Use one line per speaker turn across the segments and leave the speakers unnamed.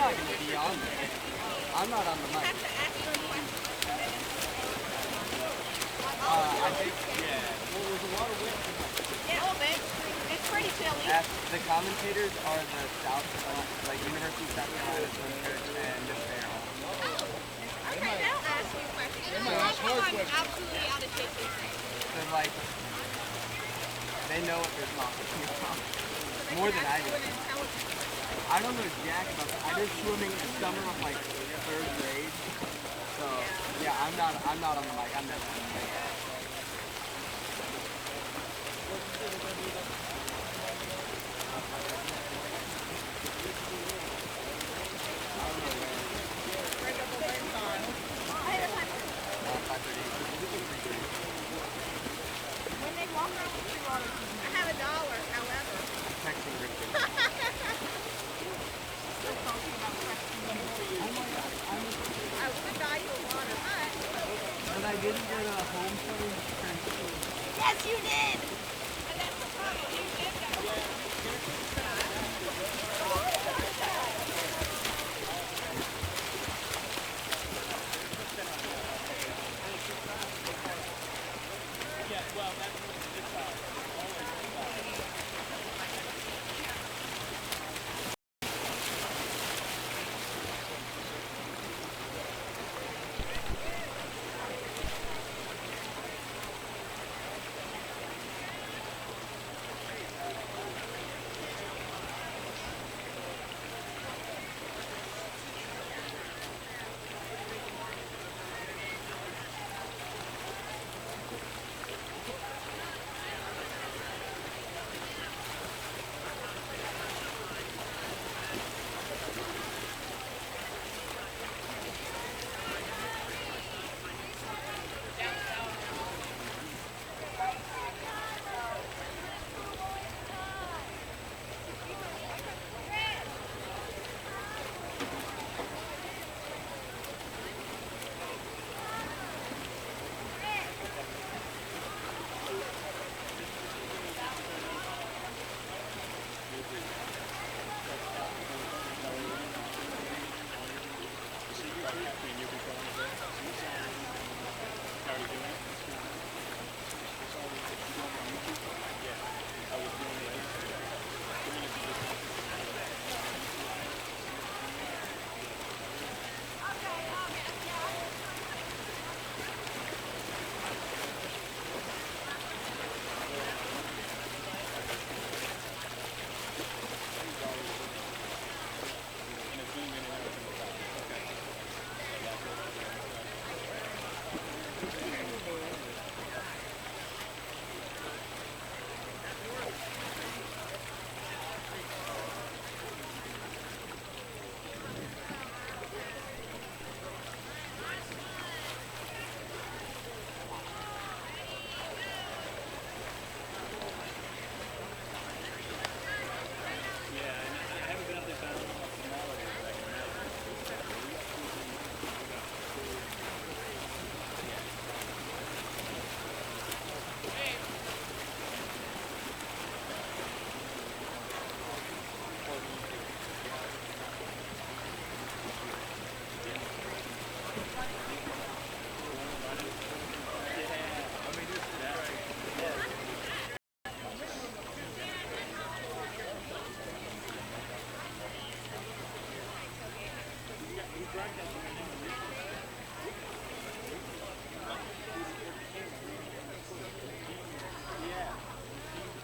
not going to be on there. I'm not on the mic. I think, yeah. Well, there's a lot of wind tonight.
Yeah, a little bit. It's pretty chilly.
The commentators are the University of South Carolina Swim Coach and Miss Farrell.
Okay, they'll ask you questions. I'm absolutely out of shape.
So, like, they know what they're talking about. More than I do. I don't know jack about that. I did swimming in the summer of like 3rd grade. So yeah, I'm not on the mic. I'm never on the mic.
When they walk around with $2, I have $1, however.
Texting Richard.
I would buy you a water,
but I didn't go to home study.
Yes, you did! And that's the problem. You did that.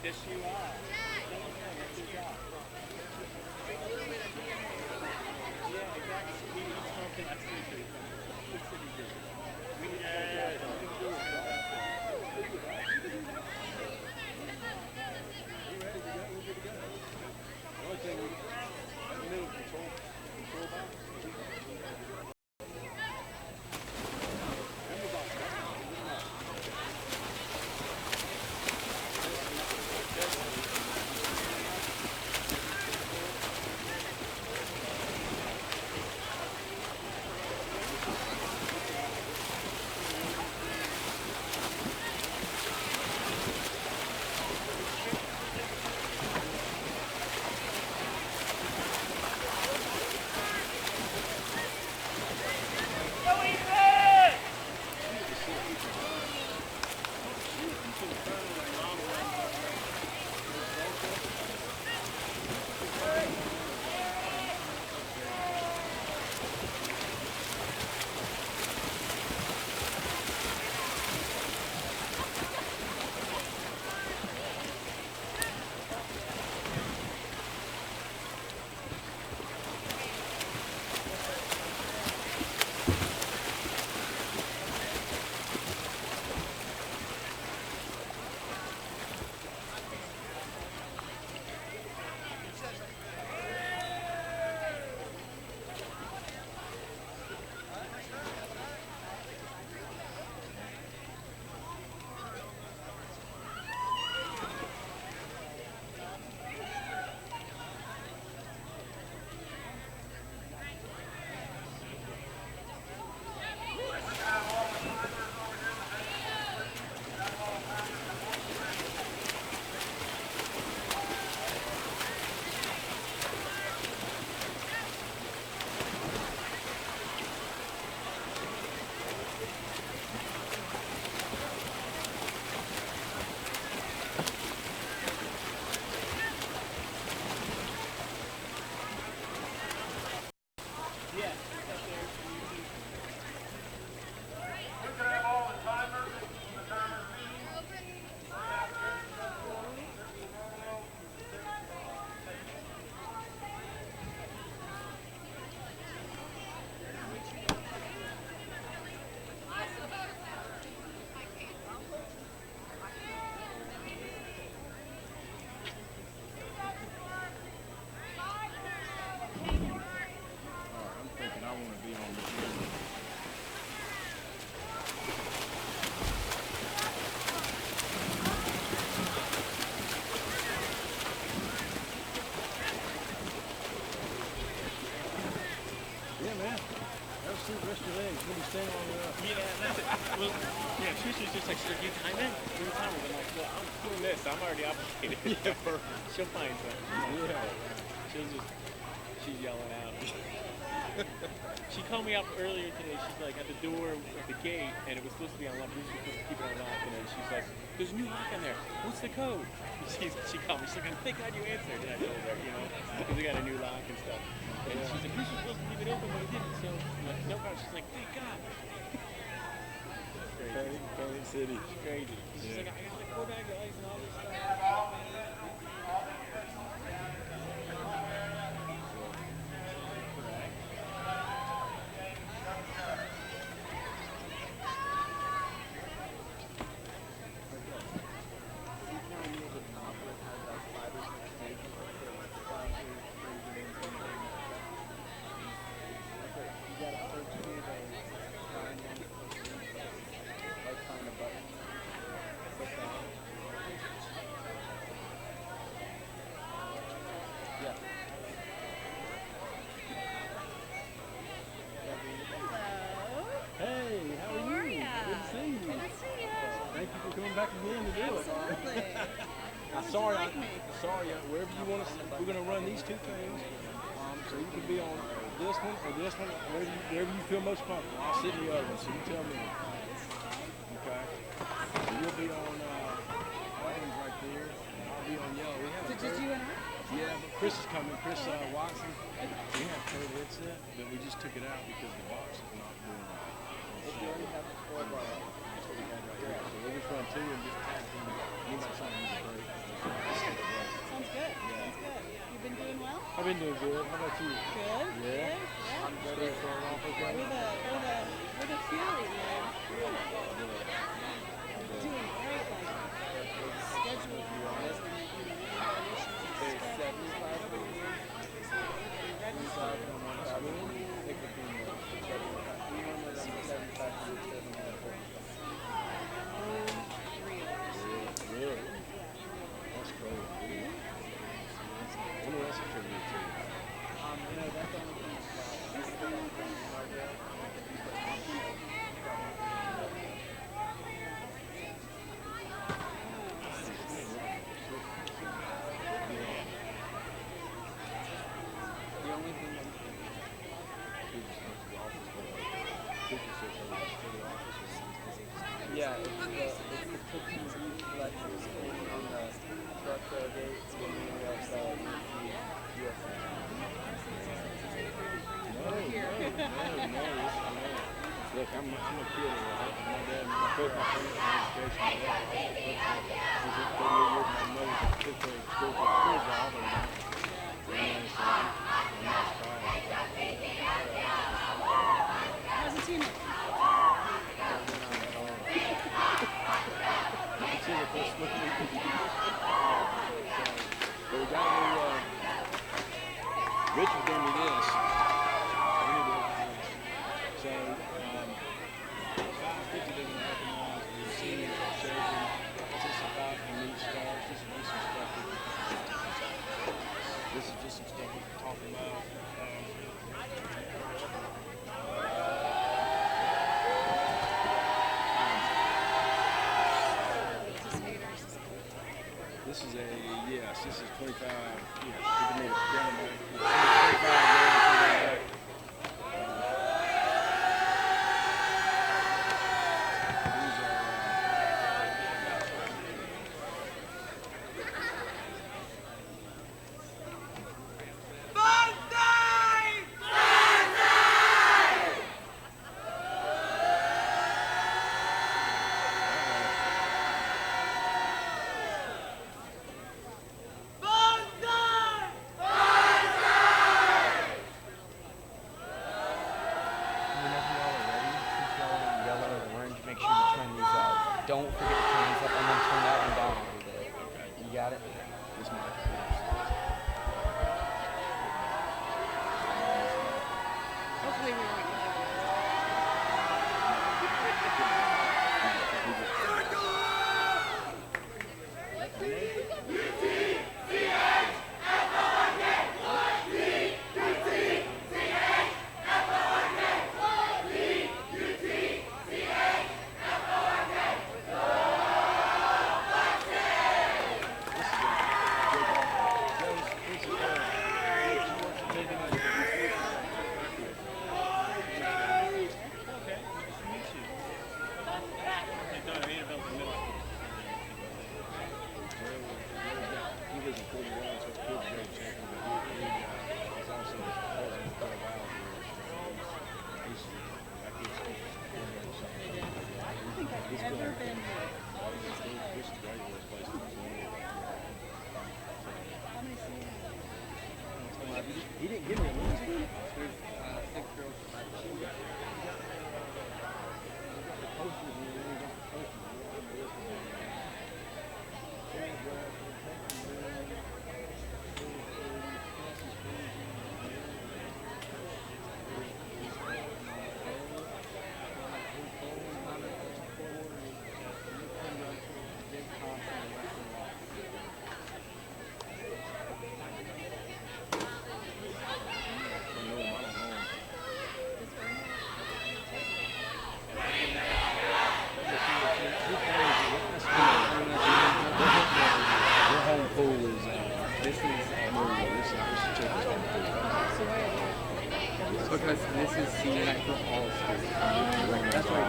Yes, you are. Yeah, exactly. He's smoking ice cream. We need to
legs. What are you standing on your
Yeah, that's it. Well, yeah, Trisha's just like, should you time it? We're time it. I'm like, well, I'm doing this. I'm already obligated. Yeah, perfect. She'll find something.
Yeah.
She's yelling out. She called me up earlier today. She's like at the door at the gate, and it was supposed to be unlocked. We were supposed to keep it unlocked, and then she's like, "There's a new lock in there. What's the code?" She called me. She's like, "Thank God you answered." And I told her, because we got a new lock and stuff. And she's like, "We were supposed to keep it open, but we didn't." So I'm like, no problem. She's like, "Thank God."
Pain City.
It's crazy. She's like, "I got the core bag guys and all this stuff."
Back again to do it. Sorry, wherever you want to, we're going to run these two things. So you can be on this one or this one, wherever you feel most comfortable. I'll sit in the other one, so you tell me. Okay. So you'll be on orange right there, and I'll be on yellow.
So just you and I?
Yeah, but Chris is coming. Chris Watson. We have a third headset, but we just took it out because the box is not doing right.
If you already have the 4 bar.
So we'll just run 2 and just tag them. You might sign a break.
Sounds good. Sounds good. You've been doing well?
I've been doing good. How about you?
Good.
Yeah.
Yeah.
I'm good. Starting off okay.
We're the Fury, man. Doing great. Like, schedule.
There's 75 for you.
Really? That's great. When else is trivia too?
That's the only thing. The only thing yeah, it's the cookies lecture screen on the truck tailgate screen of the US.
No. Look, I'm a kid. My dad, my parents education. My mother took her to school for a job.
How's the team?
But we got a new, Richard gave me this. So, 550 doesn't recognize the seniors, children, participate in these stars. This is just some stuff we're talking about. This is this is 25, we can make it down back. 25 He didn't give me a list.
There's 6 girls. Because this is senior night for all schools. That's why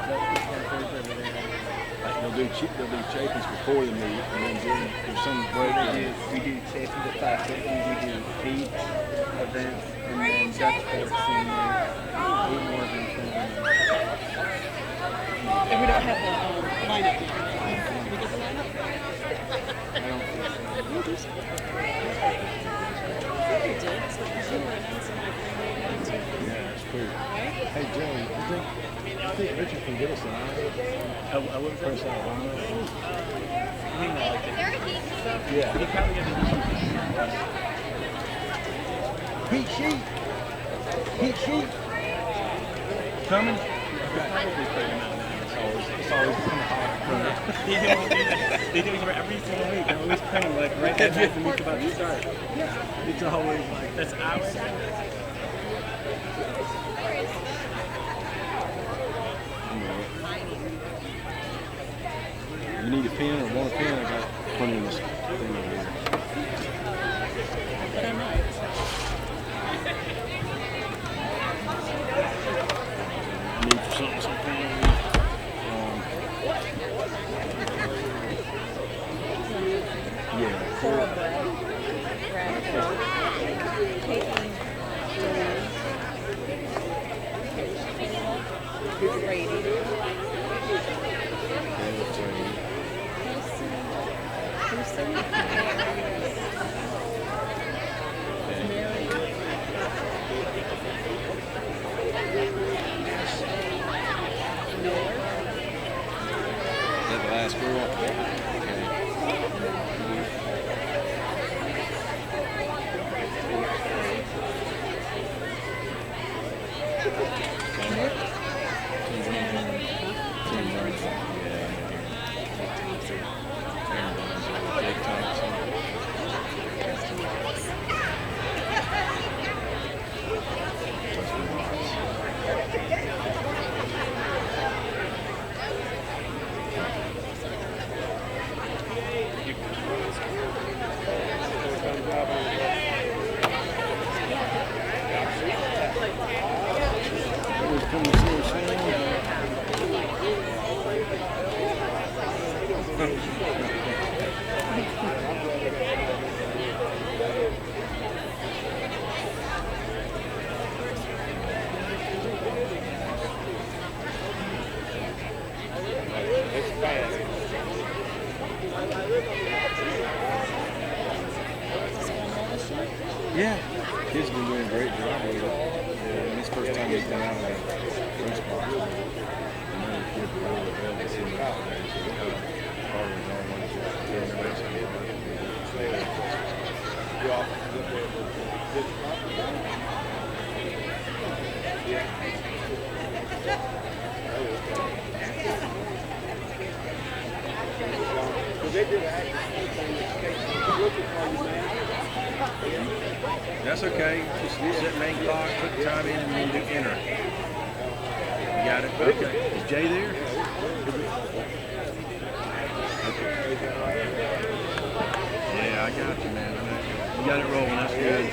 Like they'll do Chapin's before the meet, and then there's some break.
we do Chapin at 5:50, we do feet events, and then Dutch Fest senior, 8 more events.
And we don't have the lineup yet. Did we get the lineup?
I don't think so.
We'll do so. I think we did. So you were announcing like
Yeah, that's cool.
right?
Hey Joe, you think Richard can get us an eye?
I wouldn't
Press out line?
Yeah. He probably got the
Heat sheet! Heat sheet! Coming? It's always kind of hot.
They do it every single week. They're always praying like right as the week's about to start.
It's always like,
That's hours.
you need a pen or want a pen? I got plenty of this thing over here.
But I might.
Need for something. Yeah.
Coral bread. Bread. Taking Brady.
Is that the last girl? Yeah, kids been doing a great job with it. Yeah, this first time he's been out of the first box. And then the kid really well to see him out there. So it's kind of hard to know when it's That's okay. Just set main clock, put the time in, and then do enter. You got it? Okay. Is Jay there? Okay. Yeah, I got you, man. You got it rolling. That's good.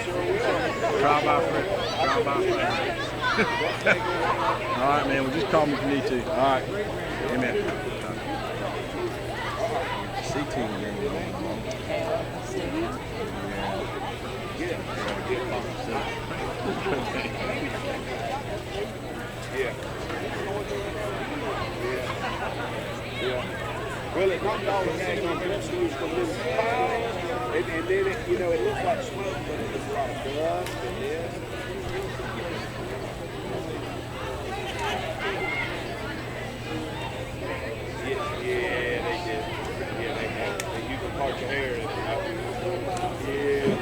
Trial by Friday. Trial by Friday. All right, man. Well, just call me if you need to. All right. Amen. C-team game.
Well, it knocked all the guys on the left schools from this.
And then, it looks like smoke, but it's a lot of dust and this. Yeah, they did. Yeah, they have. They use the part your hair. Yeah.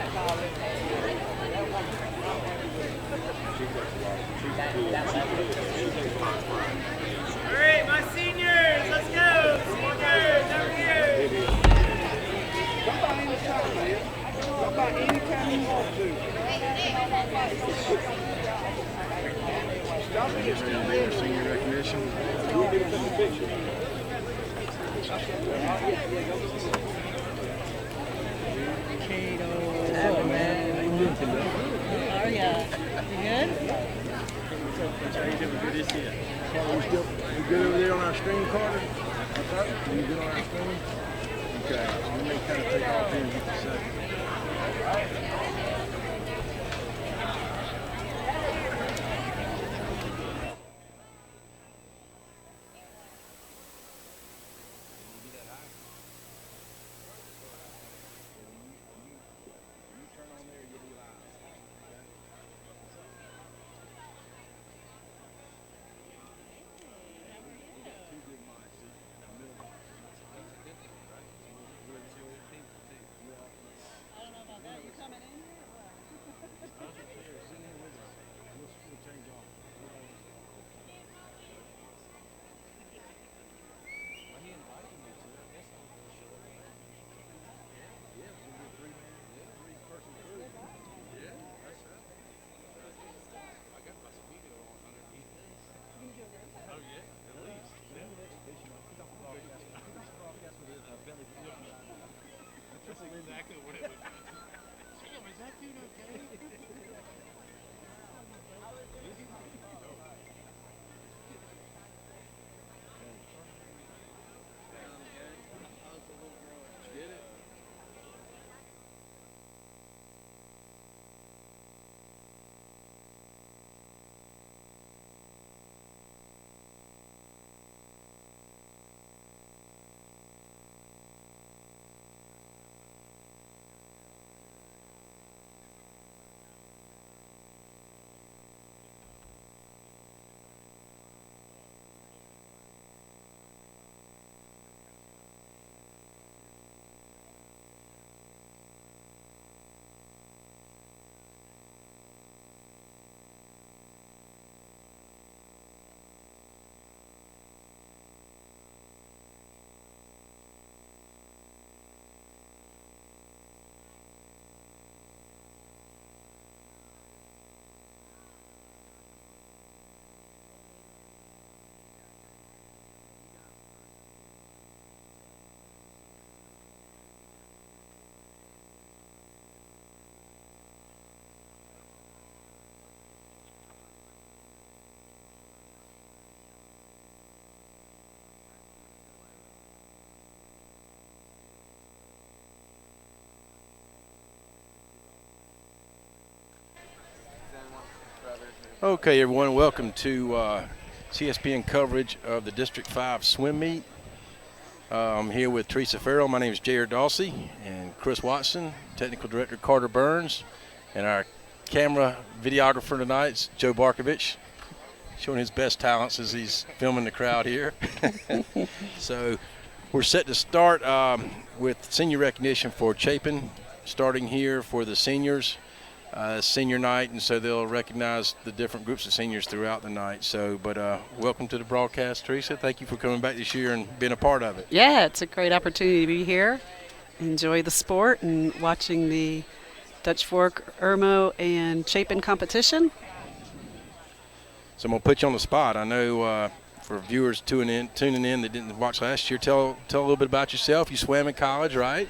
All right, my seniors, let's go. Seniors, over here.
Come by anytime, man. Come by anytime you want to. Stop it. Senior recognition. You want me to take a picture?
How are ya? You good?
Good to see you.
You good over there on our screen, Carter? You good on our screen? Okay. We may kind of take off here in just a second.
Exactly what it would be. Damn, is that dude okay?
Okay, everyone, welcome to CSPN coverage of the District 5 swim meet. I'm here with Teresa Farrell. My name is J.R. Dawsey, and Chris Watson, Technical Director Carter Burns, and our camera videographer tonight is Joe Barkovich, showing his best talents as he's filming the crowd here. So we're set to start with senior recognition for Chapin, starting here for the seniors. Senior night, and so they'll recognize the different groups of seniors throughout the night. So, but welcome to the broadcast, Teresa. Thank you for coming back this year and being a part of it.
Yeah, it's a great opportunity to be here, enjoy the sport, and watching the Dutch Fork, Irmo, and Chapin competition.
So I'm going to put you on the spot. I know for viewers tuning in that didn't watch last year, tell a little bit about yourself. You swam in college, right?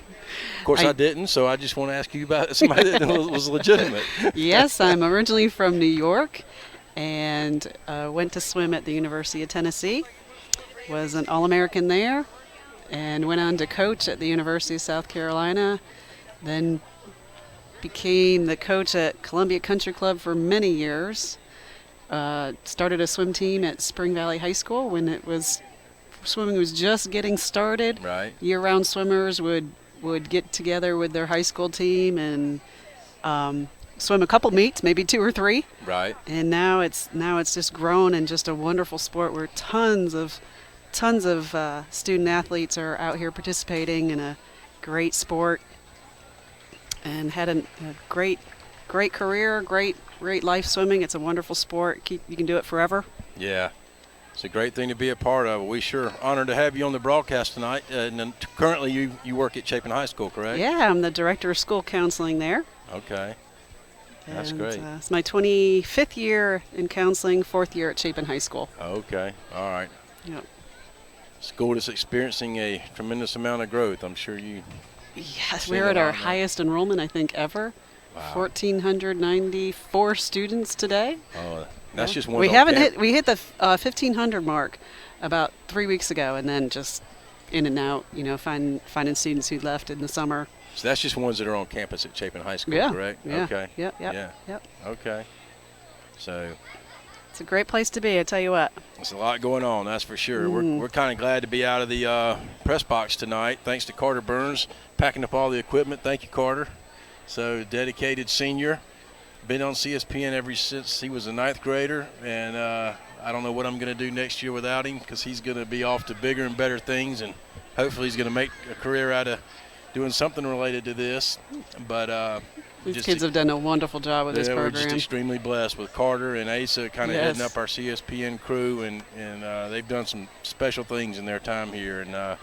Of course I didn't, so I just want to ask you about somebody that was legitimate.
Yes, I'm originally from New York and went to swim at the University of Tennessee. Was an All-American there and went on to coach at the University of South Carolina. Then became the coach at Columbia Country Club for many years. Started a swim team at Spring Valley High School when swimming was just getting started.
Right.
Year-round swimmers would would get together with their high school team and swim a couple meets, maybe 2 or 3.
Right.
And now it's just grown and just a wonderful sport where tons of student athletes are out here participating in a great sport and had a great career, great life swimming. It's a wonderful sport. You can do it forever.
Yeah. It's a great thing to be a part of. We sure honored to have you on the broadcast tonight. And then currently you work at Chapin High School, correct?
Yeah, I'm the director of school counseling there.
Okay. That's
And,
great.
It's my 25th year in counseling, 4th year at Chapin High School.
Okay. All right.
Yep.
School is experiencing a tremendous amount of growth. I'm sure you.
Yes,
seen
we're
it
at our
on there.
highest enrollment, I think, ever.
Wow.
1,494 students today.
Oh, that's
Yeah.
just one.
We
on
haven't
camp-
hit. We hit the 1,500 mark about 3 weeks ago, and then just in and out. Finding students who left in the summer.
So that's just ones that are on campus at Chapin High School,
Yeah.
correct?
Yeah.
Okay.
Yep.
Yeah.
Yep.
Okay. So
It's a great place to be. I tell you what.
there's a lot going on, that's for sure.
Mm-hmm.
We're kind of glad to be out of the press box tonight. Thanks to Carter Burns packing up all the equipment. Thank you, Carter. So dedicated senior, been on CSPN ever since he was a 9th grader, and I don't know what I'm going to do next year without him because he's going to be off to bigger and better things, and hopefully he's going to make a career out of doing something related to this. But
These kids have done a wonderful job with this
we're
program.
just extremely blessed with Carter and Asa kind of
Yes.
heading up our CSPN crew, and they've done some special things in their time here. And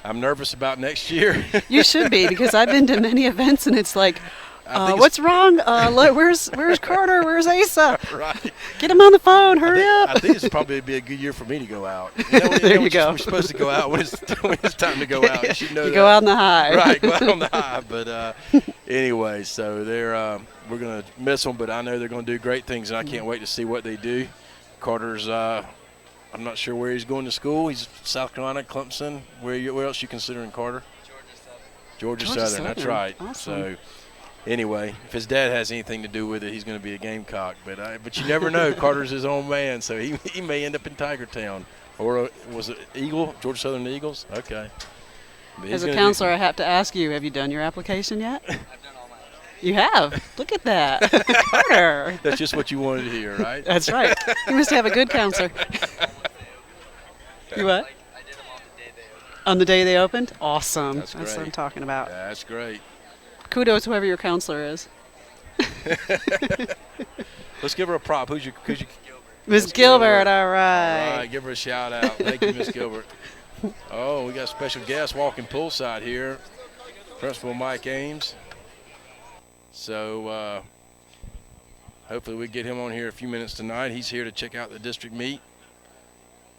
I'm nervous about next year.
You should be, because I've been to many events, and it's like,
I think
what's wrong? Where's Carter? Where's Asa?
right.
Get him on the phone. Hurry up.
I think it's probably be a good year for me to go out.
There you go.
We're supposed to go out when it's time to go out. You should know
You
that.
go out on the high.
Right, go out on the high. But anyway, so we're going to miss them, but I know they're going to do great things, and I can't wait to see what they do. Carter's, I'm not sure where he's going to school. He's South Carolina, Clemson. Where else you considering Carter? Georgia Southern. That's right.
Awesome.
So anyway, if his dad has anything to do with it, he's going to be a Gamecock. But you never know. Carter's his own man, so he may end up in Tigertown. Or was it Eagle? Georgia Southern Eagles? Okay. But
As
he's
a
gonna
counselor, I have to ask you, have you done your application yet?
I've done all mine.
You have. Look at that. Carter.
That's just what you wanted to hear, right?
That's right. You must have a good counselor. You what?
I did them on the day they opened.
On the day they opened? Awesome.
That's
what I'm
great.
talking about.
That's great.
Kudos whoever your counselor is.
Let's give her a prop. Who's your
Miss Gilbert, all
All
right.
right, give her a shout out. Thank you, Miss Gilbert. Oh, we got a special guest walking poolside here, Principal Mike Ames. So hopefully we get him on here a few minutes tonight. He's here to check out the district meet.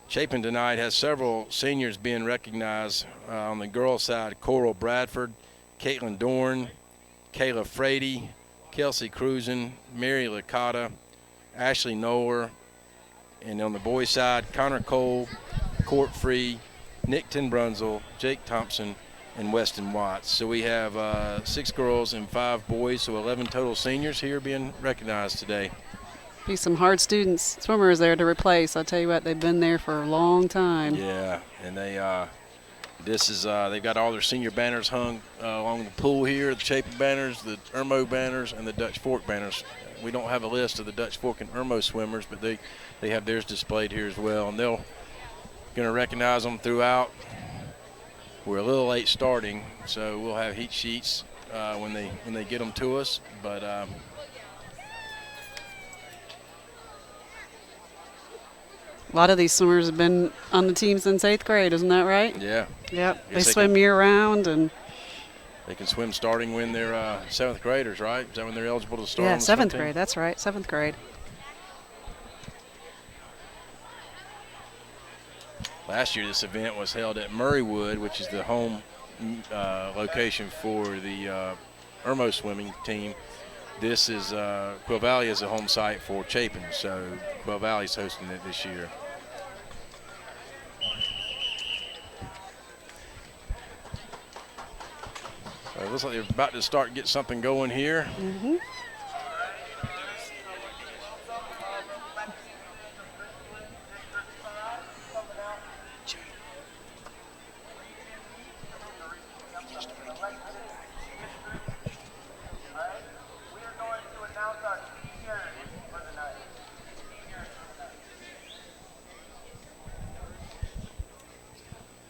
Chapin tonight has several seniors being recognized on the girls' side. Coral Bradford, Caitlin Dorn, Kayla Frady, Kelsey Cruzen, Mary Licata, Ashley Knoller, and on the boys' side, Connor Cole, Court Free, Nick Tinbrunzel, Jake Thompson, and Weston Watts. So we have 6 girls and 5 boys, so 11 total seniors here being recognized today.
Be some hard students, swimmers there to replace. I'll tell you what, they've been there for a long time.
Yeah, and they've got all their senior banners hung along the pool here, the Chapin banners, the Irmo banners, and the Dutch Fork banners. We don't have a list of the Dutch Fork and Irmo swimmers, but they have theirs displayed here as well, and they're going to recognize them throughout. We're a little late starting, so we'll have heat sheets when they get them to us, but
A lot of these swimmers have been on the team since 8th grade, isn't that right?
yeah,
Yep. They
Yes, they
swim
can.
year-round, and
they can swim starting when they're 7th graders, right? Is that when they're eligible to start?
yeah,
on the swim
7th
team?
grade. That's right, 7th grade.
Last year, this event was held at Murraywood, which is the home location for the Irmo swimming team. This is Quail Valley is a home site for Chapin, so Quail Valley's hosting it this year. So it looks like they're about to start get something going here.
Mm-hmm.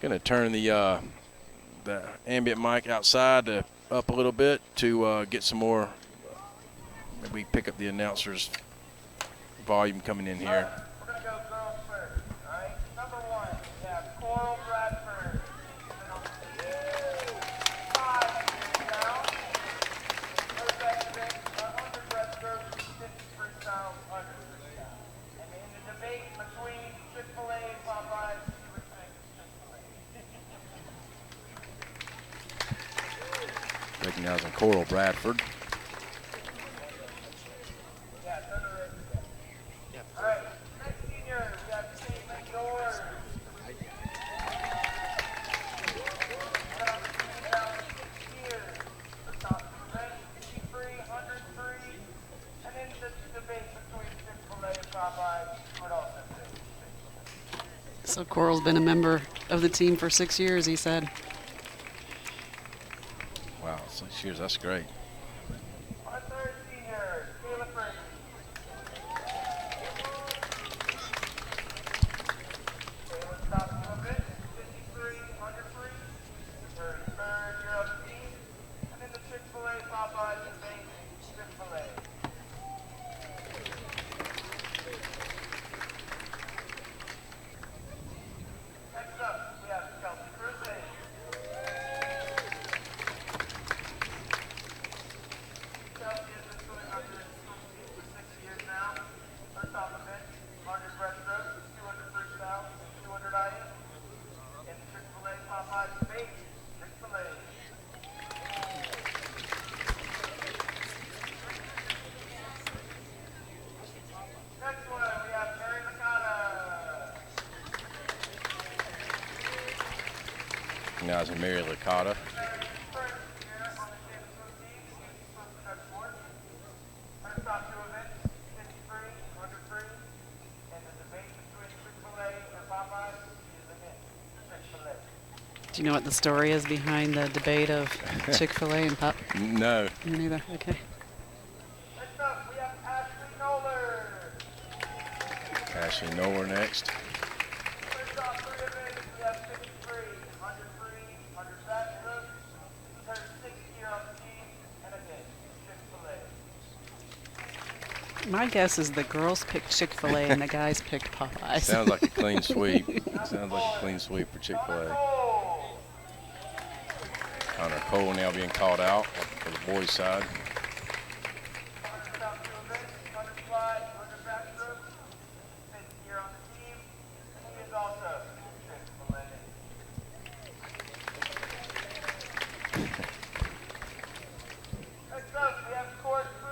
Gonna turn the ambient mic outside up a little bit to get some more. Maybe pick up the announcer's volume coming in here.
We're going to go girls first, all right? Number 1, we have Quail Valley. 5 freestyle. First activate, under breaststroke, 50 freestyle, under freestyle. And in the debate between Chick-fil-A and Popeyes, you would think Chick-fil-A.
Recognizing Coral Bradford.
All right, next senior, we have Chapin Doors. About 6 years. The top event, 53, 103. And then the debate between Chick-fil-A and Popeyes, you would also say Chick-fil-A.
So Coral's been a member of the team for 6 years, he said.
Wow, 6 years, that's great.
Our third senior, Caleb Brady. Caleb stopped a little bit, 53, 103. Her third year on the team. And then the Chick-fil-A, Popeyes, and Bank, Chick-fil-A. Next up, we have Kelsey Crusade. Chelsea has been swimming under the swim team for 6 years now. Her top event, 100 breaststroke, 200 freestyle, and 200 IM. And Chick-fil-A, Popeyes, Bait, Chick-fil-A. Next one, we have Mary Licata.
Recognizing Mary Licata.
First year on the Chapin swim team, and she swims stretch sport. Her top 2 events, 53, 103, and the debate between Chick-fil-A and Popeyes, she is in it. Chick-fil-A.
Do you know what the story is behind the debate of Chick-fil-A and Pop?
No.
Me neither. Okay.
Next up, we have Ashley Noller.
Ashley Noller next.
First top 3 events, we have 53, 103, 100 backstroke. This is her 6th year on the team, and again, Chick-fil-A.
My guess is the girls picked Chick-fil-A and the guys picked Popeyes.
Sounds like a clean sweep. Sounds like a clean sweep for Chick-fil-A. Connor Cole now being called out for the boys' side.
First top 2 events, 100 slide, 100 backstroke. 5th year on the team, and he is also Chick-fil-A. Next up, we have Court 3.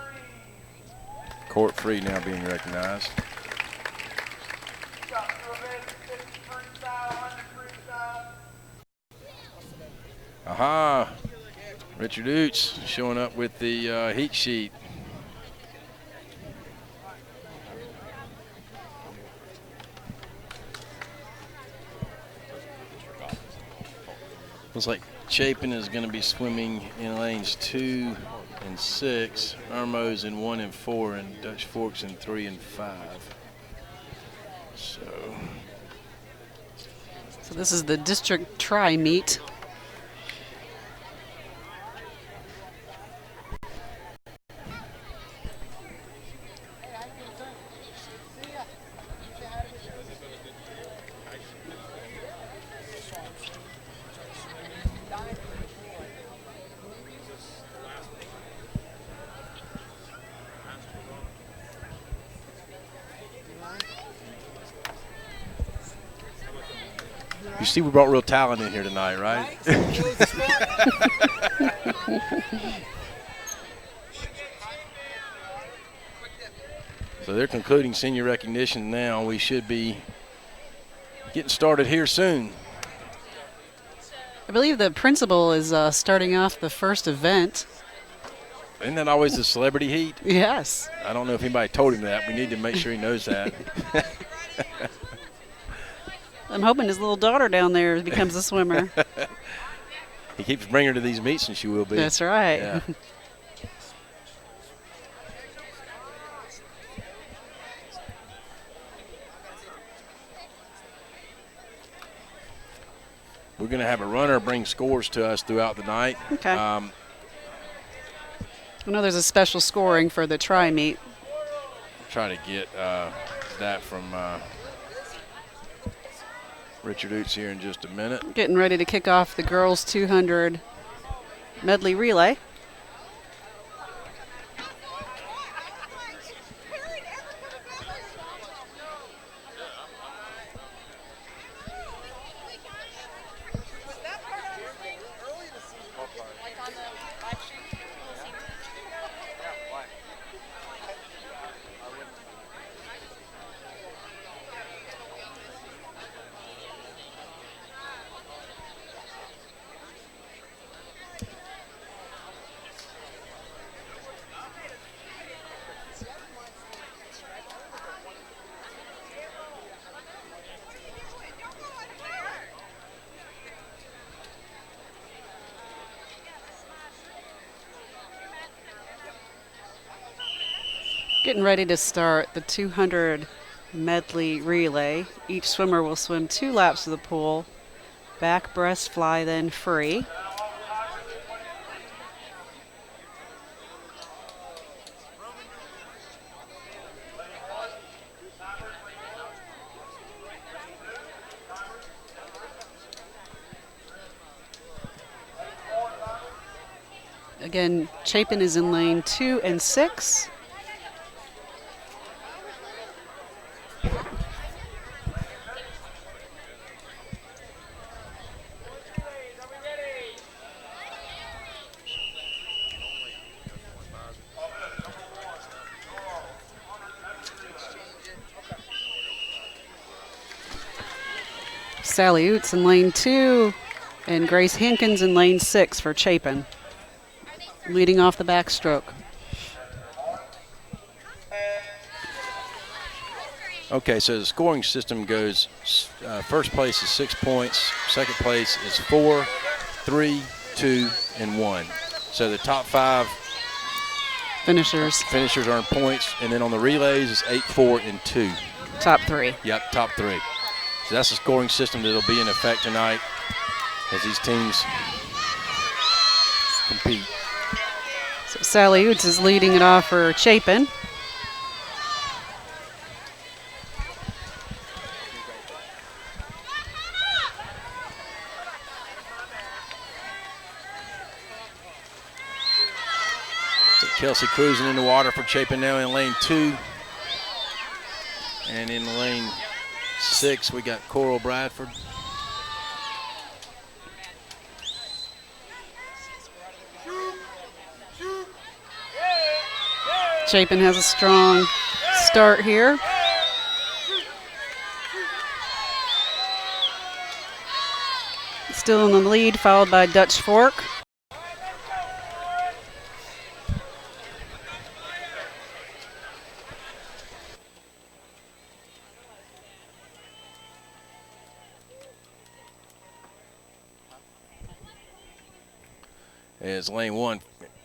Court Free now being recognized.
Top 2 events, 50 freestyle, 100 freestyle.
Aha! Richard Oots showing up with the heat sheet. Looks like Chapin is going to be swimming in lanes 2 and 6, Irmo's in 1 and 4, and Dutch Forks in 3 and 5. So
this is the district tri meet.
you see we brought real talent in here tonight, right? So they're concluding senior recognition now. We should be getting started here soon.
I believe the principal is starting off the first event.
Isn't that always the celebrity heat?
Yes.
I don't know if anybody told him that. We need to make sure he knows that.
I'm hoping his little daughter down there becomes a swimmer.
He keeps bringing her to these meets, and she will be.
That's right.
Yeah. We're going to have a runner bring scores to us throughout the night.
Okay. I know there's a special scoring for the tri-meet.
Try to get that from Richard Oots here in just a minute.
Getting ready to kick off the girls 200 medley relay. Getting ready to start the 200 medley relay. Each swimmer will swim 2 laps of the pool, back, breast, fly, then free. Again, Chapin is in lane 2 and 6. Sally Oots in lane 2 and Grace Hankins in lane 6 for Chapin, leading off the backstroke.
Okay, so the scoring system goes, first place is 6 points, second place is 4, 3, 2, and 1. So the top 5
finishers
earn points, and then on the relays it's 8, 4, and 2.
Top 3.
Yep, top 3. So that's the scoring system that will be in effect tonight as these teams compete.
So Sally Oots is leading it off for Chapin.
So Kelsey cruising in the water for Chapin now in lane 2. And in lane 6, we got Coral Bradford.
Chapin has a strong start here. Still in the lead, followed by Dutch Fork.
As lane 1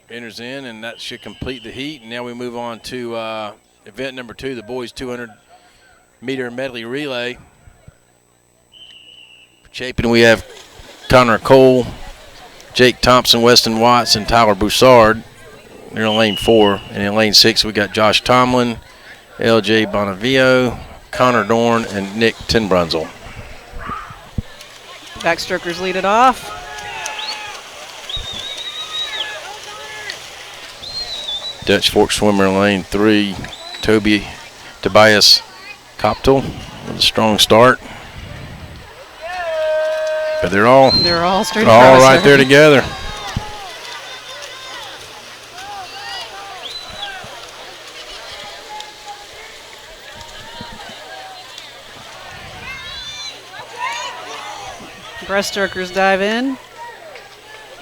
enters in, and that should complete the heat. And now we move on to event number 2, the boys 200-meter medley relay. For Chapin, we have Connor Cole, Jake Thompson, Weston Watts, and Tyler Broussard. They're in lane 4. And in lane 6, we got Josh Tomlin, LJ Bonavio, Connor Dorn, and Nick Tinbrunzel.
Backstrokers lead it off.
Dutch Fork swimmer in lane 3, Tobias Koptel with a strong start. But they're all
straight
right there together.
Breaststrokers dive in.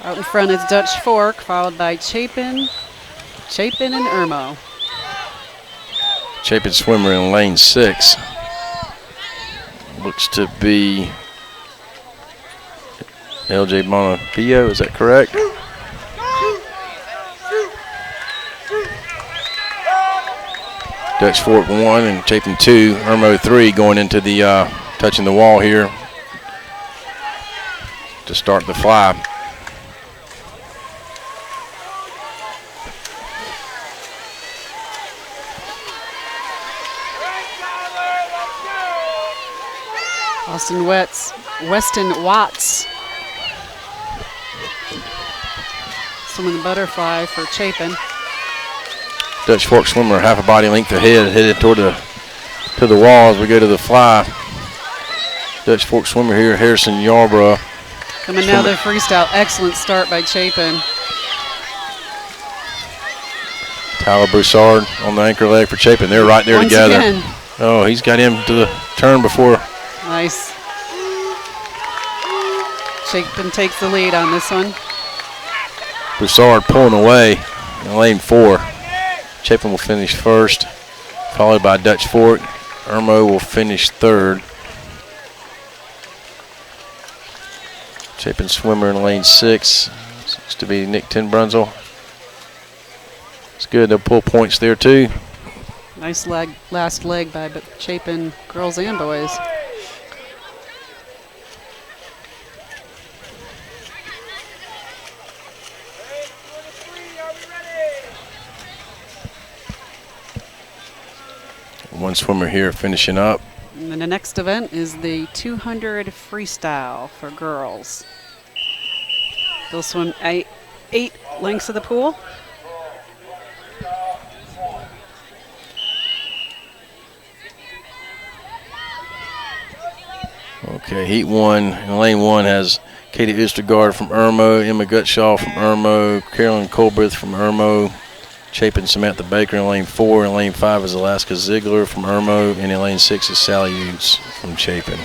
Out in front is Dutch Fork, followed by Chapin and Irmo.
Chapin swimmer in lane 6. Looks to be LJ Bonafio, is that correct? Dutch Fork 1 and Chapin 2, Irmo 3 going into the touching the wall here. to start the fly.
Weston Watts swimming the butterfly for Chapin.
Dutch Fork swimmer half a body length ahead, headed toward to the wall as we go to the fly. Dutch Fork swimmer here, Harrison Yarborough.
Coming now the freestyle. Excellent start by Chapin.
Tyler Broussard on the anchor leg for Chapin. They're right there
Once
together.
Again.
Oh, he's got him to the turn before.
Nice. Chapin takes the lead on this one.
Broussard pulling away in lane 4. Chapin will finish first, followed by Dutch Fork. Irmo will finish third. Chapin swimmer in lane 6. Looks to be Nick Tinbrunzel. It's good. They'll pull points there too.
Nice last leg by Chapin girls and boys.
One swimmer here finishing up.
And then the next event is the 200 freestyle for girls. They'll swim 8 lengths of the pool.
Okay, heat 1 in lane 1 has Katie Oostergaard from Irmo, Emma Gutshaw from Irmo, Carolyn Colbrith from Irmo, Chapin Samantha Baker in lane 4. In lane 5 is Alaska Ziegler from Irmo, and in lane 6 is Sally Utes from Chapin.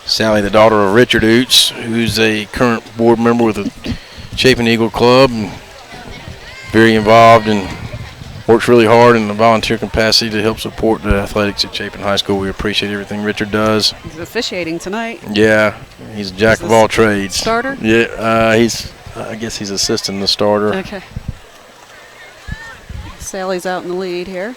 Sally, the daughter of Richard Utes, who's a current board member with the Chapin Eagle Club, and very involved and works really hard in the volunteer capacity to help support the athletics at Chapin High School. We appreciate everything Richard does.
He's officiating tonight.
Yeah, he's a jack of all trades.
Starter?
Yeah, I guess he's assisting the starter.
Okay. Sally's out in the lead here.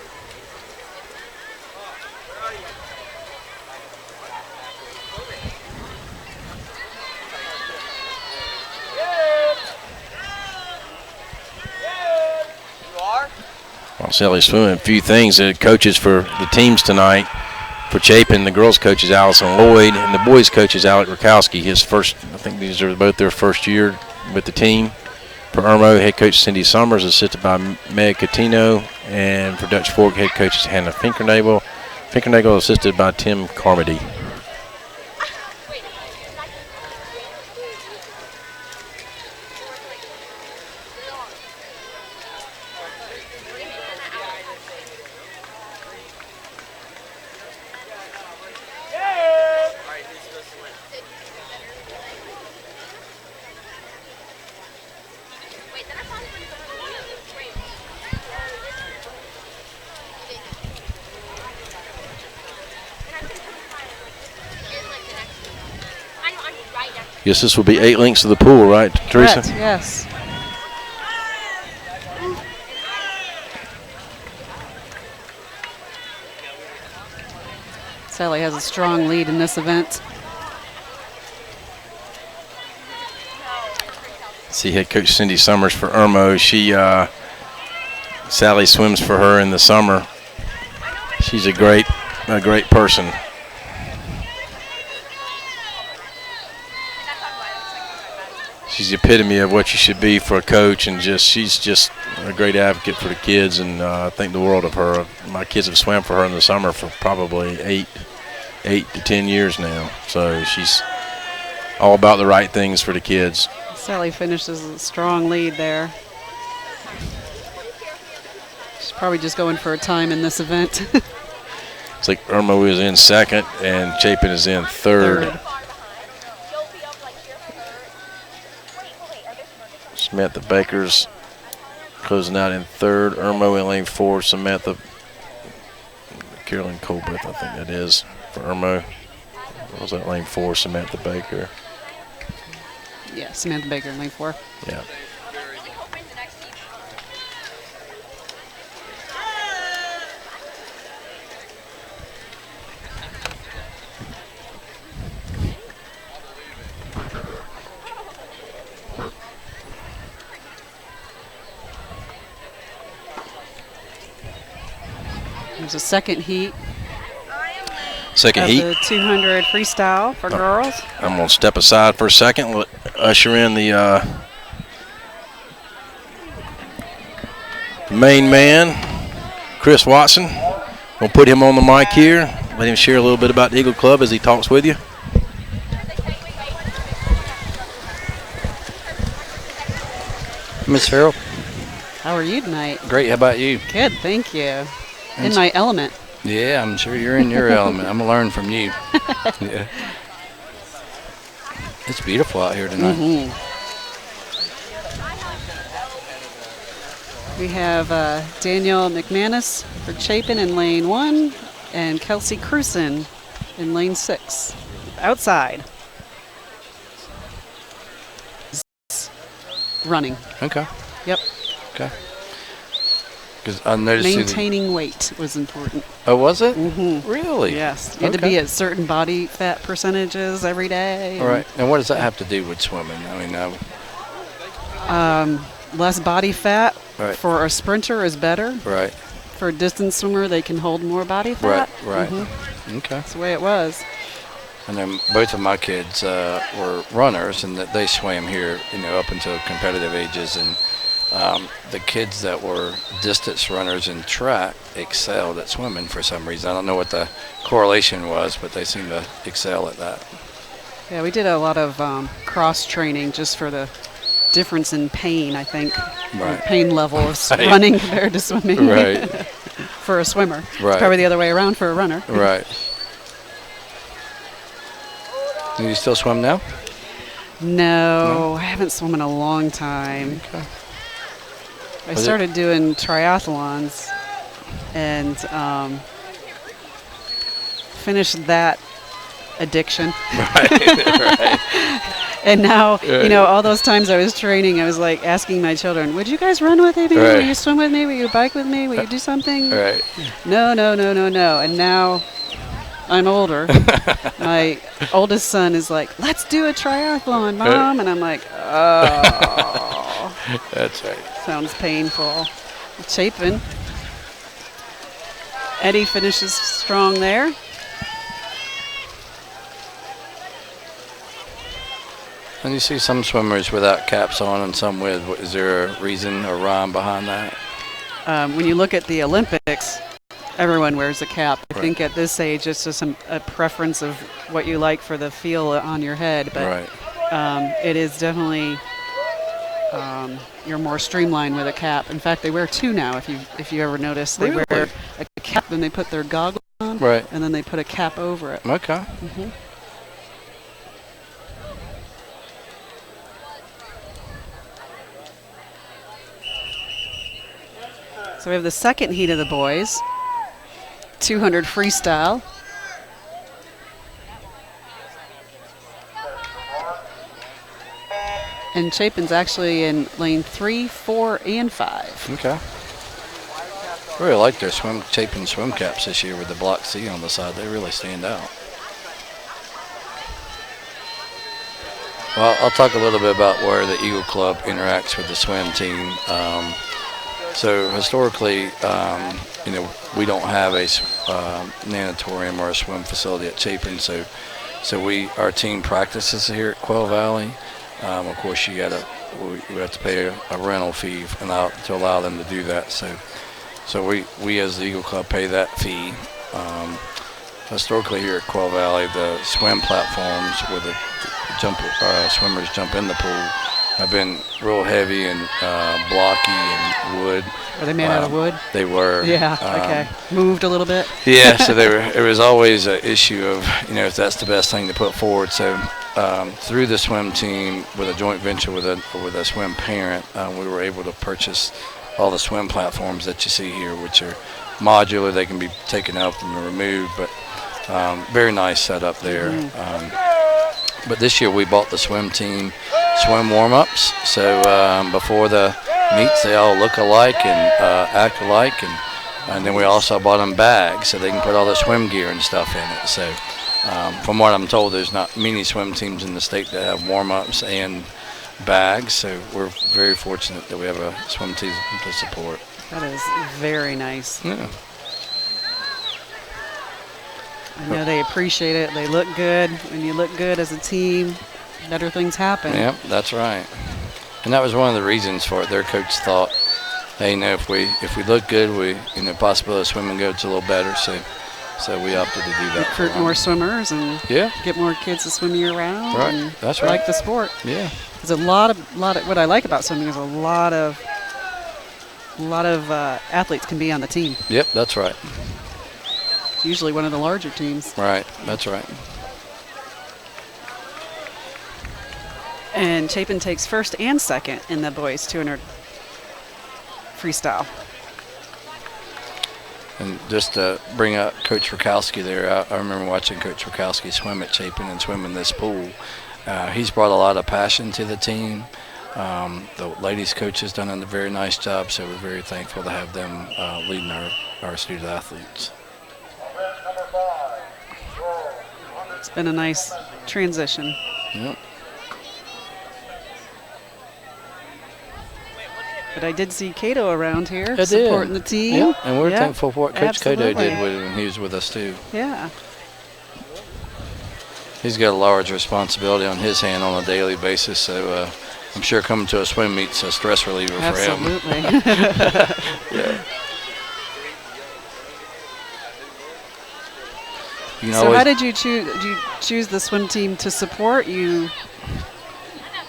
Well, Sally's swimming a few things. The coaches for the teams tonight for Chapin, the girls' coach is Allison Lloyd, and the boys' coach is Alec Rakowski. His first, I think these are both their first year with the team. For Irmo, head coach Cindy Summers, assisted by Meg Catino, and for Dutch Fork, head coach is Hannah Finkernagel. Finkernagel assisted by Tim Carmody. Guess this will be 8 lengths of the pool, right, Teresa?
Correct, yes. Sally has a strong lead in this event.
See head coach Cindy Summers for Irmo. Sally swims for her in the summer. She's a great person. She's the epitome of what you should be for a coach, and she's just a great advocate for the kids, and I think the world of her. My kids have swam for her in the summer for probably 8 to 10 years now. So she's all about the right things for the kids.
Sally finishes a strong lead there. She's probably just going for a time in this event.
It's like Irmo is in second and Chapin is in third. Samantha Baker's closing out in third. Irmo in lane 4. Samantha, Carolyn Colbrith, I think that is, for Irmo. What was that, lane 4, Samantha Baker?
Yeah, Samantha Baker in lane 4.
Yeah.
There's a second heat
Second
of
heat.
the 200 freestyle for girls.
I'm going to step aside for a second, let usher in the main man, Chris Watson. We'll put him on the mic here, let him share a little bit about the Eagle Club as he talks with you.
Miss Farrell,
How are you tonight?
great. How about you?
Good, thank you. In my element.
Yeah, I'm sure you're in your element. I'm gonna learn from you. Yeah. It's beautiful out here tonight.
We have Daniel McManus for Chapin in lane 1 and Kelsey Cruson in lane 6. Outside. Running.
Okay.
Yep.
Okay. Because I noticed.
Maintaining weight was important.
Oh, was it?
Mm-hmm.
Really?
Yes. You had to be at certain body fat percentages every day.
All right. And what does that have to do with swimming? I mean,
Less body fat
Right.
for a sprinter is better.
right.
For a distance swimmer, they can hold more body
Right.
fat.
Right.
Mhm.
Okay.
That's the way it was.
And then both of my kids were runners, and that they swam here, up until competitive ages. And the kids that were distance runners in track excelled at swimming for some reason. I don't know what the correlation was, but they seem to excel at that.
Yeah, we did a lot of cross training just for the difference in pain, I think.
Right.
Pain level of
Right.
running compared to swimming.
Right.
For a swimmer.
Right.
It's probably the other way around for a runner.
Right. Do you still swim now?
No, I haven't swum in a long time.
Okay.
I
Was it-
started doing triathlons and finished that addiction.
Right.
And now,
Right.
all those times I was training, I was like asking my children, would you guys run with me?
Right.
Will you swim with me? Will you bike with me? Will you do something?
Right.
No. And now I'm older. My oldest son is like, let's do a triathlon, Mom. And I'm like, oh,
That's right.
sounds painful. Chapin. Eddie finishes strong there.
And you see some swimmers without caps on and some with. Is there a reason or rhyme behind that?
When you look at the Olympics, everyone wears a cap. I
Right.
think at this age, it's just a preference of what you like for the feel on your head. But
Right.
it is definitely you're more streamlined with a cap. In fact, they wear two now. If you ever notice, they wear
Really?
a cap, then they put their goggles on,
Right.
and then they put a cap over it.
Okay.
So we have the second heat of the boys, 200 freestyle. And Chapin's actually in lane 3, 4, and 5.
Okay. I really like their Chapin swim caps this year with the block C on the side. They really stand out. Well, I'll talk a little bit about where the Eagle Club interacts with the swim team. So historically, we don't have a natatorium or a swim facility at Chapin. So our team practices here at Quail Valley. Of course, we have to pay a rental fee to allow them to do that. So we as the Eagle Club pay that fee. Historically here at Quail Valley, the swim platforms where the swimmers jump in the pool have been real heavy and blocky and wood.
Are they made out of wood?
They were.
Yeah, okay. Moved a little bit?
Yeah, so it was always an issue of, if that's the best thing to put forward. So through the swim team, with a joint venture with a swim parent, we were able to purchase all the swim platforms that you see here, which are modular. They can be taken out and removed, but very nice setup there. But this year we bought the swim team swim warm-ups. So before the meets, they all look alike and act alike, and then we also bought them bags so they can put all the swim gear and stuff in it. So from what I'm told, there's not many swim teams in the state that have warm-ups and bags, so we're very fortunate that we have a swim team to support.
That is very nice.
Yeah.
I know they appreciate it. They look good. When you look good as a team, better things happen.
Yep, that's right. And that was one of the reasons for it. Their coach thought, hey, if we look good, possibility of swimming goes a little better. So we opted to do that.
Recruit more swimmers and
yeah,
get more kids to swim year round.
Right,
and
that's right.
Like the sport.
Yeah.
There's a lot of what I like about swimming is a lot of athletes can be on the team.
Yep, that's right.
It's usually one of the larger teams.
Right, that's right.
And Chapin takes first and second in the boys 200 freestyle.
And just to bring up Coach Rakowski there, I remember watching Coach Rakowski swim at Chapin and swim in this pool. He's brought a lot of passion to the team. The ladies coach has done a very nice job, so we're very thankful to have them leading our student athletes.
It's been a nice transition.
Yep.
But I did see Cato around here
I
supporting
did.
the team.
Yep. And we're thankful for what Coach Cato
absolutely.
did when he was with us too.
Yeah.
He's got a large responsibility on his hand on a daily basis, so I'm sure coming to a swim meet's a stress reliever for him.
Absolutely.
Yeah.
So how did you choose? Did you choose the swim team to support you?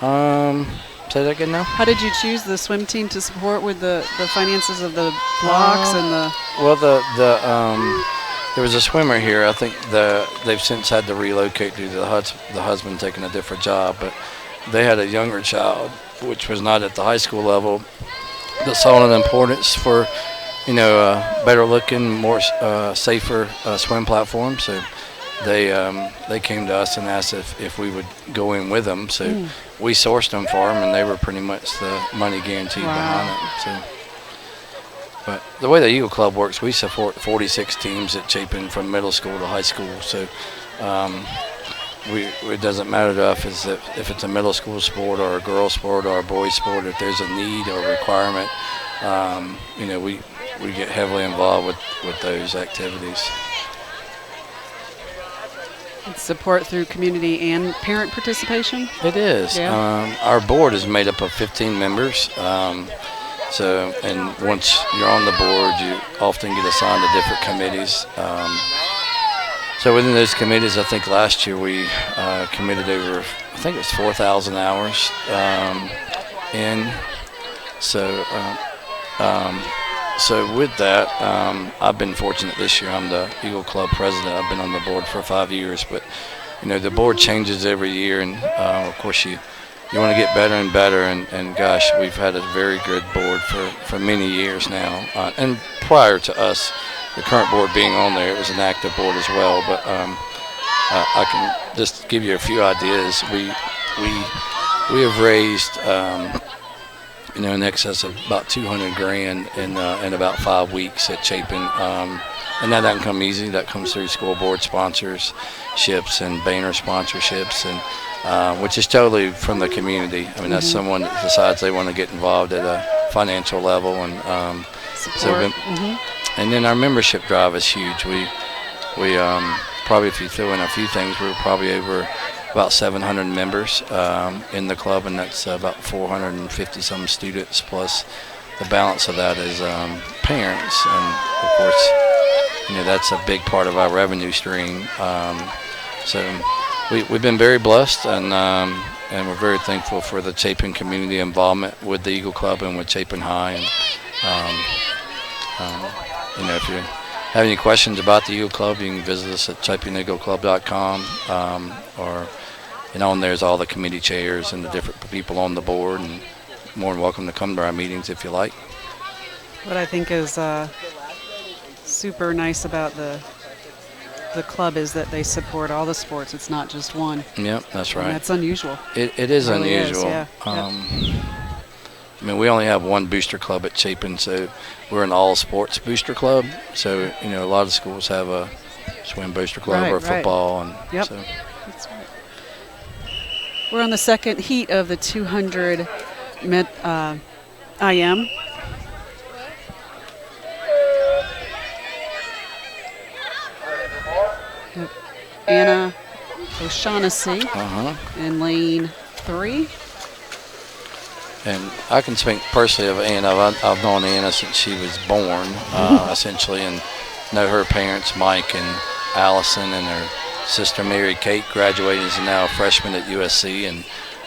Say that again now.
How did you choose the swim team to support with the finances of the blocks and the?
Well, there was a swimmer here. I think they've since had to relocate due to the husband taking a different job, but they had a younger child, which was not at the high school level, that saw an importance for, better looking, more safer swim platform. So they came to us and asked if we would go in with them. So we sourced them for them, and they were pretty much the money guaranteed behind it. So. But the way the Eagle Club works, we support 46 teams at Chapin from middle school to high school. So it doesn't matter to us if it's a middle school sport or a girls sport or a boys sport. If there's a need or requirement, we get heavily involved with those activities.
It's support through community and parent participation?
It is.
Yeah.
Our board is made up of 15 members. And once you're on the board, you often get assigned to different committees. So within those committees, I think last year we committed over, I think it was 4,000 hours. So with that, I've been fortunate this year. I'm the Eagle Club president. I've been on the board for 5 years, but the board changes every year, and of course you want to get better and better, and gosh, we've had a very good board for many years now. And prior to us, the current board being on there, it was an active board as well. But I can just give you a few ideas. We have raised in excess of about $200,000 in about 5 weeks at Chapin. And that doesn't come easy. That comes through scoreboard sponsorships and banner sponsorships, and which is totally from the community. I mean, that's someone that decides they want to get involved at a financial level, and
Support.
And then our membership drive is huge. We probably, if you throw in a few things, we're probably over about 700 members in the club, and that's about 450 some students, plus the balance of that is parents, and of course that's a big part of our revenue stream. So we've been very blessed, and we're very thankful for the Chapin community involvement with the Eagle Club and with Chapin High. And if you have any questions about the Eagle Club, you can visit us at chapineagleclub.com, and on there's all the committee chairs and the different people on the board, and more than welcome to come to our meetings if you like.
What I think is super nice about the the club is that they support all the sports. It's not just one.
Yep, that's right.
And that's unusual.
It is
really
unusual.
Is, yeah.
I mean, we only have one booster club at Chapin, so we're an all-sports booster club. So, you know, a lot of schools have a swim booster club or football. And
yep.
So.
That's right. We're on the second heat of the 200 IM. Anna O'Shaughnessy in lane 3.
And I can speak personally of Anna. I've known Anna since she was born, essentially, and know her parents, Mike and Allison, and her sister Mary Kate graduated and is now a freshman at USC. And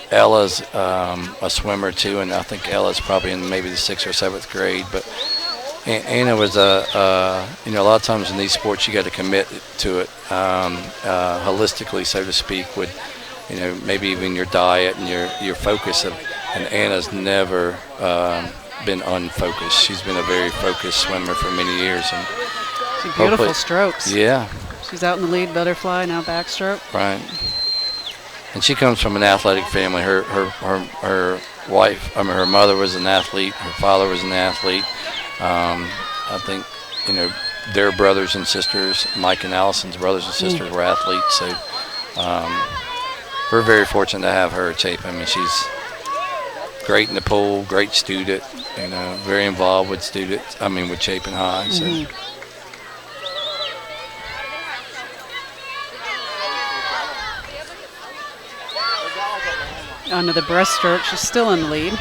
Ella's a swimmer too, and I think Ella's probably in maybe the 6th or 7th grade. But Anna was you know, a lot of times in these sports you got to commit to it holistically, so to speak, with, you know, maybe even your diet and your focus of. And Anna's never been unfocused. She's been a very focused swimmer for many years. And
some beautiful strokes.
Yeah.
She's out in the lead butterfly, now backstroke.
Right. And she comes from an athletic family. Her wife, I mean, her mother was an athlete. Her father was an athlete. I think, you know, their brothers and sisters, Mike and Allison's brothers and sisters were athletes. So we're very fortunate to have her at Chapin. I mean, she's great in the pool, great student, you know, very involved with students, with Chapin High. So.
Onto the breaststroke, she's still in the lead.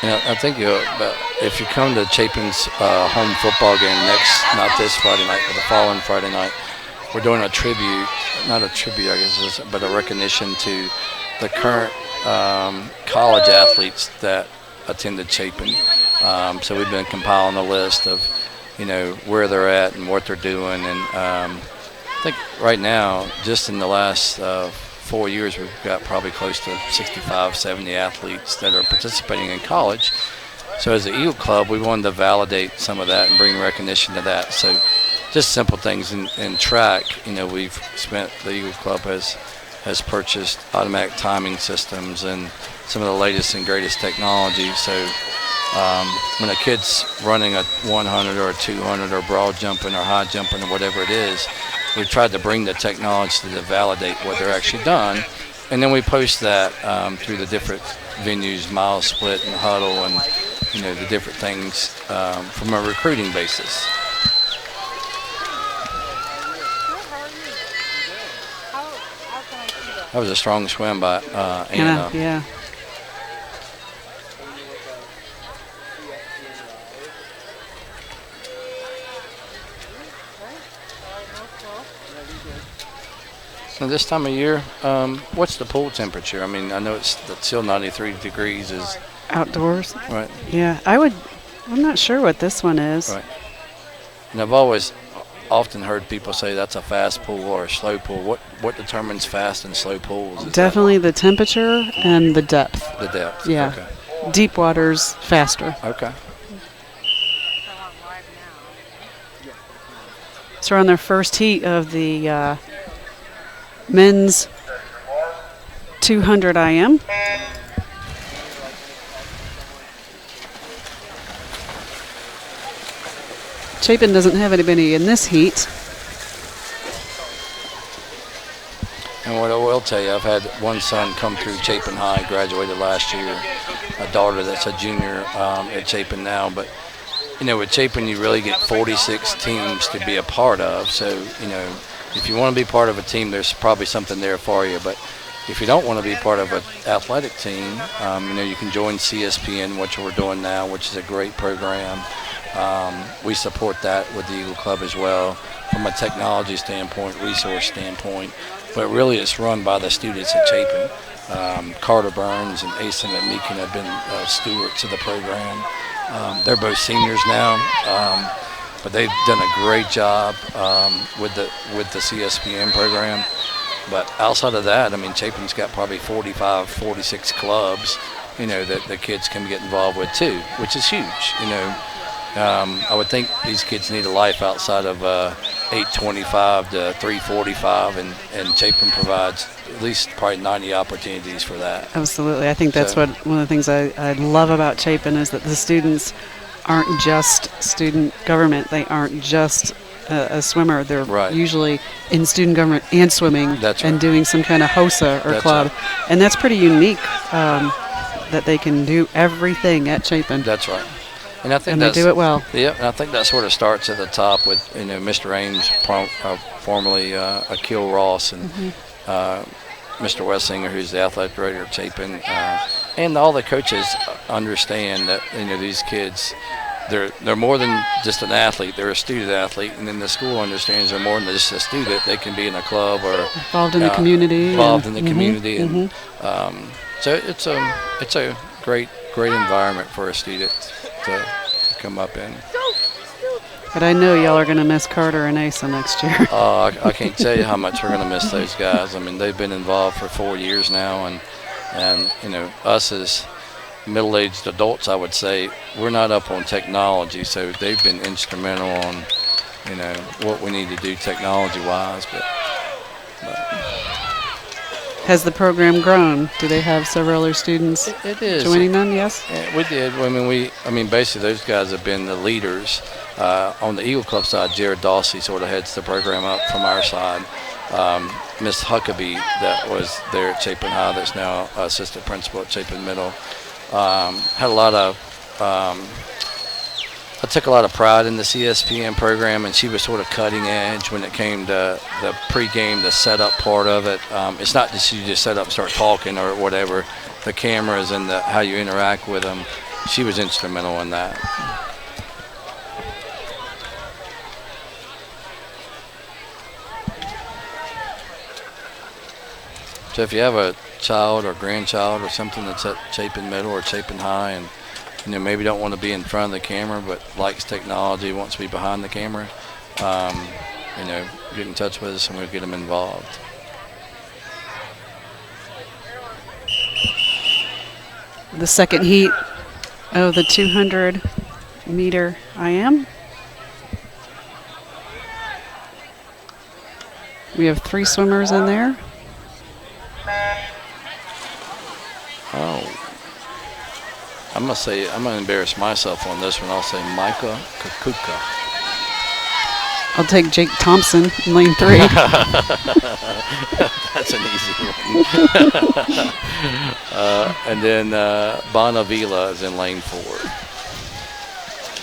I think if you come to Chapin's home football game not this Friday night, but the following Friday night, we're doing a tribute, not a tribute, I guess, but a recognition to the current college athletes that attended Chapin. So we've been compiling a list of, you know, where they're at and what they're doing. And I think right now, just in the last 4 years, we've got probably close to 65, 70 athletes that are participating in college. So as the Eagle Club, we wanted to validate some of that and bring recognition to that. So just simple things in track, you know, the Eagle Club has purchased automatic timing systems and some of the latest and greatest technology. So when a kid's running a 100 or a 200 or broad jumping or high jumping or whatever it is, we've tried to bring the technology to validate what they're actually done. And then we post that through the different venues, mile split and huddle, and, you know, the different things from a recruiting basis. That was a strong swim by Anna.
Yeah.
Now this time of year, what's the pool temperature? I mean, I know it's still 93 degrees is
outdoors.
Right.
Yeah, I'm not sure what this one is.
Right. And I've often heard people say that's a fast pool or a slow pool. What determines fast and slow pools?
Definitely the temperature and the depth.
The depth.
Yeah.
Okay.
Deep water's faster.
Okay.
So we're on their first heat of the men's 200 IM. Chapin doesn't have anybody in this heat.
And what I will tell you, I've had one son come through Chapin High, graduated last year, a daughter that's a junior at Chapin now. But, you know, with Chapin, you really get 46 teams to be a part of. So, you know, if you want to be part of a team, there's probably something there for you. But if you don't want to be part of an athletic team, you know, you can join CSPN, which we're doing now, which is a great program. We support that with the Eagle Club as well from a technology standpoint, resource standpoint. But really it's run by the students at Chapin. Carter Burns and Asa McMeekin have been stewards of the program. They're both seniors now, but they've done a great job with the CSPN program. But outside of that, I mean, Chapin's got probably 45, 46 clubs, that the kids can get involved with too, which is huge. I would think these kids need a life outside of 825 to 345, and Chapin provides at least probably 90 opportunities for that.
Absolutely. I think that's one of the things I love about Chapin is that the students aren't just student government. They aren't just a swimmer. They're usually in student government and swimming and doing some kind of HOSA or club. Right. And that's pretty unique that they can do everything at Chapin.
That's right. And I think
they do it well.
Yeah, and I think that sort of starts at the top with Mr. Ames, formerly Akil Ross, and Mr. Wessinger, who's the athletic director of Chapin, and all the coaches understand that these kids, they're more than just an athlete. They're a student athlete, and then the school understands they're more than just a student. They can be in a club or
involved in the community.
And so it's a great environment for a student to come up in.
But I know y'all are going to miss Carter and Asa next year.
I can't tell you how much we're going to miss those guys. I mean, they've been involved for 4 years now, and us as middle-aged adults, I would say, we're not up on technology, so they've been instrumental on, what we need to do technology-wise. But
has the program grown? Do they have several other students joining them? Yes.
We did. I mean, basically, those guys have been the leaders. On the Eagle Club side, Jared Dawsey sort of heads the program up from our side. Miss Huckabee, that was there at Chapin High, that's now assistant principal at Chapin Middle. Had a lot of. I took a lot of pride in the CSPN program, and she was sort of cutting edge when it came to the pregame, the setup part of it. It's not just you just set up and start talking or whatever. The cameras and how you interact with them, she was instrumental in that. So if you have a child or grandchild or something that's at Chapin Middle or Chapin High, and maybe don't want to be in front of the camera, but likes technology, wants to be behind the camera, get in touch with us and we'll get them involved.
The second heat of the 200-meter IM. We have 3 swimmers in there.
Oh. I'm going to embarrass myself on this one. I'll say Micah Kakuka.
I'll take Jake Thompson in lane 3.
That's an easy one. And then Bonavila is in lane 4.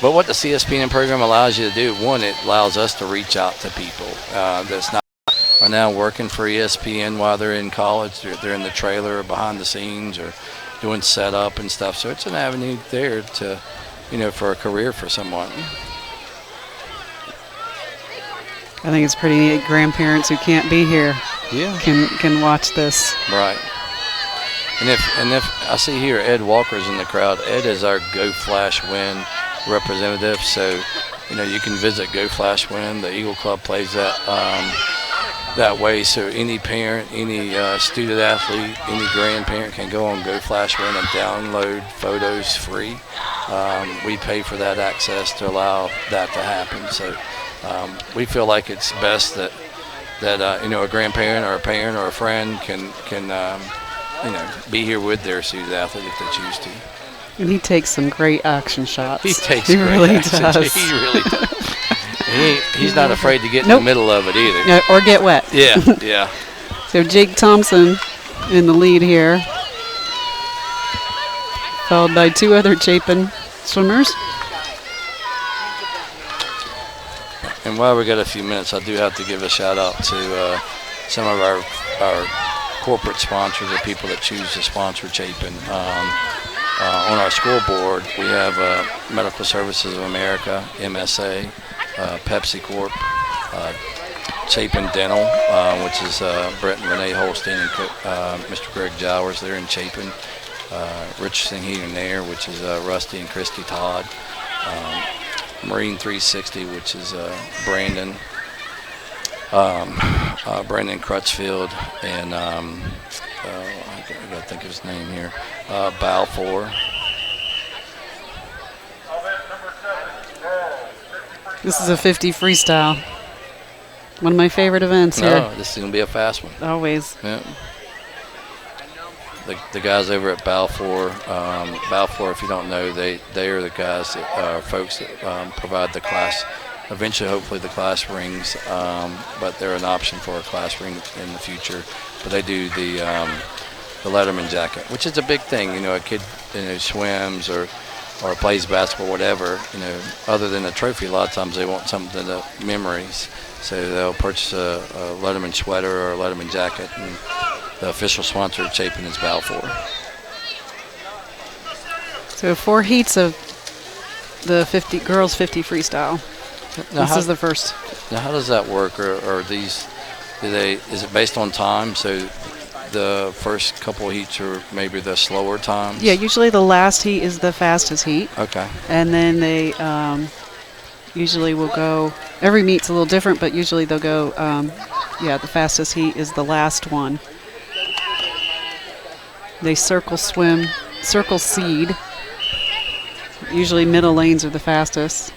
But what the CSPN program allows you to do, one, it allows us to reach out to people that's not are now working for ESPN while they're in college. They're in the trailer or behind the scenes or doing setup and stuff. So it's an avenue there to, for a career for someone.
I think it's pretty neat. Grandparents who can't be here can watch this.
Right. And if I see here Ed Walker's in the crowd, Ed is our Go Flash Win representative. So, you can visit Go Flash Win. The Eagle Club plays that way. So any parent, any student athlete, any grandparent can go on Go Flash Win and download photos free. We pay for that access to allow that to happen. So we feel like it's best that a grandparent or a parent or a friend can be here with their student athlete if they choose to.
And he takes some great action shots.
He really does. He really does. He's not afraid to get in the middle of it either.
No, or get wet.
Yeah.
So Jake Thompson in the lead here, followed by 2 other Chapin swimmers.
And while we got a few minutes, I do have to give a shout out to some of our corporate sponsors, the people that choose to sponsor Chapin. On our scoreboard, we have Medical Services of America, MSA, Pepsi Corp, Chapin Dental, which is Brett and Renee Holstein and Mr. Greg Jowers. They're in Chapin. Richardson Heating and Air, which is Rusty and Christy Todd. Marine 360, which is Brandon. Brandon Crutchfield, and I got to think of his name here, Balfour.
This is a 50 freestyle. One of my favorite events here.
No, this is going to be a fast one.
Always.
Yeah. The guys over at Balfour, Balfour, if you don't know, they are the guys that are folks that provide the class. Eventually, hopefully, the class rings, but they're an option for a class ring in the future. But they do the Letterman jacket, which is a big thing. You know, a kid swims or plays basketball, whatever. You know, other than a trophy, a lot of times they want something to memories. So they'll purchase a Letterman sweater or a Letterman jacket, and the official sponsor of Chapin is Balfour.
So 4 heats of the girls 50 freestyle.
Now
this is the first.
Now, how does that work? Or these? Is it based on time? So the first couple of heats are maybe the slower times.
Yeah, usually the last heat is the fastest heat.
Okay.
And then they usually will go. Every meet's a little different, but usually they'll go. The fastest heat is the last one. They circle seed. Usually middle lanes are the fastest.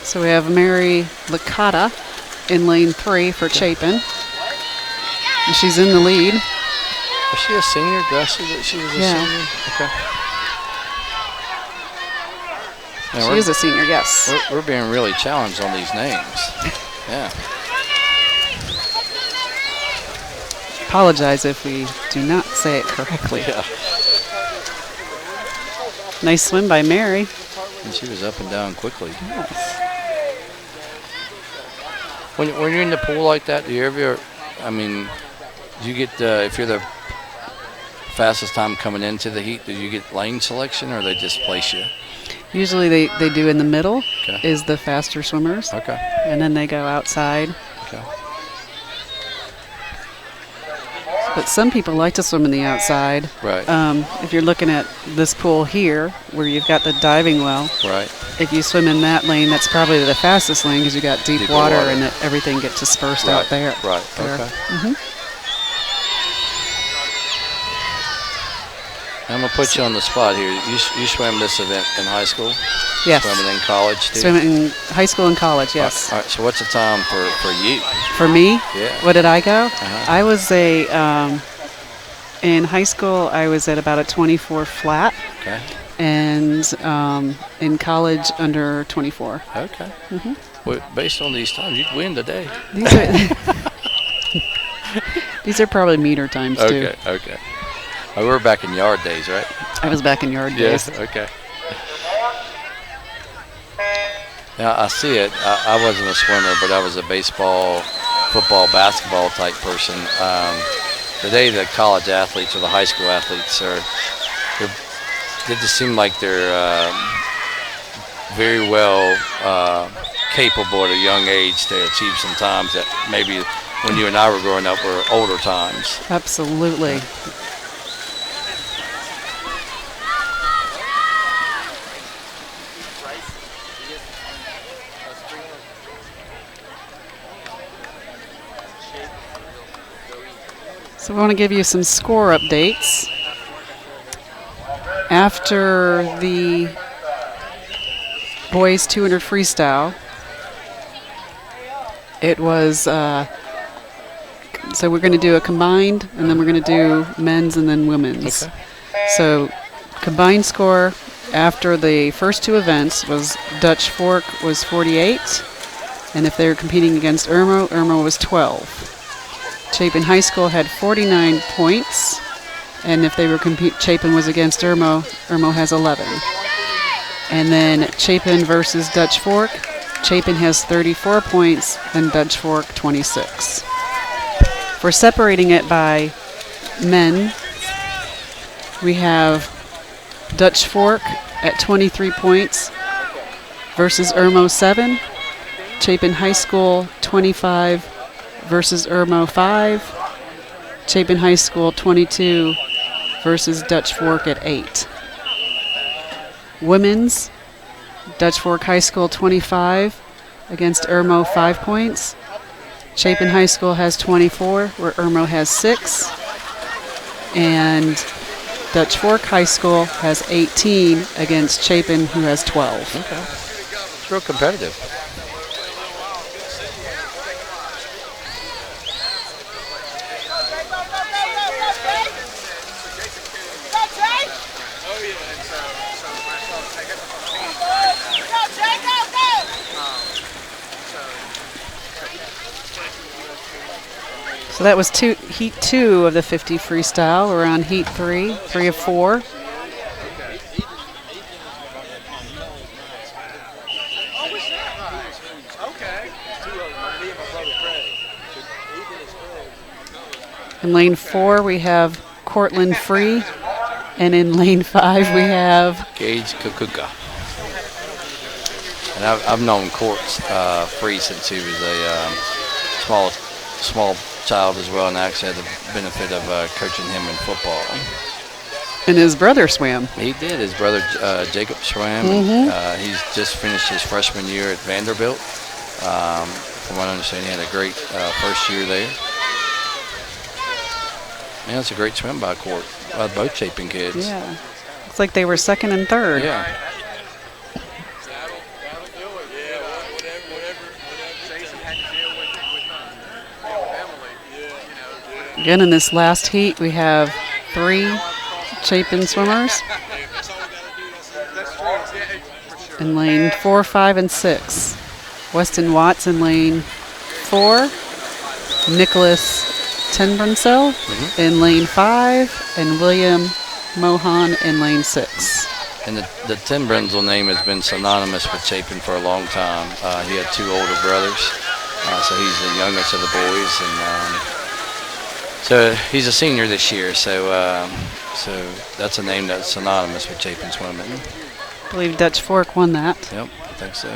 So we have Mary Licata in lane 3 for Chapin. And she's in the lead.
Was she a senior? Did I see that she was a senior? Okay. Now
She is a senior, yes.
We're being really challenged on these names. Yeah.
Apologize if we do not say it correctly.
Yeah.
Nice swim by Mary.
And she was up and down quickly.
Yes.
When you're in the pool like that, do you ever, do you get, if you're the fastest time coming into the heat, do you get lane selection or they just place you?
Usually they do in the middle
Okay.
is the faster swimmers.
Okay.
And then they go outside.
Okay.
But some people like to swim in the outside.
Right.
If you're looking at this pool here, where you've got the diving well,
Right.
if you swim in that lane, that's probably the fastest lane because you got deep
Deeper
water
water.
and everything gets dispersed out there.
Right.
There.
Okay.
Mm-hmm.
I'm gonna put you on the spot here. You swam this event in high school?
Yes.
Swimming in college too?
Swimming in high school and college, yes.
All right. So what's the time for you?
For me,
Yeah.
what did I go?
Uh-huh.
I was in high school, I was at about a 24 flat.
Okay.
And in college, under 24.
Okay.
Mm-hmm.
Well, based on these times, you'd win today.
These are probably meter times too.
Okay. Oh, we're back in yard days, right?
I was back in yard days.
Yes. Okay. Now I see it. I wasn't a swimmer, but I was a baseball, football, basketball type person. Today, the college athletes or the high school athletes they just seem like they're very well capable at a young age to achieve some times that maybe when you and I were growing up were older times.
Absolutely. So we want to give you some score updates. After the boys 200 freestyle, it was, so we're going to do a combined, and then we're going to do men's and then women's.
Okay.
So combined score after the first 2 events was Dutch Fork was 48, and if they were competing against Irmo, Irmo was 12. Chapin High School had 49 points, and if they were Chapin was against Irmo, Irmo has 11. And then Chapin versus Dutch Fork, Chapin has 34 points and Dutch Fork 26. We're separating it by men. We have Dutch Fork at 23 points versus Irmo 7. Chapin High School 25 versus Irmo 5. Chapin High School 22 versus Dutch Fork at 8. Women's, Dutch Fork High School 25 against Irmo 5 points. Chapin High School has 24, where Irmo has 6. And Dutch Fork High School has 18 against Chapin, who has 12.
Okay. It's real competitive.
So that was heat 2 of the 50 freestyle. We're on heat 3, 3 of 4. In lane 4, we have Cortland Free. And in lane 5, we have
Gage Kukuka. And I've known Court Free since he was a small child as well, and I actually had the benefit of coaching him in football.
And his brother swam.
He did. His brother Jacob swam. He's just finished his freshman year at Vanderbilt. From what I understand, he had a great first year there. Man, it's a great swim by Court, by both Chapin kids.
Yeah. Looks like they were second and third.
Yeah.
Again, in this last heat, we have 3 Chapin swimmers. In lane 4, 5, and 6. Weston Watts in lane 4. Nicholas Tenbrunsell in lane 5. And William Mohan in lane 6.
And the Tenbrunsell name has been synonymous with Chapin for a long time. He had 2 older brothers, so he's the youngest of the boys. And so he's a senior this year, so that's a name that's synonymous with Chapin swimming.
I believe Dutch Fork won that.
Yep, I think so.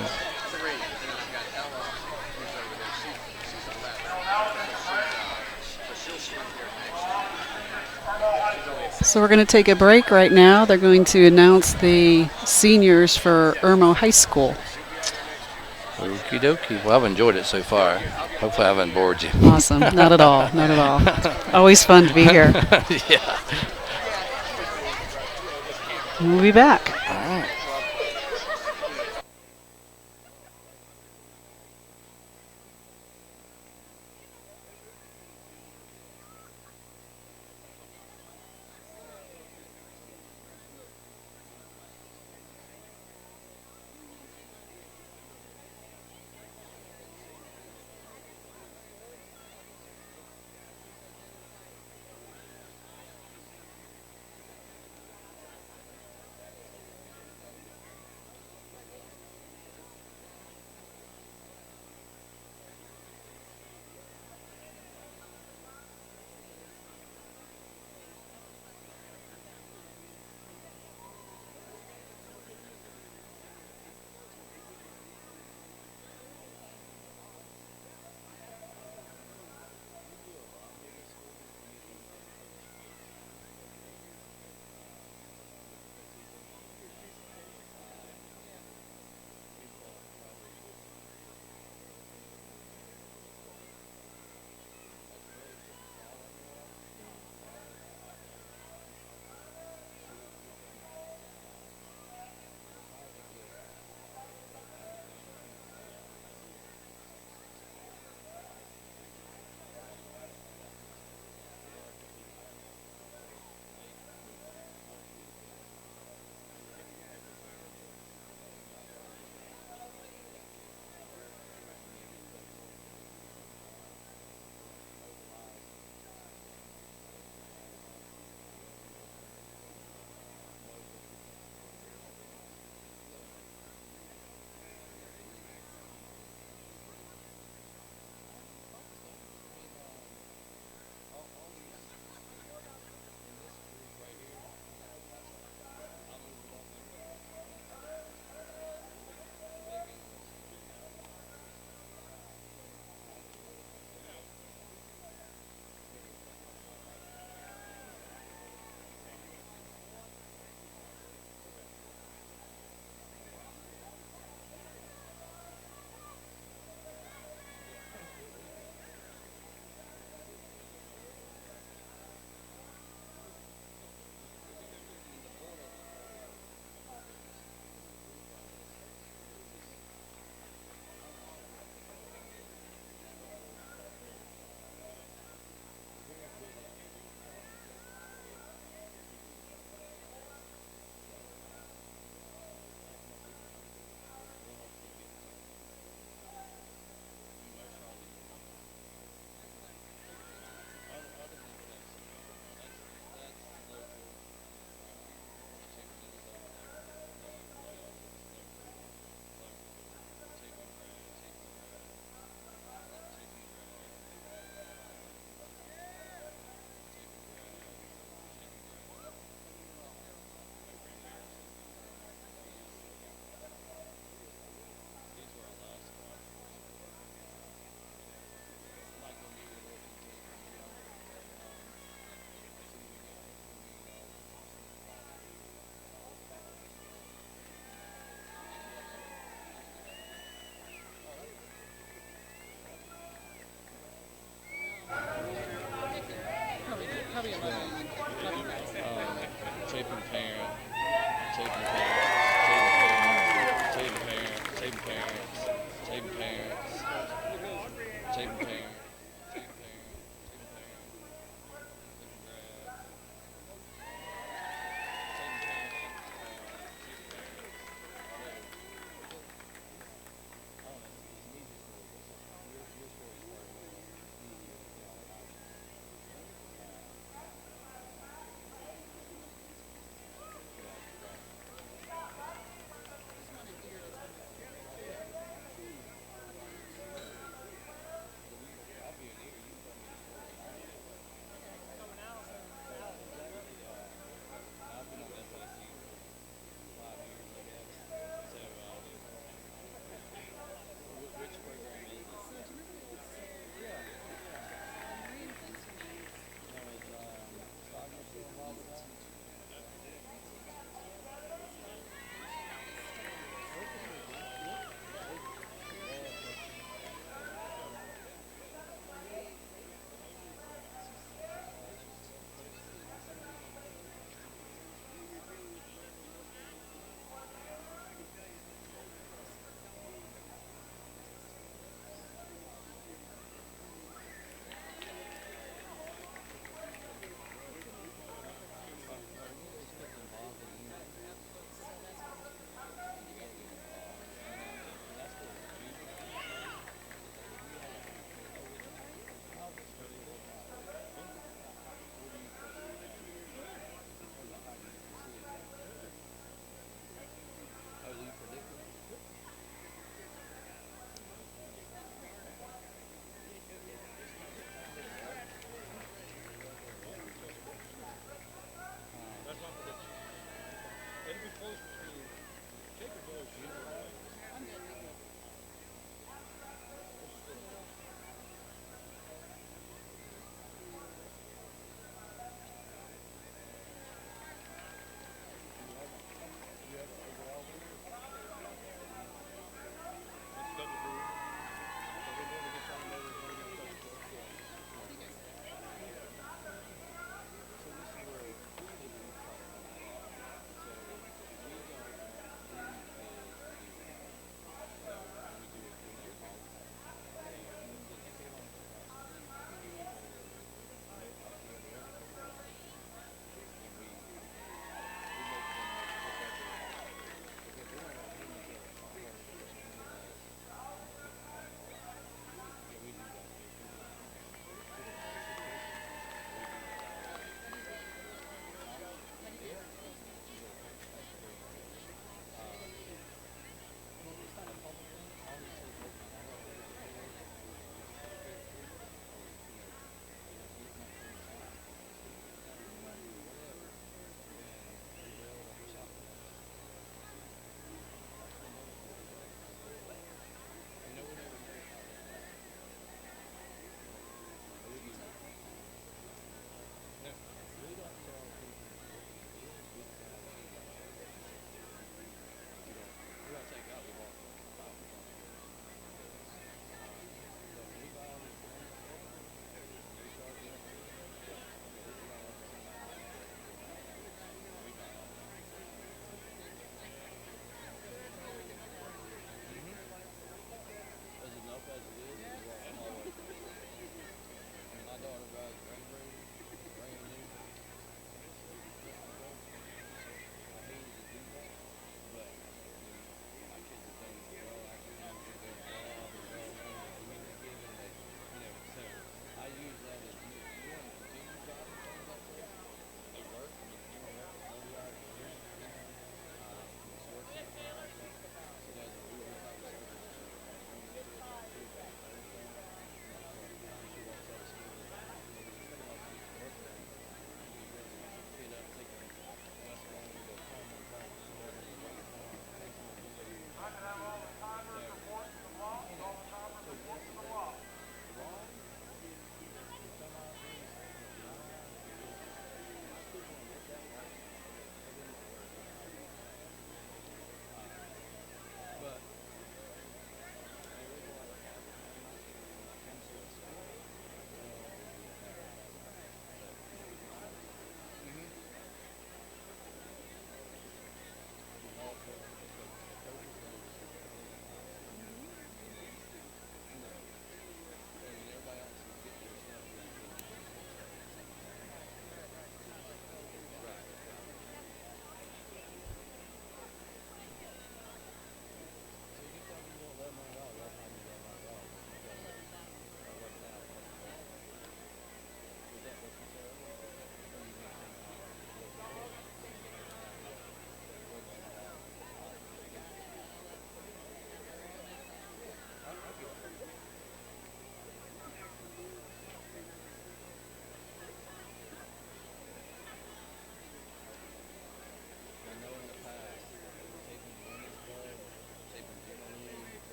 So we're going to take a break right now. They're going to announce the seniors for Irmo High School.
Okie dokie. Well, I've enjoyed it so far. Hopefully I haven't bored you.
Awesome. Not at all. Not at all. Always fun to be here.
Yeah.
We'll be back.
All right.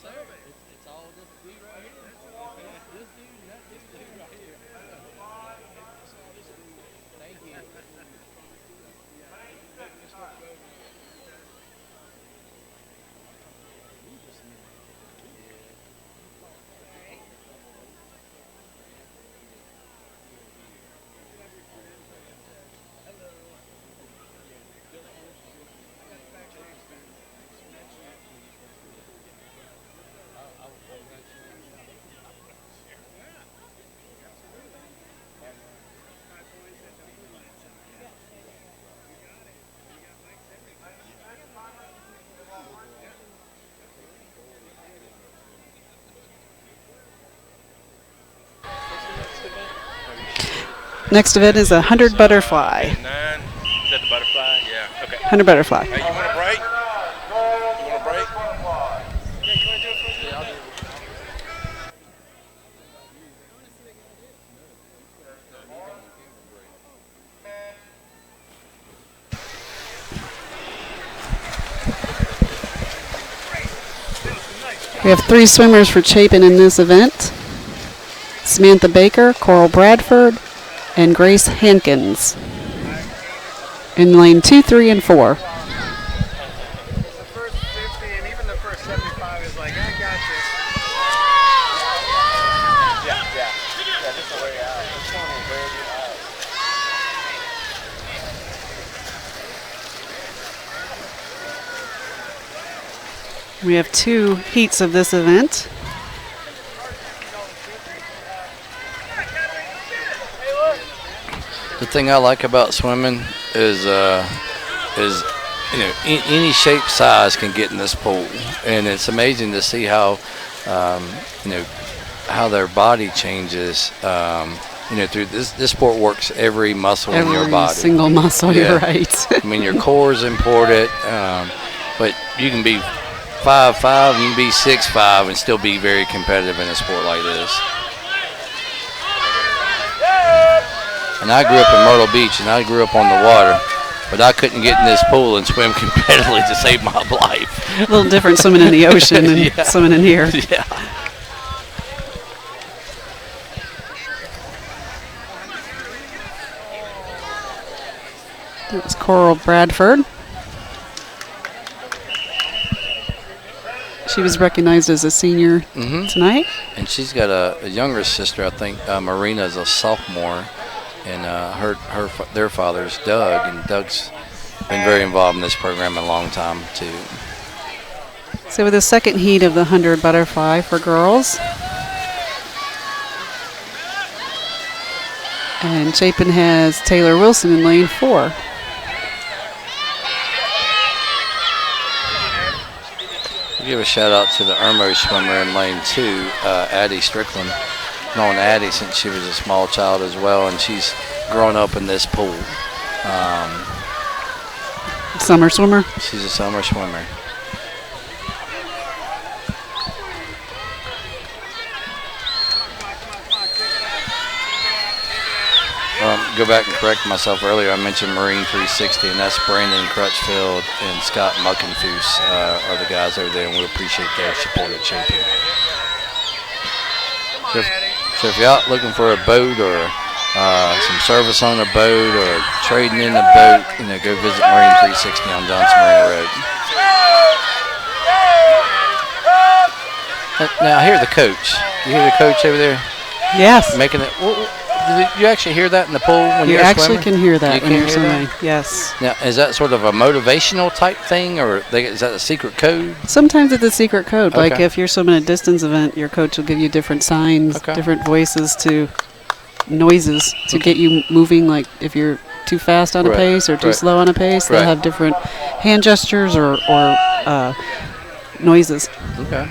sir. It's all this dude right here. This dude, not this dude right here. Thank you.
Next event is a 100 butterfly.
9.
Is that the butterfly?
Yeah.
Okay.
100 butterfly.
Hey, you want a break? You want a break?
Yeah, you want to do it first?
Yeah, I'll do it.
We have 3 swimmers for Chapin in this event. Samantha Baker, Coral Bradford, and Grace Hankins in lane 2, 3, and 4.
The first 50 and even the first 75 is like, I got this.
Yeah, just the way out. Just tell me where you are.
We have 2 heats of this event.
The thing I like about swimming is any shape, size can get in this pool, and it's amazing to see how how their body changes. Through this sport works every muscle in your body.
Every single muscle,
Yeah.
you're right.
I mean, your core is important, but you can be 5'5", you can be 6'5", and still be very competitive in a sport like this. And I grew up in Myrtle Beach, and I grew up on the water, but I couldn't get in this pool and swim competitively to save my life.
A little different swimming in the ocean and
Yeah.
swimming in here.
Yeah.
That was Coral Bradford. She was recognized as a senior tonight.
And she's got a younger sister, I think. Marina is a sophomore, and their father's Doug, and Doug's been very involved in this program a long time too.
So with the second heat of the 100 butterfly for girls. And Chapin has Taylor Wilson in lane 4.
Give a shout out to the Irmo swimmer in lane 2, Addie Strickland. Known Addie since she was a small child as well, and she's grown up in this pool.
Summer swimmer.
She's a summer swimmer. Go back and correct myself earlier. I mentioned Marine 360, and that's Brandon Crutchfield and Scott Muckenfoos are the guys over there, and we appreciate their support at Chapin. So if you're out looking for a boat or some service on a boat or trading in a boat, go visit Marine 360 on Johnson Marina Road. Now I hear the coach. You hear the coach over there?
Yes.
Making it. Did you actually hear that in the pool when
You
you're
actually
swimming?
can hear that
You
when
can
you're
hear that?
swimming. Yes.
Now, is that sort of a motivational type thing, or is that a secret code?
Sometimes it's a secret code. Like
Okay.
if you're swimming a distance event, your coach will give you different signs,
Okay.
different voices noises to get you moving. Like if you're too fast on a
Right.
pace or too
Right.
slow on a pace, they'll
Right.
have different hand gestures or noises.
Okay.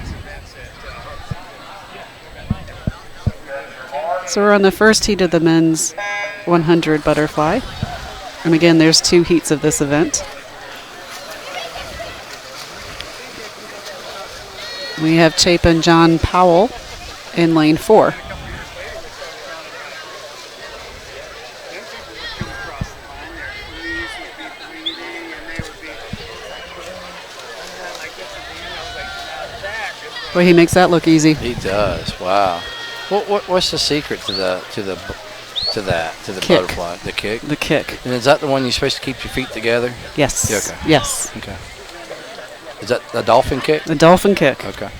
So we're on the first heat of the men's 100 butterfly. And again, there's 2 heats of this event. We have Chapin John Powell in lane 4. Boy, he makes that look easy.
He does. Wow. What's the secret to the
Kick.
butterfly? The kick.
The kick.
And is that the one you're supposed to keep your feet together?
Yes.
Yeah, okay.
Yes.
Okay. Is that the dolphin kick?
The dolphin kick.
Okay.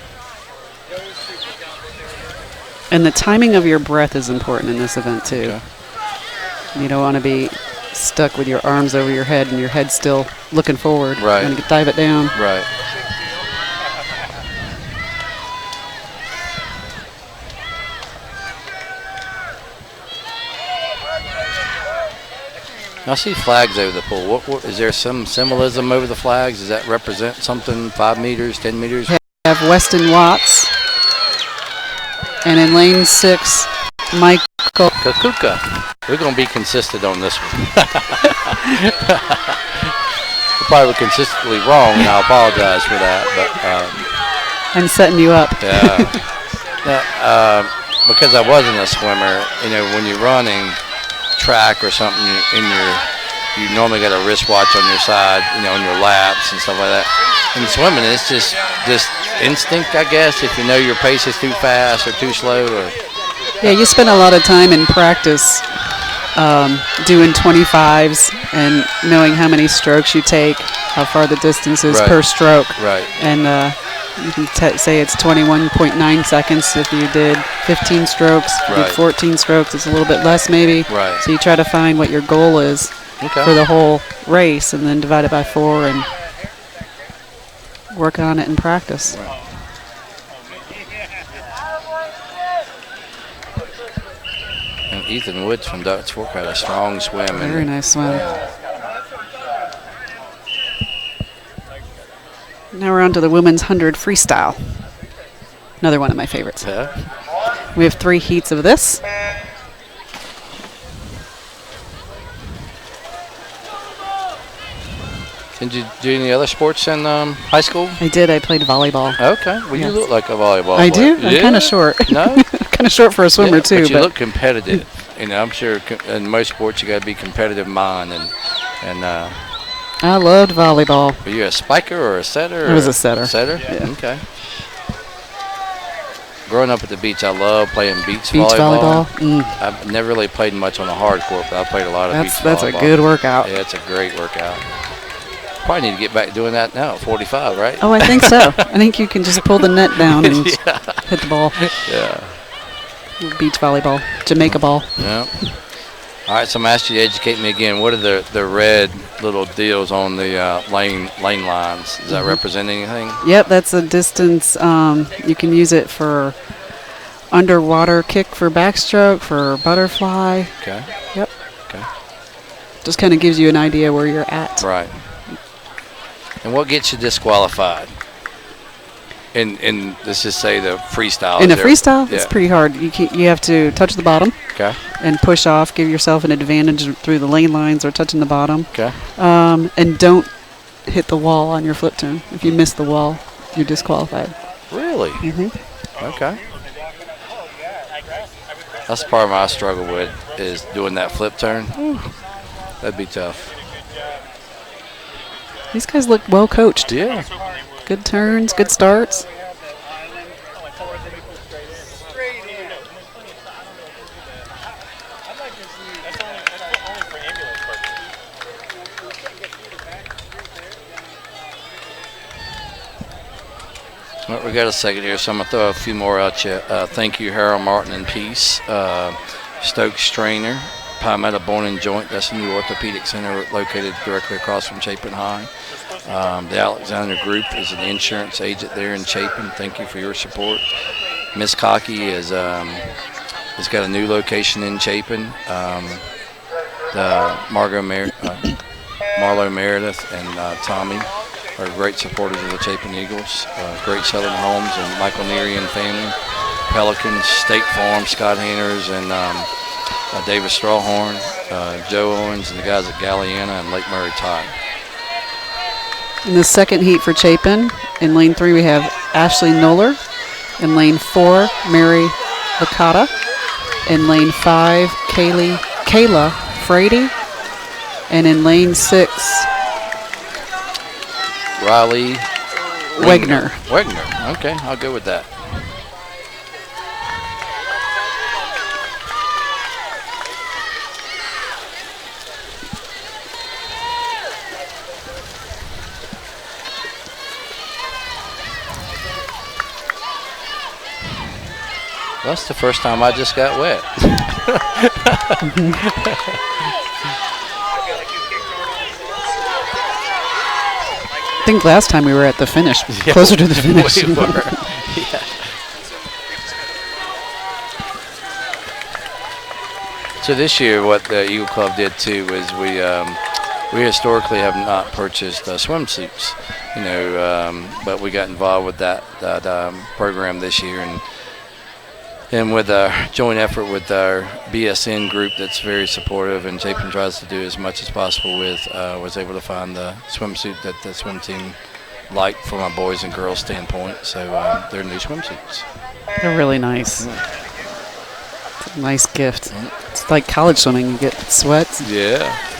And the timing of your breath is important in this event too.
Okay.
You don't want to be stuck with your arms over your head and your head still looking forward.
Right.
You want to dive it down.
Right. I see flags over the pool. What is there some symbolism over the flags? Does that represent something? 5 meters, 10 meters?
We have Weston Watts. And in lane 6, Michael
Kakuka. We're going to be consistent on this one. We're probably consistently wrong, and I apologize for that. But
I'm setting you up.
because I wasn't a swimmer, when you're running track or something, you normally got a wristwatch on your side, on your laps and stuff like that. In swimming, it's just instinct, I guess, if you know your pace is too fast or too slow.
Yeah, you spend a lot of time in practice doing 25s and knowing how many strokes you take, how far the distance is per stroke.
Right.
And you can say it's 21.9 seconds if you did 15 strokes. If you did 14 strokes, it's a little bit less maybe.
Right.
So you try to find what your goal is for the whole race and then divide it by 4 and work on it in practice.
Right. And Ethan Woods from Dutch Fork had a strong swim.
Very nice swim. Now we're on to the women's 100 freestyle. Another one of my favorites.
Yeah.
We have 3 heats of this.
Did you do any other sports in high school?
I did. I played volleyball.
Okay. Well, you look like a volleyball
I
player.
do? I'm kind of short.
No?
Kind of short for a swimmer, too.
But you look competitive. I'm sure in most sports you got to be competitive mind. And
I loved volleyball.
Were you a spiker or a setter?
I was a setter.
Setter?
Yeah.
Okay. Growing up at the beach, I love playing beach
Beach volleyball.
I've never really played much on the hard court, but I played a lot of beach volleyball.
That's a good workout.
Yeah, it's a great workout. Probably need to get back doing that now at 45, right?
Oh, I think so. I think you can just pull the net down and hit the ball.
Yeah.
Beach volleyball, Jamaica ball.
Yeah. All right, so I'm asking you to educate me again. What are the red little deals on the lane lines? Does that represent anything?
Yep, that's a distance. You can use it for underwater kick for backstroke, for butterfly.
Okay.
Yep.
Okay.
Just kind of gives you an idea where you're at.
Right. And what gets you disqualified? In let's just say the freestyle.
In a freestyle, it's pretty hard. You have to touch the bottom.
Okay.
And push off. Give yourself an advantage through the lane lines or touching the bottom.
Okay.
And don't hit the wall on your flip turn. If you miss the wall, you're disqualified.
Really?
Mm-hmm.
Okay. That's the part I struggle with is doing that flip turn. That'd be tough.
These guys look well coached.
Yeah.
Good turns, good starts.
Well, we got a second here, so I'm gonna throw a few more at you. Thank you, Harold Martin and Peace, Stokes Trainer, Palmetto Bone and Joint. That's a new orthopedic center located directly across from Chapin High. The Alexander Group is an insurance agent there in Chapin. Thank you for your support. Miss Cocky has got a new location in Chapin. Marlo Meredith and Tommy are great supporters of the Chapin Eagles. Great Southern Homes and Michael Neary and family. Pelicans, State Farm, Scott Hanners, and David Strawhorn, Joe Owens, and the guys at Galliana and Lake Murray Tide.
In the second heat for Chapin, in lane 3 we have Ashley Noller. In lane 4, Mary Licata. In lane 5, Kayla Frady. And in lane 6,
Riley
Wegner.
Wegner. Okay, I'll go with that. That's the first time I just got wet.
I think last time we were at the finish,
Yeah,
closer to the finish.
we were. Yeah. So this year, what the Eagle Club did too was we historically have not purchased swimsuits, but we got involved with that program this year, and with a joint effort with our BSN group that's very supportive, and Chapin tries to do as much as possible with, was able to find the swimsuit that the swim team liked from a boys and girls standpoint. So they're new swimsuits.
They're really nice. It's a nice gift. It's like college swimming. You get sweats,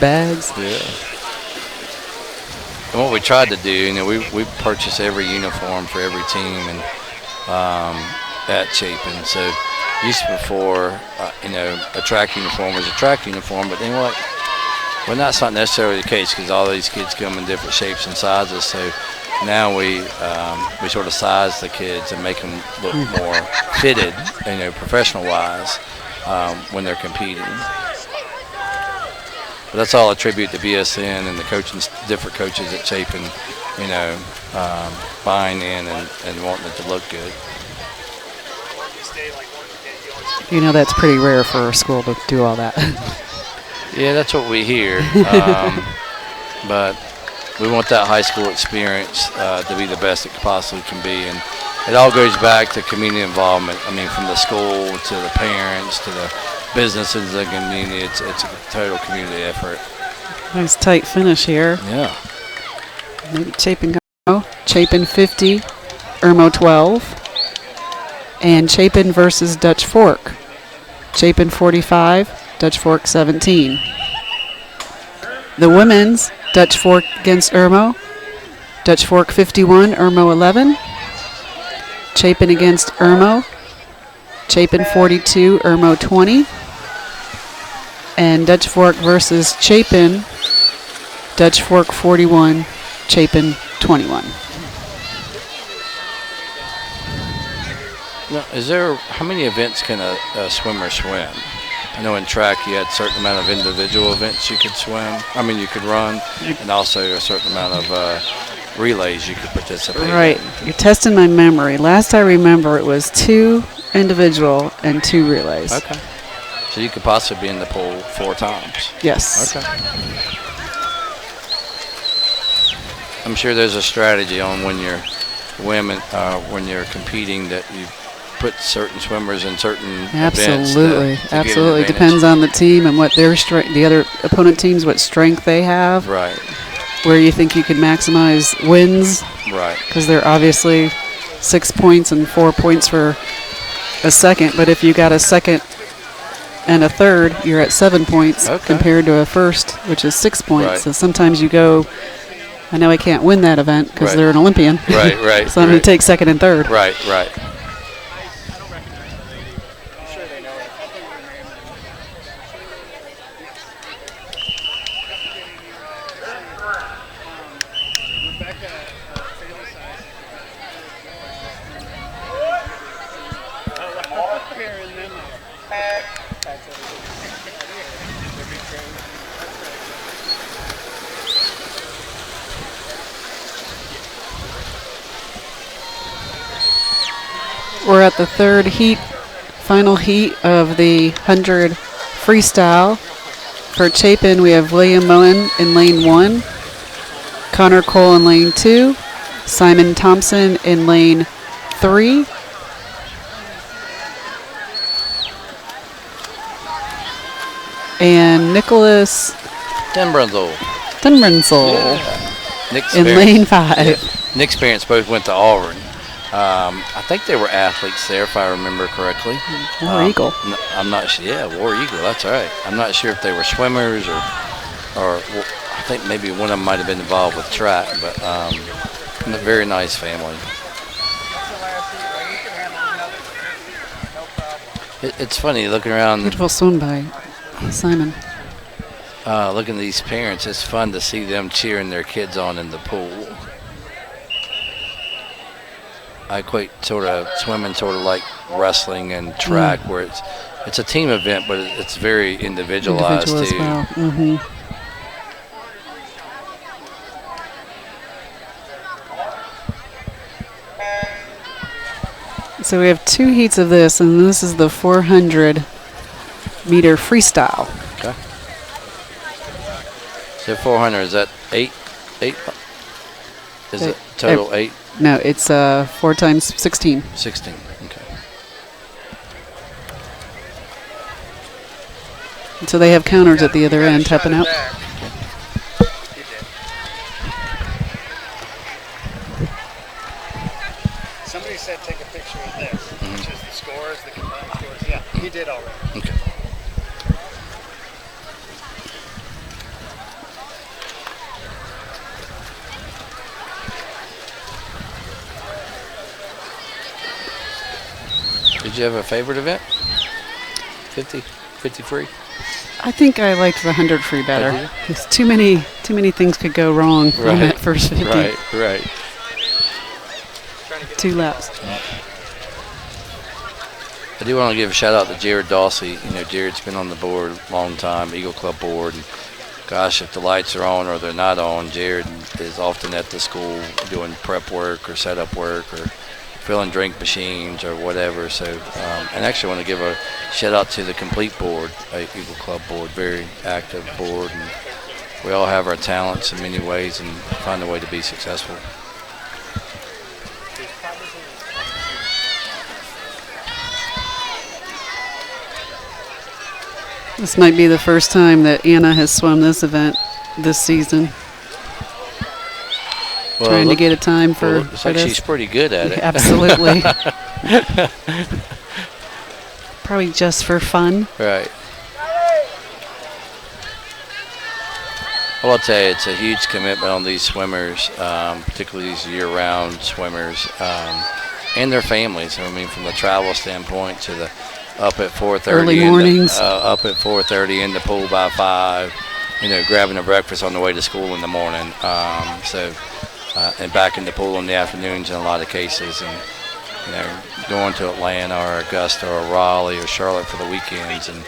bags.
Yeah. And what we tried to do, we purchase every uniform for every team, and at Chapin. So used to before, a track uniform was a track uniform, but then that's not necessarily the case because all these kids come in different shapes and sizes. So now we sort of size the kids and make them look more fitted, professional-wise when they're competing. But that's all a tribute to BSN and the coaching, different coaches at Chapin, buying in and wanting it to look good.
That's pretty rare for a school to do all that.
Yeah, that's what we hear. But we want that high school experience to be the best it possibly can be. And it all goes back to community involvement. I mean, from the school to the parents to the businesses, the community. It's a total community effort.
Nice tight finish here.
Yeah.
Maybe Chapin go. Chapin 50, Irmo 12. And Chapin versus Dutch Fork. Chapin 45, Dutch Fork 17. The women's, Dutch Fork against Irmo. Dutch Fork 51, Irmo 11. Chapin against Irmo. Chapin 42, Irmo 20. And Dutch Fork versus Chapin. Dutch Fork 41, Chapin 21.
Now, how many events can a swimmer swim? I know in track you had a certain amount of individual events you could you could run, and also a certain amount of relays you could participate in.
Right. You're testing my memory. Last I remember it was 2 individual and 2 relays.
Okay. So you could possibly be in the pool 4 times.
Yes.
Okay. I'm sure there's a strategy on when you're competing that you put certain swimmers in certain events.
Absolutely. Depends on the team and what their strength, the other opponent teams, what strength they have.
Right.
Where you think you can maximize wins.
Right.
Because they're obviously 6 points and 4 points for a second. But if you got a second and a third, you're at 7 points compared to a first, which is 6 points.
Right.
So sometimes you go, I know I can't win that event because they're an Olympian.
Right.
So I'm going to take second and third.
Right.
We're at the third heat, final heat of the 100 freestyle. For Chapin, we have William Moen in lane 1, Connor Cole in lane 2, Simon Thompson in lane 3, and Nicholas
Denbrenzel
in lane 5.
Yeah. Nick's parents both went to Auburn. I think they were athletes there, if I remember correctly.
War Eagle.
I'm not sure. Yeah, War Eagle. That's right. I'm not sure if they were swimmers or I think maybe one of them might have been involved with track. But very nice family. It's funny looking around.
Beautiful swim by Simon.
Looking at these parents, it's fun to see them cheering their kids on in the pool. I equate sort of swimming sort of like wrestling and track, where it's a team event, but it's very individualized
Individual as
too.
well. Mm-hmm. So we have 2 heats of this, and this is the 400-meter freestyle.
Okay. So 400, is that 8? Is it total 8?
No, it's 4 times 16.
16, okay.
So they have counters at the other end, tapping out.
Somebody said take a picture of this, which is the scores, the combined scores. Yeah, he did already.
Okay. Did you have a favorite event? 50 free?
I think I liked the 100 free better. There's too many things could go wrong on that first 50.
Right.
2 laps.
I do want to give a shout out to Jared Dawsey. You know, Jared's been on the board a long time, Eagle Club board. And gosh, if the lights are on or they're not on, Jared is often at the school doing prep work or setup work or filling drink machines or whatever. So, and actually want to give a shout out to the complete board, Eagle Club board, very active board. And we all have our talents in many ways and find a way to be successful.
This might be the first time that Anna has swum this event this season.
Well,
Trying to get a time for,
looks like she's pretty good at it.
Absolutely. Probably just for fun.
Right. Well, I'll tell you, it's a huge commitment on these swimmers, particularly these year-round swimmers, and their families. I mean, from the travel standpoint to the up at 4:30,
early mornings,
up at 4:30 in the pool by 5. You know, grabbing a breakfast on the way to school in the morning. And back in the pool in the afternoons in a lot of cases, and you know, going to Atlanta or Augusta or Raleigh or Charlotte for the weekends, and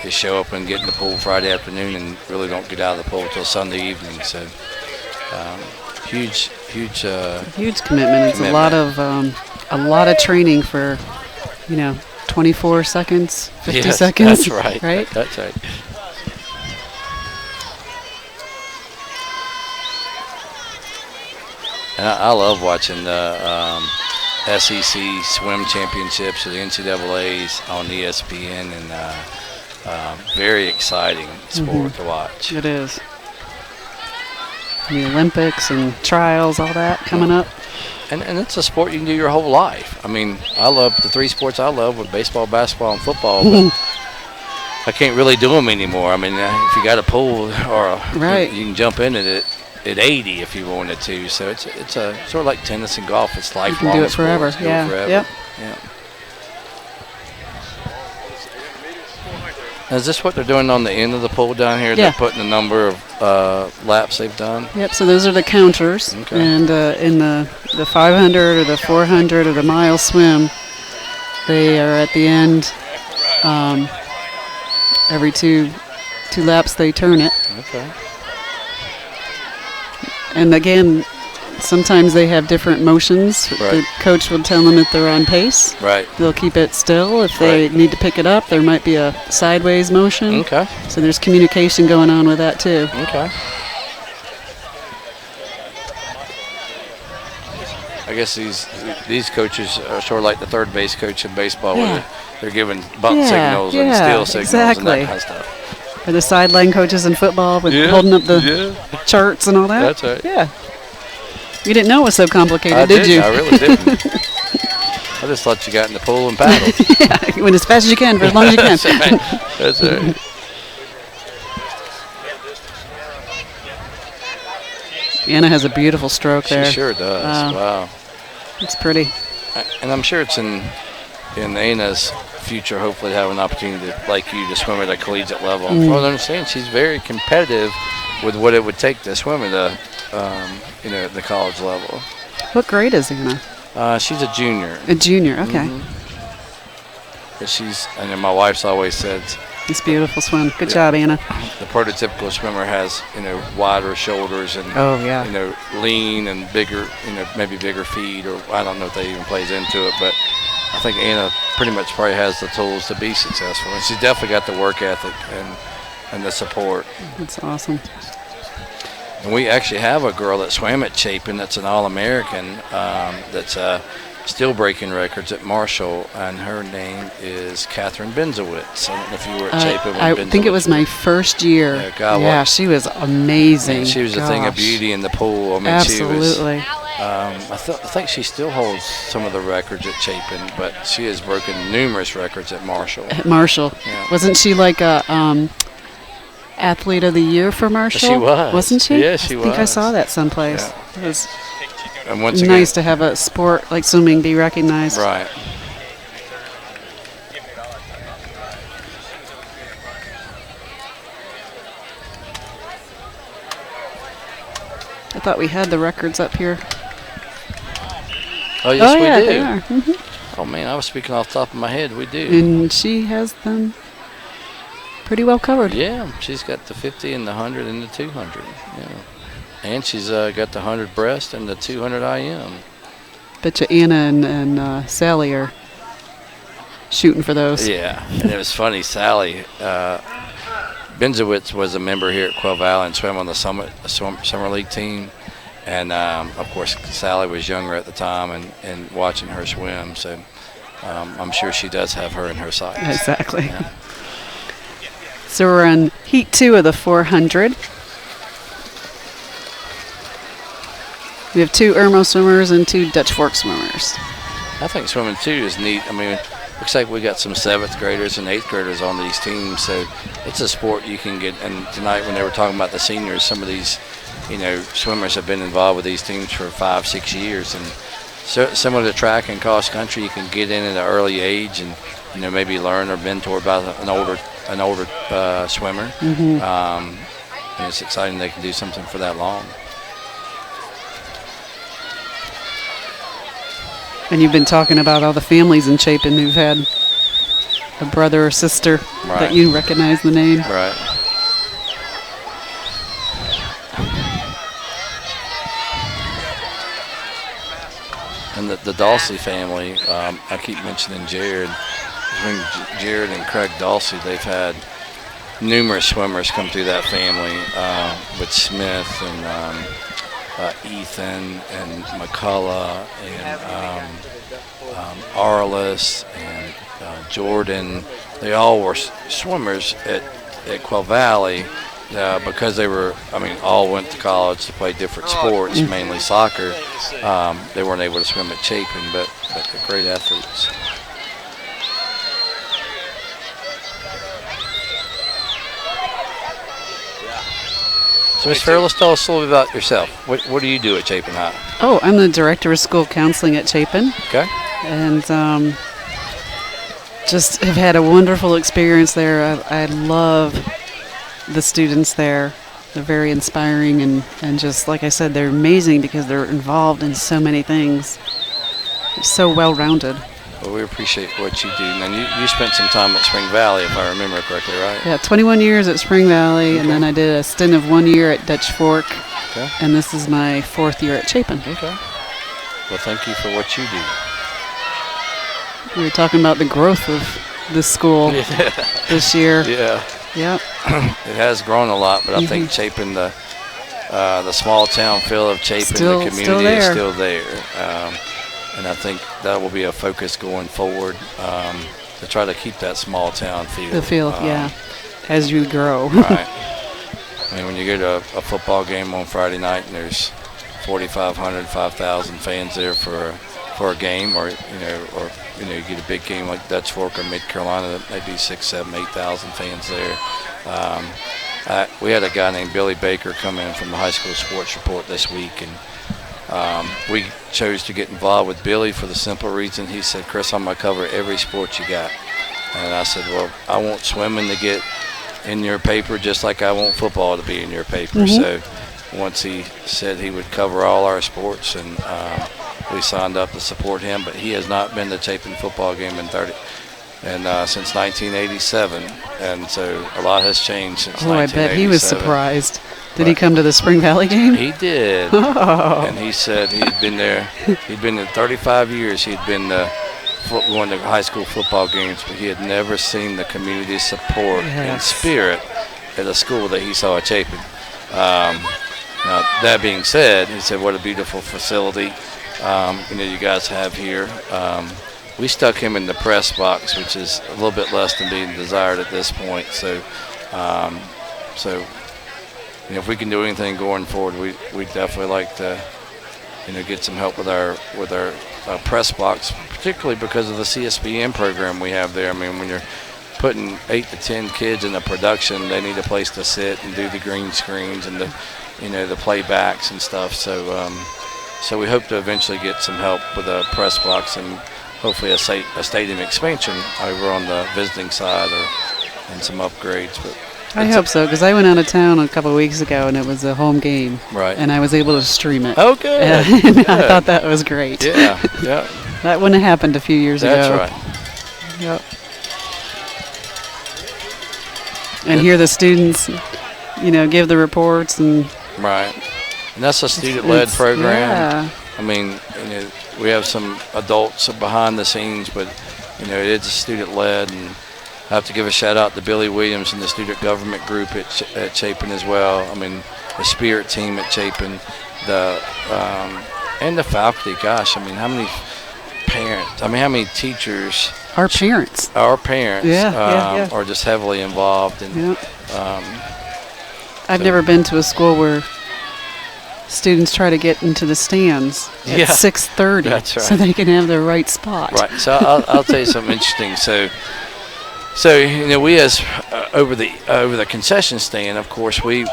you show up and get in the pool Friday afternoon and really don't get out of the pool until Sunday evening. So huge
commitment. It's a lot of training for 24 seconds, 50 seconds.
That's right.
Right.
That's right. And I love watching the SEC swim championships or the NCAAs on ESPN, and very exciting sport to watch.
It is. The Olympics and trials, all that coming up.
And it's a sport you can do your whole life. I mean, I love the 3 sports I love with baseball, basketball, and football, but I can't really do them anymore. I mean, if you got a pool or you can jump in it at 80 if you wanted to. So it's a sort of like tennis and golf. It's lifelong.
You can do it forever.
Do it forever.
Yep.
Yeah. Now, is this what they're doing on the end of the pool down here?
Yeah.
They're putting the number of laps they've done?
Yep, so those are the counters.
Okay.
And in the 500 or the 400 or the mile swim, they are at the end. Every two laps they turn it.
Okay.
And again, sometimes they have different motions.
Right.
The coach will tell them if they're on pace.
Right.
They'll keep it still. If they need to pick it up, there might be a sideways motion.
Okay.
So there's communication going on with that too.
Okay. I guess these cocoaches are sort of like the third base coach in baseball, where they're giving bunt signals and steal signals and that kind of stuff.
Or the sideline coaches in football with holding up the charts and all that.
That's right.
Yeah. You didn't know it was so complicated, did you?
I really didn't. I just thought you got in the pool and paddled.
You went as fast as you can for as long as you can.
That's right. That's right.
Anna has a beautiful stroke there.
She sure does. Wow.
It's pretty.
And I'm sure it's in Anna's future, hopefully, to have an opportunity to, like you, to swim at a collegiate level. From what I understand, she's very competitive with what it would take to swim at the college level.
What grade is Anna?
She's a junior.
A junior, okay.
But and then my wife's always said,
it's beautiful swim. Good job, Anna.
the prototypical swimmer has, wider shoulders and, lean and bigger, maybe bigger feet, or I don't know if that even plays into it, but I think Anna pretty much probably has the tools to be successful. And she's definitely got the work ethic and the support.
That's awesome.
And we actually have a girl that swam at Chapin that's an All-American that's still breaking records at Marshall, and her name is Catherine Benzowitz. I don't know if you were at Chapin when
I
Benzowitz
think it was my first year.
Yeah,
she was amazing.
She was a thing of beauty in the pool. I mean,
absolutely.
I think she still holds some of the records at Chapin, but she has broken numerous records at Marshall.
At Marshall.
Yeah.
Wasn't she like a athlete of the year for Marshall?
She was.
Wasn't she?
Yeah, she was.
I think I saw that someplace.
Yeah.
It was
and once again,
nice to have a sport like swimming be recognized.
Right.
I thought we had the records up here.
Oh, yes, we
yeah,
do.
they are. Mm-hmm.
Oh, man, I was speaking off the top of my head. We do.
And she has them pretty well covered.
Yeah, she's got the 50 and the 100 and the 200. Yeah. And she's got the 100 breast and the 200 IM.
Bet you Anna and Sally are shooting for those.
Yeah, and it was funny. Sally Benzowitz was a member here at Quail Valley and swam on the summer league team. And, of course, Sally was younger at the time and watching her swim. So I'm sure she does have her in her sights.
Exactly.
Yeah.
So we're on heat 2 of the 400. We have 2 Irmo swimmers and 2 Dutch Fork swimmers.
I think swimming, too, is neat. I mean, looks like we got some 7th graders and 8th graders on these teams. So it's a sport you can get. And tonight when they were talking about the seniors, some of these, swimmers have been involved with these teams for 5-6 years. And so, similar to track and cross country, you can get in at an early age and, maybe learn or mentor by an older swimmer.
Mm-hmm.
And it's exciting they can do something for that long.
And you've been talking about all the families in Chapin who've had a brother or sister that you recognize the name.
Right. And the Dawsey family, I keep mentioning Jared. Between Jared and Craig Dawsey, they've had numerous swimmers come through that family with Smith and Ethan and McCullough and Arliss and Jordan. They all were swimmers at Quail Valley because they were, all went to college to play different sports, mainly soccer. They weren't able to swim at Chapin, but they're great athletes. So, Ms. Farrell, let's tell us a little bit about yourself. What do you do at Chapin High?
Oh, I'm the director of school counseling at Chapin.
Okay.
And just have had a wonderful experience there. I love the students there. They're very inspiring and just, like I said, they're amazing because they're involved in so many things. They're so well-rounded.
Well, we appreciate what you do. And you spent some time at Spring Valley, if I remember correctly, right?
Yeah, 21 years at Spring Valley, and then I did a stint of 1 year at Dutch Fork, and this is my 4th year at Chapin.
Okay. Well, thank you for what you do.
We were talking about the growth of this school this year.
Yeah.
Yep.
It has grown a lot, but I think Chapin, the small town feel of Chapin, the community is still there. And I think that will be a focus going forward to try to keep that small town feel.
The feel, as you grow.
Right. When you go to a football game on Friday night and there's 4,500, 5,000 fans there for a game, or you get a big game like Dutch Fork or Mid Carolina, that may be 6,000, 7,000, 8,000 fans there. we had a guy named Billy Baker come in from the high school sports report this week, and we chose to get involved with Billy for the simple reason he said, Chris, I'm going to cover every sport you got. And I said, well, I want swimming to get in your paper just like I want football to be in your paper. So once he said he would cover all our sports, and we signed up to support him, but he has not been to Chapin football game since 1987, and so a lot has changed since 1987.
I bet he was surprised. Did he come to the Spring Valley game?
He did. And he said he'd been there 35 years. He'd been going to high school football games, but he had never seen the community support and spirit at a school that he saw at Chapin. Now, that being said, he said, what a beautiful facility you guys have here. We stuck him in the press box, which is a little bit less than being desired at this point. So, if we can do anything going forward, we'd definitely like to, get some help with our press box, particularly because of the CSPN program we have there. I mean, when you're putting 8 to 10 kids in the production, they need a place to sit and do the green screens and the playbacks and stuff. So we hope to eventually get some help with a press box and hopefully a stadium expansion over on the visiting side and some upgrades. But
I hope so, because I went out of town a couple of weeks ago, and it was a home game.
Right.
And I was able to stream it.
Oh, good.
And
good.
I thought that was great.
Yeah, yeah.
That wouldn't have happened a few years ago.
That's right.
Yep. And hear the students, give the reports and.
Right. And that's a student-led program.
Yeah.
I mean, we have some adults behind the scenes, but it is student-led, and I have to give a shout-out to Billy Williams and the student government group at Chapin as well. I mean, the spirit team at Chapin, and the faculty. Gosh, I mean, how many parents? I mean, how many teachers?
Our parents.
Our parents.
Yeah.
Are just heavily involved. And
I've never been to a school where students try to get into the stands at 6:30,
that's right,
so they can have their right spot.
Right. So I'll tell you something interesting. So we as over the concession stand, of course, we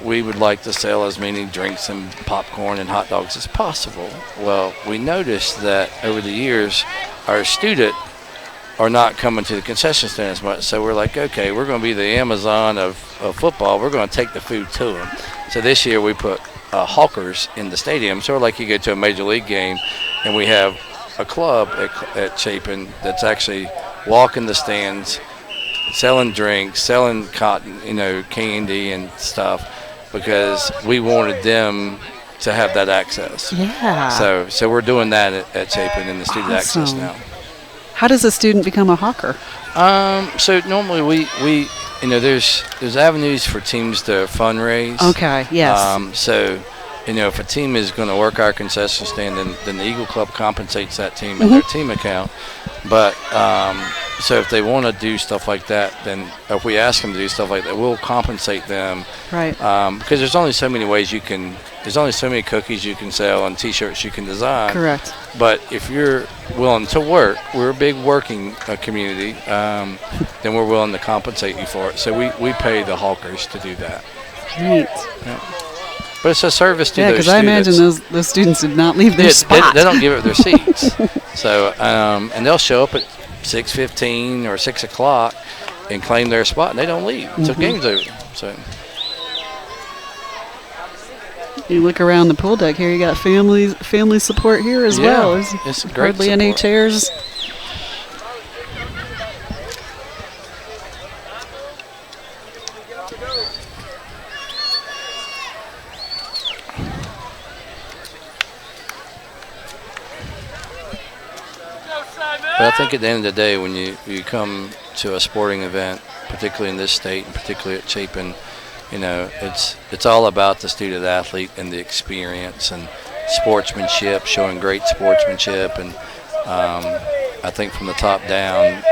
would like to sell as many drinks and popcorn and hot dogs as possible. Well, we noticed that over the years, our students are not coming to the concession stand as much. So we're like, okay, we're going to be the Amazon of football. We're going to take the food to them. So this year we put hawkers in the stadium, sort of like you go to a major league game, and we have a club at Chapin that's actually walking the stands, selling drinks, selling cotton, candy and stuff, because we wanted them to have that access.
Yeah.
So we're doing that at Chapin in the student access now.
How does a student become a hawker?
So normally we there's avenues for teams to fundraise.
Okay. Yes.
So if a team is going to work our concession stand, then the Eagle Club compensates that team in their team account. But so if they want to do stuff like that, then if we ask them to do stuff like that, we'll compensate them.
Right.
Because there's only so many ways there's only so many cookies you can sell and T-shirts you can design.
Correct.
But if you're willing to work, we're a big working community, then we're willing to compensate you for it. So we pay the hawkers to do that.
Neat.
Yeah. But it's a service to those students.
Yeah, because I imagine those students did not leave their spot.
They don't give up their seats. So, and they'll show up at 6:15 or 6 o'clock and claim their spot, and they don't leave until game's over. So
you look around the pool deck here, you got family support here as well.
It's great
hardly
support.
any chairs.
But I think at the end of the day, when you come to a sporting event, particularly in this state and particularly at Chapin, it's all about the student athlete and the experience and sportsmanship, showing great sportsmanship. And I think from the top down,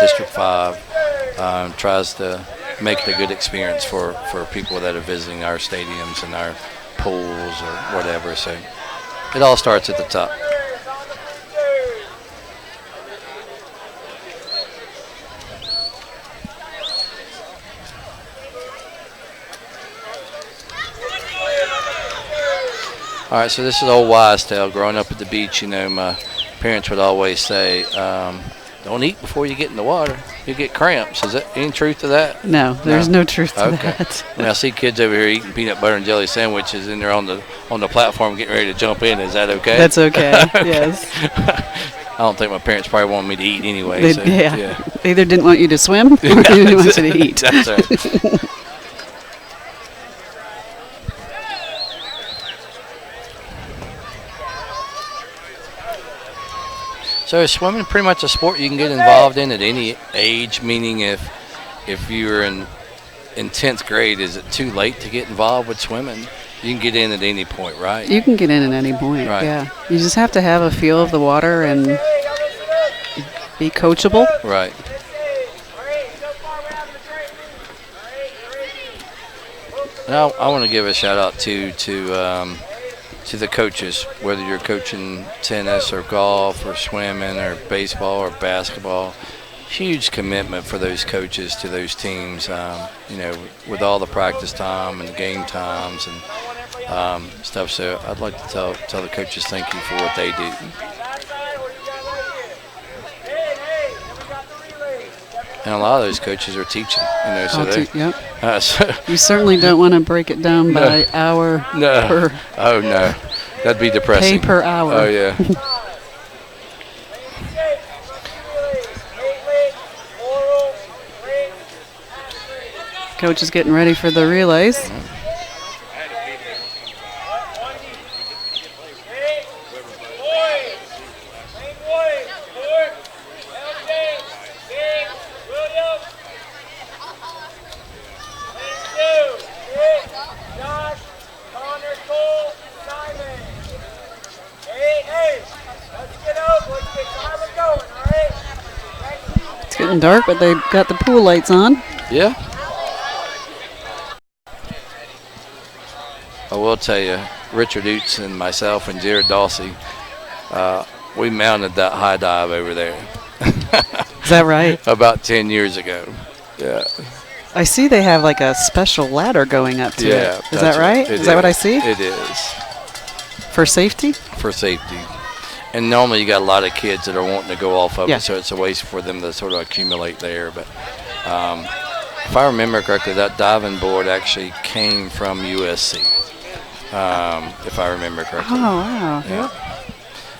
District 5 tries to make it a good experience for people that are visiting our stadiums and our pools or whatever. So it all starts at the top. All right, so this is old wise tale. Growing up at the beach, you know, my parents would always say, don't eat before you get in the water. You get cramps. Is there any truth to that?
No, there's no truth to
Okay.
that.
I mean, I see kids over here eating peanut butter and jelly sandwiches, and they're on the platform getting ready to jump in. Is that okay?
That's okay, yes.
I don't think my parents probably wanted me to eat anyway.
They,
so,
yeah. They either didn't want you to swim or they didn't want you to eat.
That's right. So is swimming pretty much a sport you can get involved in at any age? Meaning, if you're in 10th grade, is it too late to get involved with swimming? You can get in at any point, right?
You can get in at any point,
Right.
yeah. You just have to have a feel of the water and be coachable.
Right. Now, I want to give a shout out to the coaches, whether you're coaching tennis or golf or swimming or baseball or basketball. Huge commitment for those coaches to those teams, you know, with all the practice time and game times and stuff. So I'd like to tell the coaches thank you for what they do. And a lot of those coaches are teaching, you know, so
Yep.
so
You certainly don't want to break it down by hour per
oh no, that'd be depressing.
pay per hour.
Oh yeah.
Coach is getting ready for the relays. It's getting dark, but they've got the pool lights on.
Yeah. I will tell you, Richard Oots and myself and Jared Dawsey, we mounted that high dive over there.
Is that right?
About 10 years ago. Yeah.
I see they have like a special ladder going up to
Yeah.
it. Is that right? Is that what I see?
It is.
For safety?
For safety. And normally you got a lot of kids that are wanting to go off of
Yeah.
it, so it's a waste for them to sort of accumulate there. But if I remember correctly, that diving board actually came from USC, if I remember correctly.
Oh, wow.
Yeah.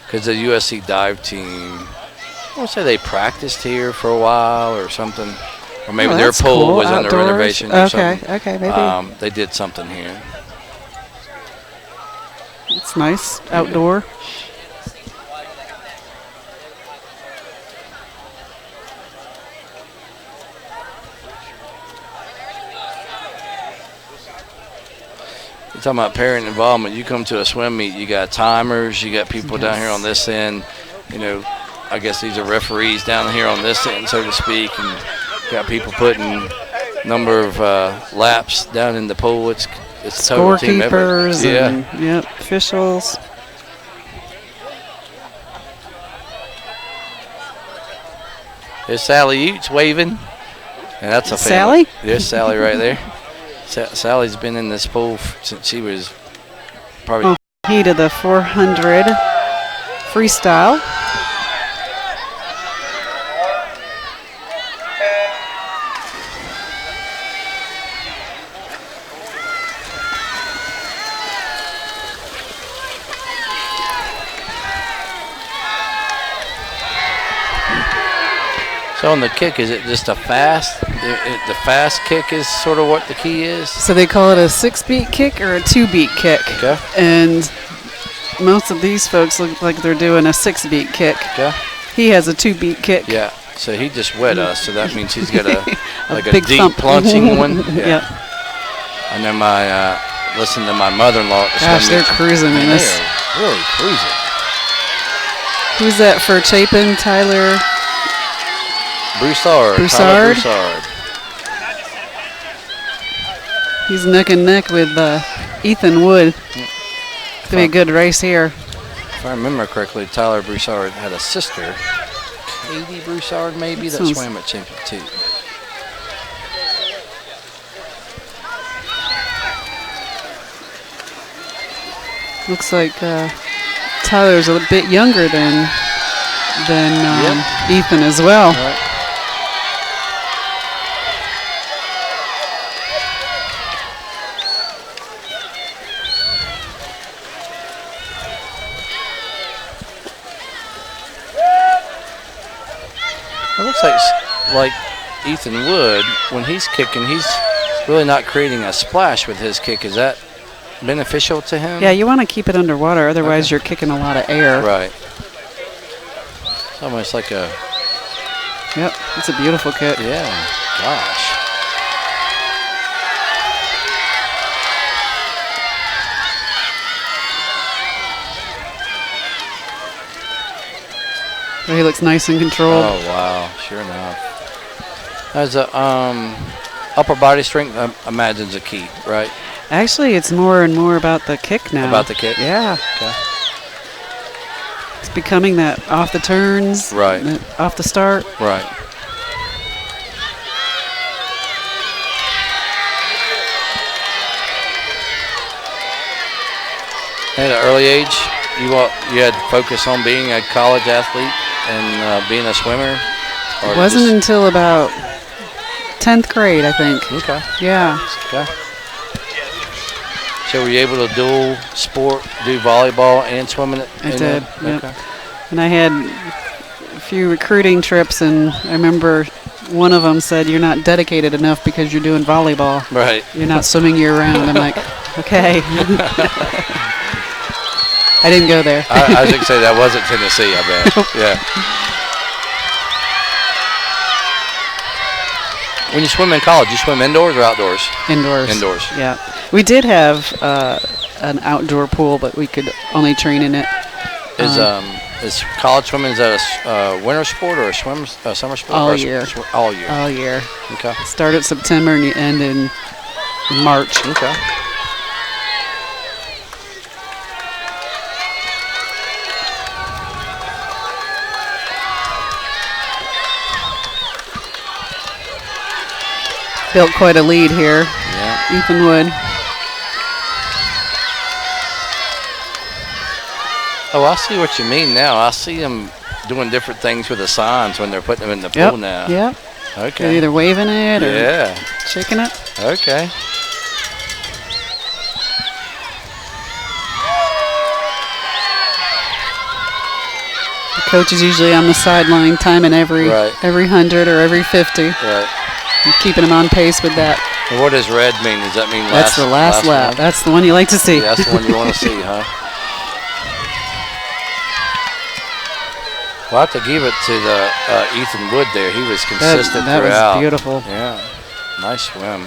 Because the USC dive team, I want to say they practiced here for a while or something. Or maybe their
that's
pool
cool.
was under
Outdoors.
renovation or something.
Okay, maybe.
They did something here.
It's nice, outdoor.
You're talking about parent involvement. You come to a swim meet, you got timers, you got people down here on this end. You know, I guess these are referees down here on this end, so to speak, and got people putting number of laps down in the pool. It's total team effort.
Scorekeepers
Yeah.
and yep, officials.
There's Sally Utes waving, and that's a
Sally?
family. There's Sally right there. Sally's been in this pool since she was probably.
Heat of the 400 freestyle.
So on the kick, is it just a fast? The fast kick is sort of what the key is?
So they call it a 6-beat kick or a 2-beat kick.
Okay.
And most of these folks look like they're doing a 6-beat kick.
Okay.
He has a 2-beat kick.
Yeah. So he just wet us, so that means he's got a
big
deep
thump.
plunging one.
Yep.
I know listen to my mother-in-law.
Gosh, they're cruising in this.
They're really cruising.
Who's that for Chapin? Tyler
Broussard.
Broussard?
Tyler Broussard.
He's neck and neck with Ethan Wood. It's going to be a good race here.
If I remember correctly, Tyler Broussard had a sister, Katie Broussard maybe, that swam at Champion too.
Looks like Tyler's a bit younger than Ethan as well.
Right. It looks like Ethan Wood, when he's kicking, he's really not creating a splash with his kick. Is that beneficial to him?
Yeah, you want to keep it underwater, otherwise you're kicking a lot of air.
Right. It's almost like a...
Yep, it's a beautiful kick.
Yeah, gosh.
Oh, he looks nice and controlled.
Oh, wow, sure enough. As a upper body strength, I imagine, is a key, right?
Actually, it's more and more about the kick now.
About the kick?
Yeah.
Okay.
It's becoming that off the turns,
right?
Off the start,
right? At an early age, you had to focus on being a college athlete and being a swimmer.
It wasn't until about 10th grade, I think.
Okay.
Yeah.
Okay. So were you able to dual sport, do volleyball and swimming?
I did. Yep.
Okay.
And I had a few recruiting trips, and I remember one of them said, "You're not dedicated enough because you're doing volleyball.
Right.
You're not swimming year-round." I'm like, okay. I didn't go there.
I was going to say that wasn't Tennessee, I bet. Yeah. When you swim in college, you swim indoors or outdoors?
Indoors.
Indoors.
Yeah. We did have an outdoor pool, but we could only train in it.
Is college swimming, is that a winter sport or a summer sport?
All year.
All year.
All year.
Okay.
Start at September and you end in March.
Okay.
Built quite a lead here.
Yeah.
Ethan Wood.
Oh, I see what you mean now. I see them doing different things with the signs when they're putting them in the pool now.
Yep.
Okay.
They're either waving it or
yeah.
shaking it.
Okay.
The coach is usually on the sideline timing every 100 or every 50.
Right.
And keeping them on pace with that.
And what does red mean? Does that mean
That's the last lap.
One?
That's the one you like to see.
Yeah, that's the one you want to see, huh? Well, I have to give it to the Ethan Wood there. He was consistent
that
throughout.
Was beautiful.
Yeah, nice swim.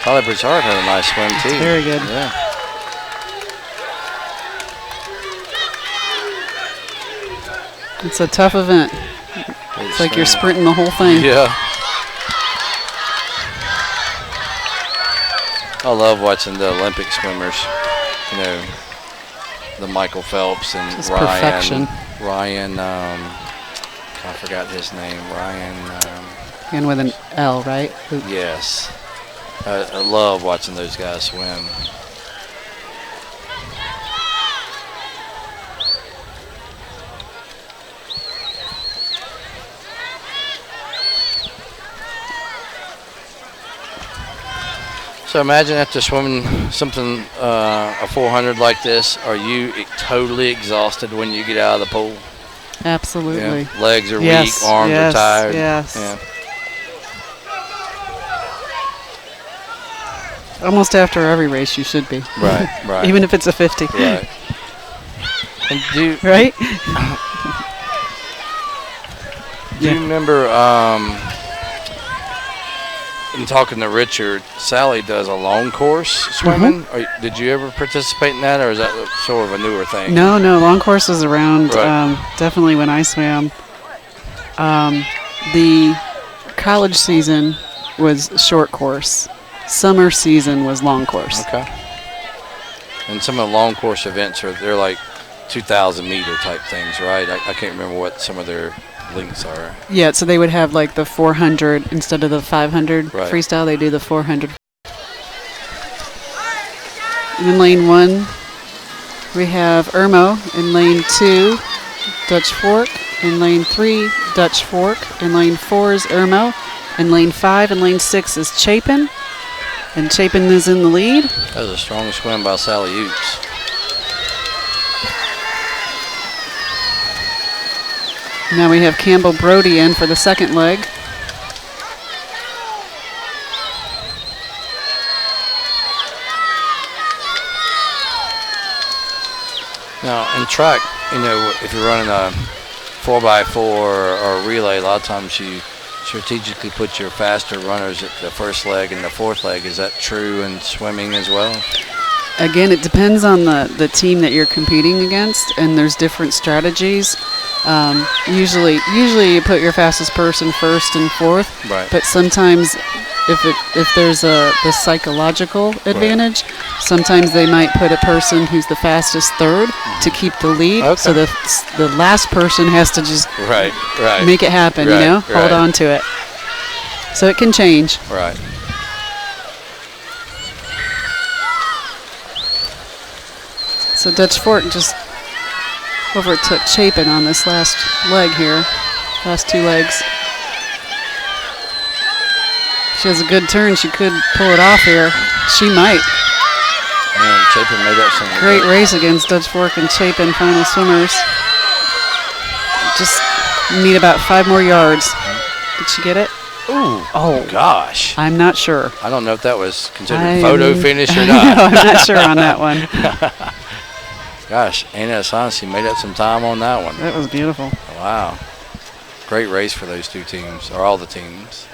Holly Broussard had a nice swim too.
Very good.
Yeah.
It's a tough event. It's like you're sprinting the whole thing.
Yeah. I love watching the Olympic swimmers. You know, the Michael Phelps and
Just
Ryan.
perfection.
Ryan, I forgot his name. Ryan.
And with an L, right?
Yes. I love watching those guys swim. So imagine after swimming something, a 400 like this, are you totally exhausted when you get out of the pool?
Absolutely.
Yeah. Legs are weak, arms are tired.
Yes.
Yeah.
Almost after every race you should be.
Right, right.
Even if it's a 50.
Right. And
right?
Do you remember, in talking to Richard, Sally does a long course swimming. Did you ever participate in that, or is that sort of a newer thing?
No, long course was around definitely when I swam. The college season was short course. Summer season was long course.
Okay. And some of the long course events they're like 2,000 meter type things, right? I can't remember what some of their lengths are.
Yeah, so they would have like the 400 instead of the 500
Right.
freestyle. They do the 400. And in lane 1, we have Irmo. In lane 2, Dutch Fork. In lane 3, Dutch Fork. In lane 4 is Irmo. In lane 5 and lane 6 is Chapin. And Chapin is in the lead.
That was a strong swim by Sally Utes.
Now we have Campbell Brody in for the second leg.
Now, in track, if you're running a 4x4 or a relay, a lot of times you strategically put your faster runners at the first leg and the fourth leg. Is that true in swimming as well?
Again, it depends on the team that you're competing against, and there's different strategies. Usually you put your fastest person first and fourth,
Right.
but sometimes if there's the psychological advantage, sometimes they might put a person who's the fastest third to keep the lead.
Okay.
So the last person has to just
Right.
make it happen,
Right,
hold on to it. So it can change.
Right.
So Dutch Fork just overtook Chapin on this last leg here, last two legs. She has a good turn. She could pull it off here. She might.
Man, Chapin made up some
Great race against Dutch Fork and Chapin final swimmers. Just need about 5 more yards. Did she get it?
Ooh.
Oh,
gosh.
I'm not sure.
I don't know if that was considered photo finish or
I
not.
know, I'm not sure on that one.
Gosh, Anna Assange made up some time on that one.
That was beautiful.
Wow. Great race for those two teams, or all the teams.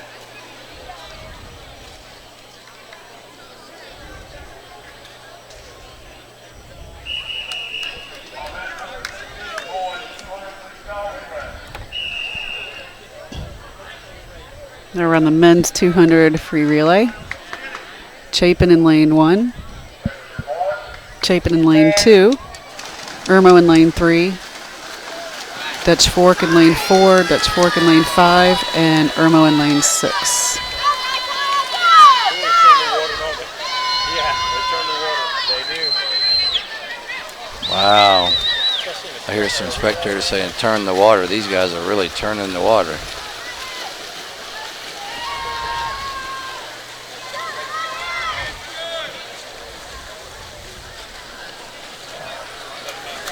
Now we're on the men's 200 free relay. Chapin in lane 1. Chapin in lane 2. Irmo in lane 3. Dutch Fork in lane 4. Dutch Fork in lane 5. And Irmo in lane 6.
Wow. I hear some spectators saying, turn the water. These guys are really turning the water.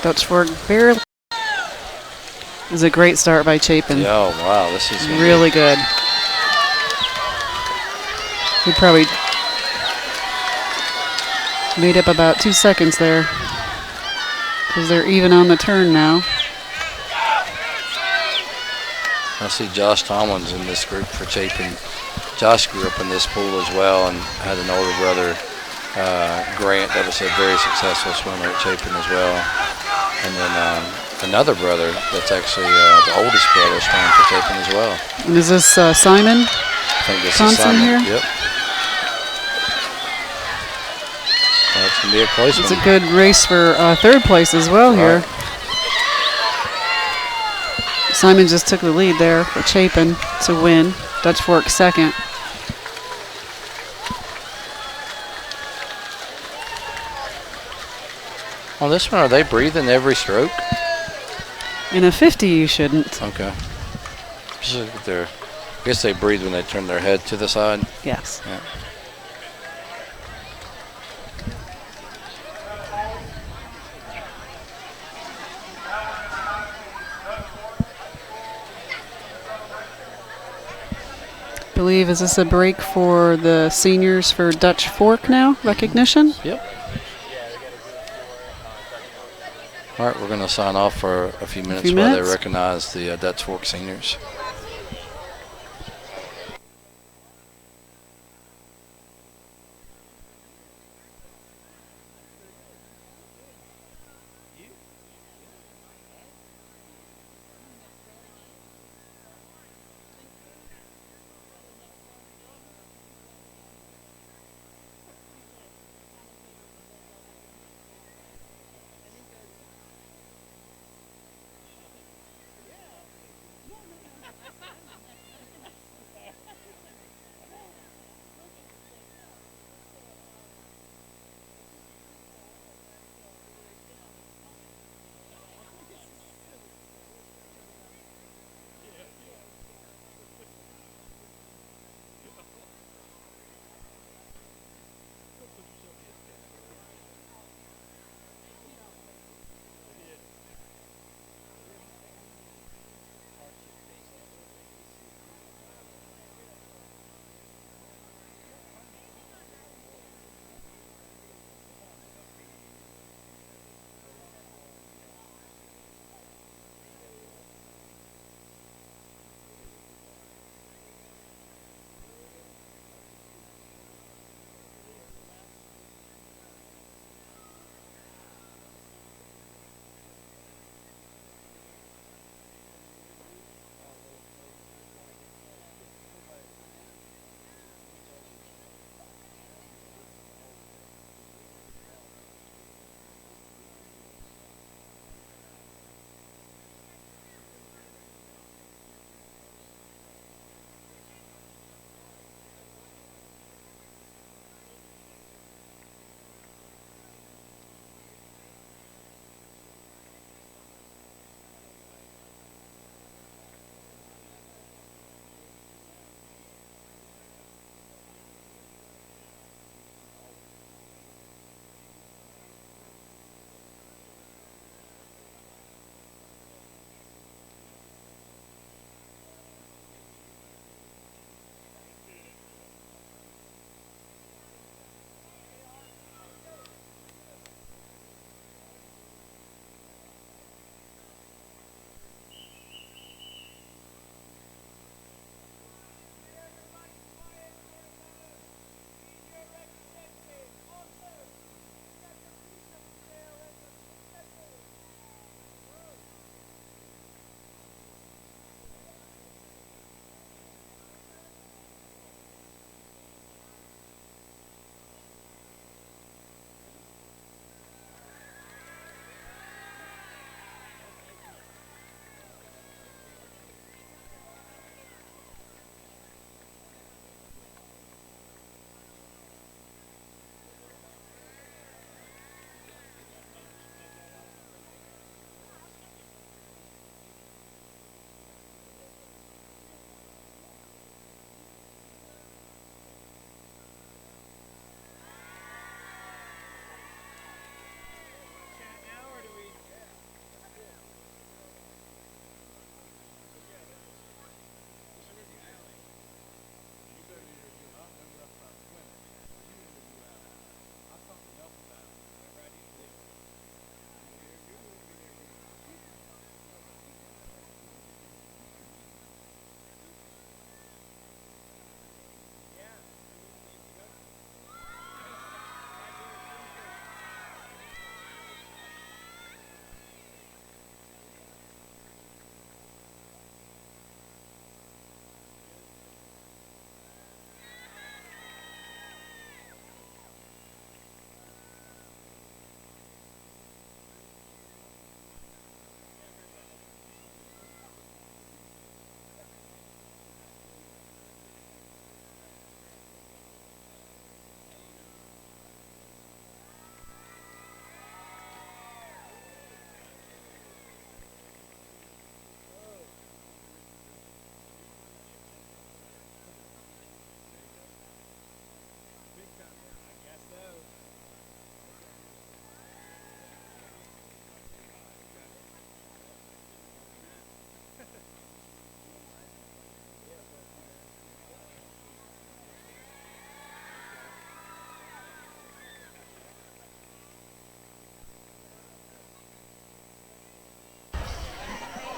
Dutch Fork barely. It was a great start by Chapin.
Yeah, oh, wow. This is
really good. He probably made up about 2 seconds there because they're even on the turn now.
I see Josh Tomlins in this group for Chapin. Josh grew up in this pool as well and had an older brother, Grant, that was a very successful swimmer at Chapin as well. And then another brother that's actually the oldest brother swimming for Chapin as well.
And is this Simon?
I think this
Thompson
is Simon
here?
Yep. Well, it's going to be a close
It's
one.
a good race for third place as well here. Simon just took the lead there for Chapin to win. Dutch Fork second.
On this one, are they breathing every stroke?
In a 50, you shouldn't.
Okay. Just look at their, I guess they breathe when they turn their head to the side.
Yes.
Yeah.
Believe, is this a break for the seniors for Dutch Fork now? Recognition?
Yep. All right, we're going to sign off for a few minutes while they recognize the Dutch Fork seniors.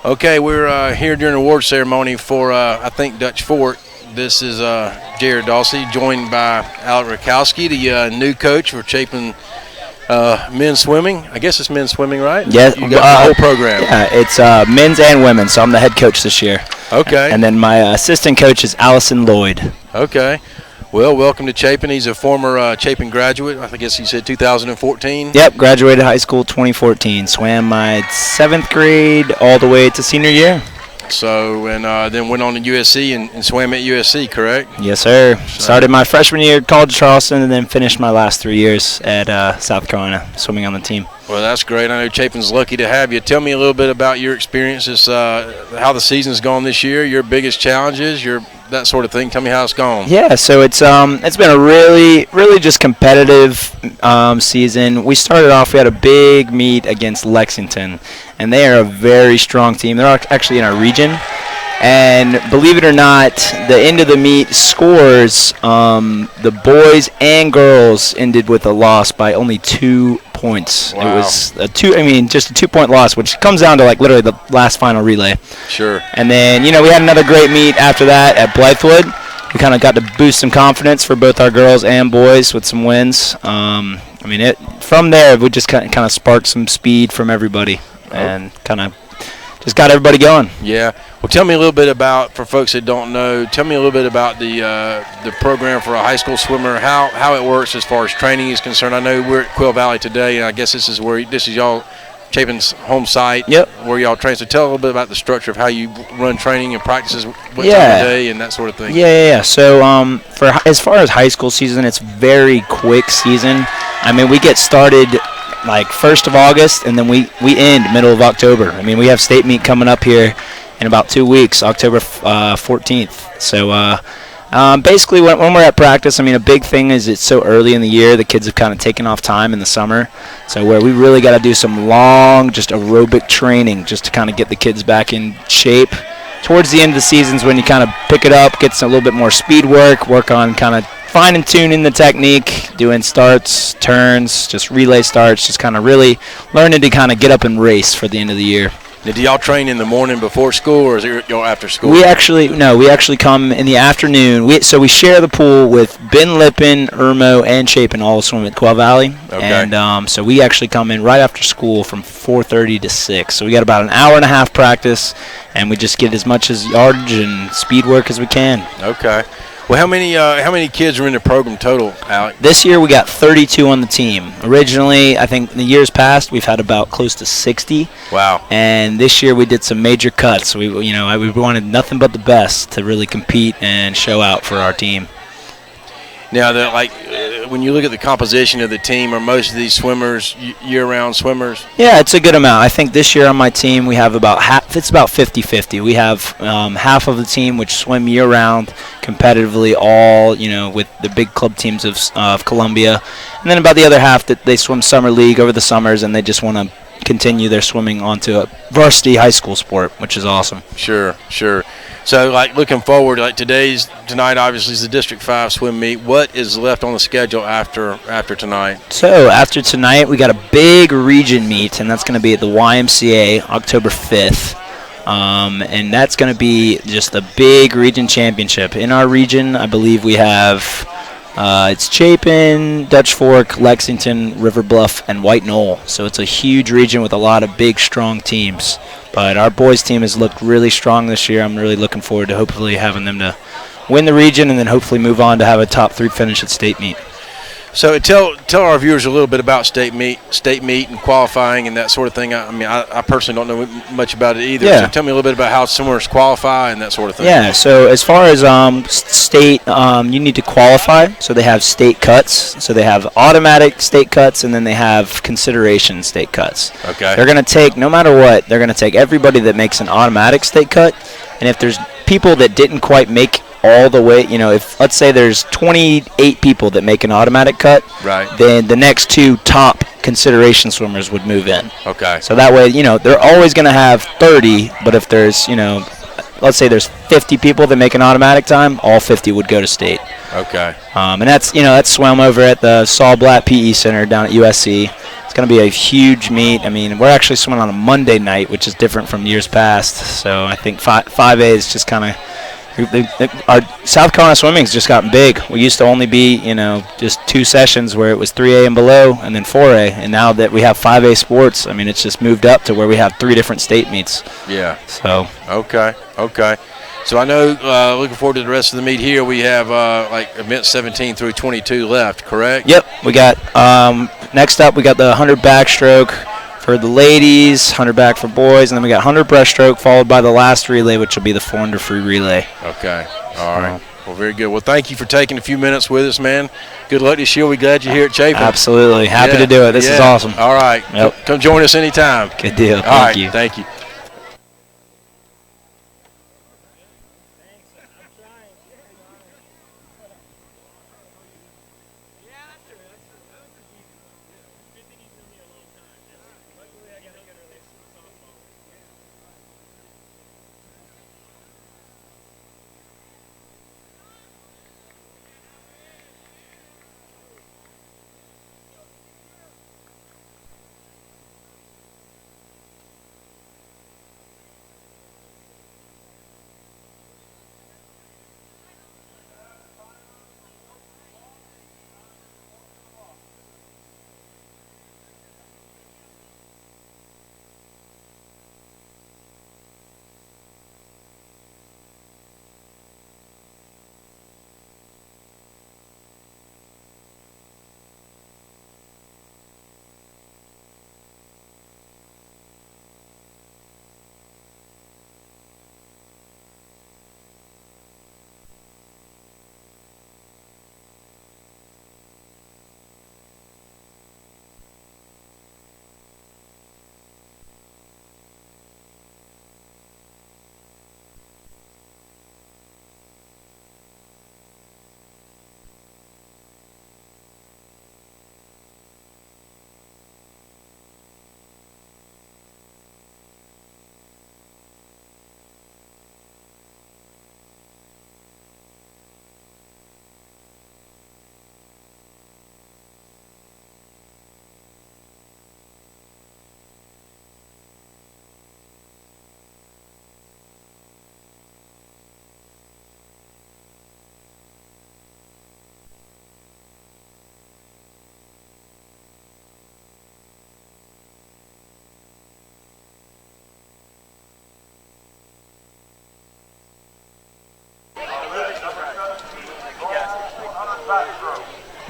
Okay, we're here during the award ceremony for, I think, Dutch Fort. This is Jared Dawsey, joined by Alec Rakowski, the new coach for Chapin men's swimming. I guess it's men's swimming, right?
Yes.
You got the whole program.
Yeah, it's men's and women's, so I'm the head coach this year.
Okay.
And then my assistant coach is Allison Lloyd.
Okay. Well, welcome to Chapin. He's a former Chapin graduate. I guess you said 2014.
Yep, graduated high school 2014. Swam my 7th grade all the way to senior year.
So, and then went on to USC and swam at USC, correct?
Yes, sir. Started my freshman year at College of Charleston and then finished my last 3 years at South Carolina, swimming on the team.
Well, that's great. I know Chapin's lucky to have you. Tell me a little bit about your experiences, how the season's gone this year, your biggest challenges, that sort of thing. Tell me how it's gone.
Yeah, so it's been a really just competitive season. We started off, we had a big meet against Lexington, and they are a very strong team. They're actually in our region. And believe it or not, the end of the meet scores, the boys and girls ended with a loss by only 2 points.
Wow.
It was just a 2-point loss, which comes down to like literally the last final relay.
Sure.
And then, we had another great meet after that at Blythewood. We kind of got to boost some confidence for both our girls and boys with some wins. From there, we just kind of sparked some speed from everybody and kind of just got everybody going.
Yeah. Well, tell me a little bit about, for folks that don't know, tell me a little bit about the program for a high school swimmer, how it works as far as training is concerned. I know we're at Quail Valley today, and I guess this is y'all, Chapin's home site.
Yep.
Where y'all train. So tell a little bit about the structure of how you run training and practices, what time of day and that sort of thing.
Yeah. So as far as high school season, it's very quick season. We get started like 1st of August, and then we end middle of October. We have state meet coming up here in about 2 weeks, October 14th. So basically when we're at practice, a big thing is it's so early in the year, the kids have kind of taken off time in the summer. So where we really got to do some long, just aerobic training just to kind of get the kids back in shape. Towards the end of the seasons when you kind of pick it up, get a little bit more speed work on kind of fine and tuning the technique, doing starts, turns, just relay starts, just kind of really learning to kind of get up and race for the end of the year.
Now, do y'all train in the morning before school, or is it y'all after school?
We actually come in the afternoon. We share the pool with Ben Lippin, Irmo, and Chapin all swim at Quail Valley.
Okay.
And so we actually come in right after school from 4:30 to 6. So we got about an hour and a half practice, and we just get as much as yardage and speed work as we can.
Okay. Well, how many kids are in the program total, Alec?
This year we got 32 on the team. Originally, I think in the years past we've had about close to 60.
Wow.
And this year we did some major cuts. We wanted nothing but the best to really compete and show out for our team.
Now, when you look at the composition of the team, are most of these swimmers year-round swimmers?
Yeah, it's a good amount. I think this year on my team we have about half. It's about 50-50. We have half of the team which swim year-round competitively, all with the big club teams of Columbia, and then about the other half that they swim summer league over the summers, and they just want to continue their swimming onto a varsity high school sport, which is awesome.
Sure. So, looking forward, tonight obviously is the District 5 swim meet. What is left on the schedule after tonight?
So, after tonight, we got a big region meet, and that's going to be at the YMCA October 5th. And that's going to be just a big region championship. In our region, I believe we have it's Chapin, Dutch Fork, Lexington, River Bluff, and White Knoll. So it's a huge region with a lot of big, strong teams. But our boys' team has looked really strong this year. I'm really looking forward to hopefully having them to win the region and then hopefully move on to have a top 3 finish at state meet.
So tell our viewers a little bit about state meet and qualifying and that sort of thing. I personally don't know much about it either.
Yeah.
So tell me a little bit about how swimmers qualify and that sort of thing.
Yeah, so as far as state, you need to qualify. So they have state cuts. So they have automatic state cuts, and then they have consideration state cuts.
Okay.
They're going to take, no matter what, they're going to take everybody that makes an automatic state cut. And if there's people that didn't quite make all the way, if let's say there's 28 people that make an automatic cut,
right,
then the next 2 top consideration swimmers would move in.
Okay.
So that way, they're always going to have 30, but if there's, let's say there's 50 people that make an automatic time, all 50 would go to state.
Okay.
And that's swam over at the Saul Blatt PE Center down at USC. It's going to be a huge meet. I mean, we're actually swimming on a Monday night, which is different from years past. So I think 5A is just kind of our South Carolina swimming has just gotten big. We used to only be, just 2 sessions where it was 3A and below, and then 4A. And now that we have 5A sports, I mean, it's just moved up to where we have 3 different state meets.
Yeah.
So.
Okay. So I know, looking forward to the rest of the meet here. We have events 17 through 22 left, correct?
Yep. We got next up we got the 100 backstroke for the ladies, 100 back for boys, and then we got 100 breaststroke followed by the last relay, which will be the 400 free relay.
Okay. All right. Well, very good. Well, thank you for taking a few minutes with us, man. Good luck this year. We're glad you're here at Chapin.
Absolutely. Happy to do it. This is awesome.
All right.
Yep.
Come join us anytime.
Good deal.
Thank you. Thank you.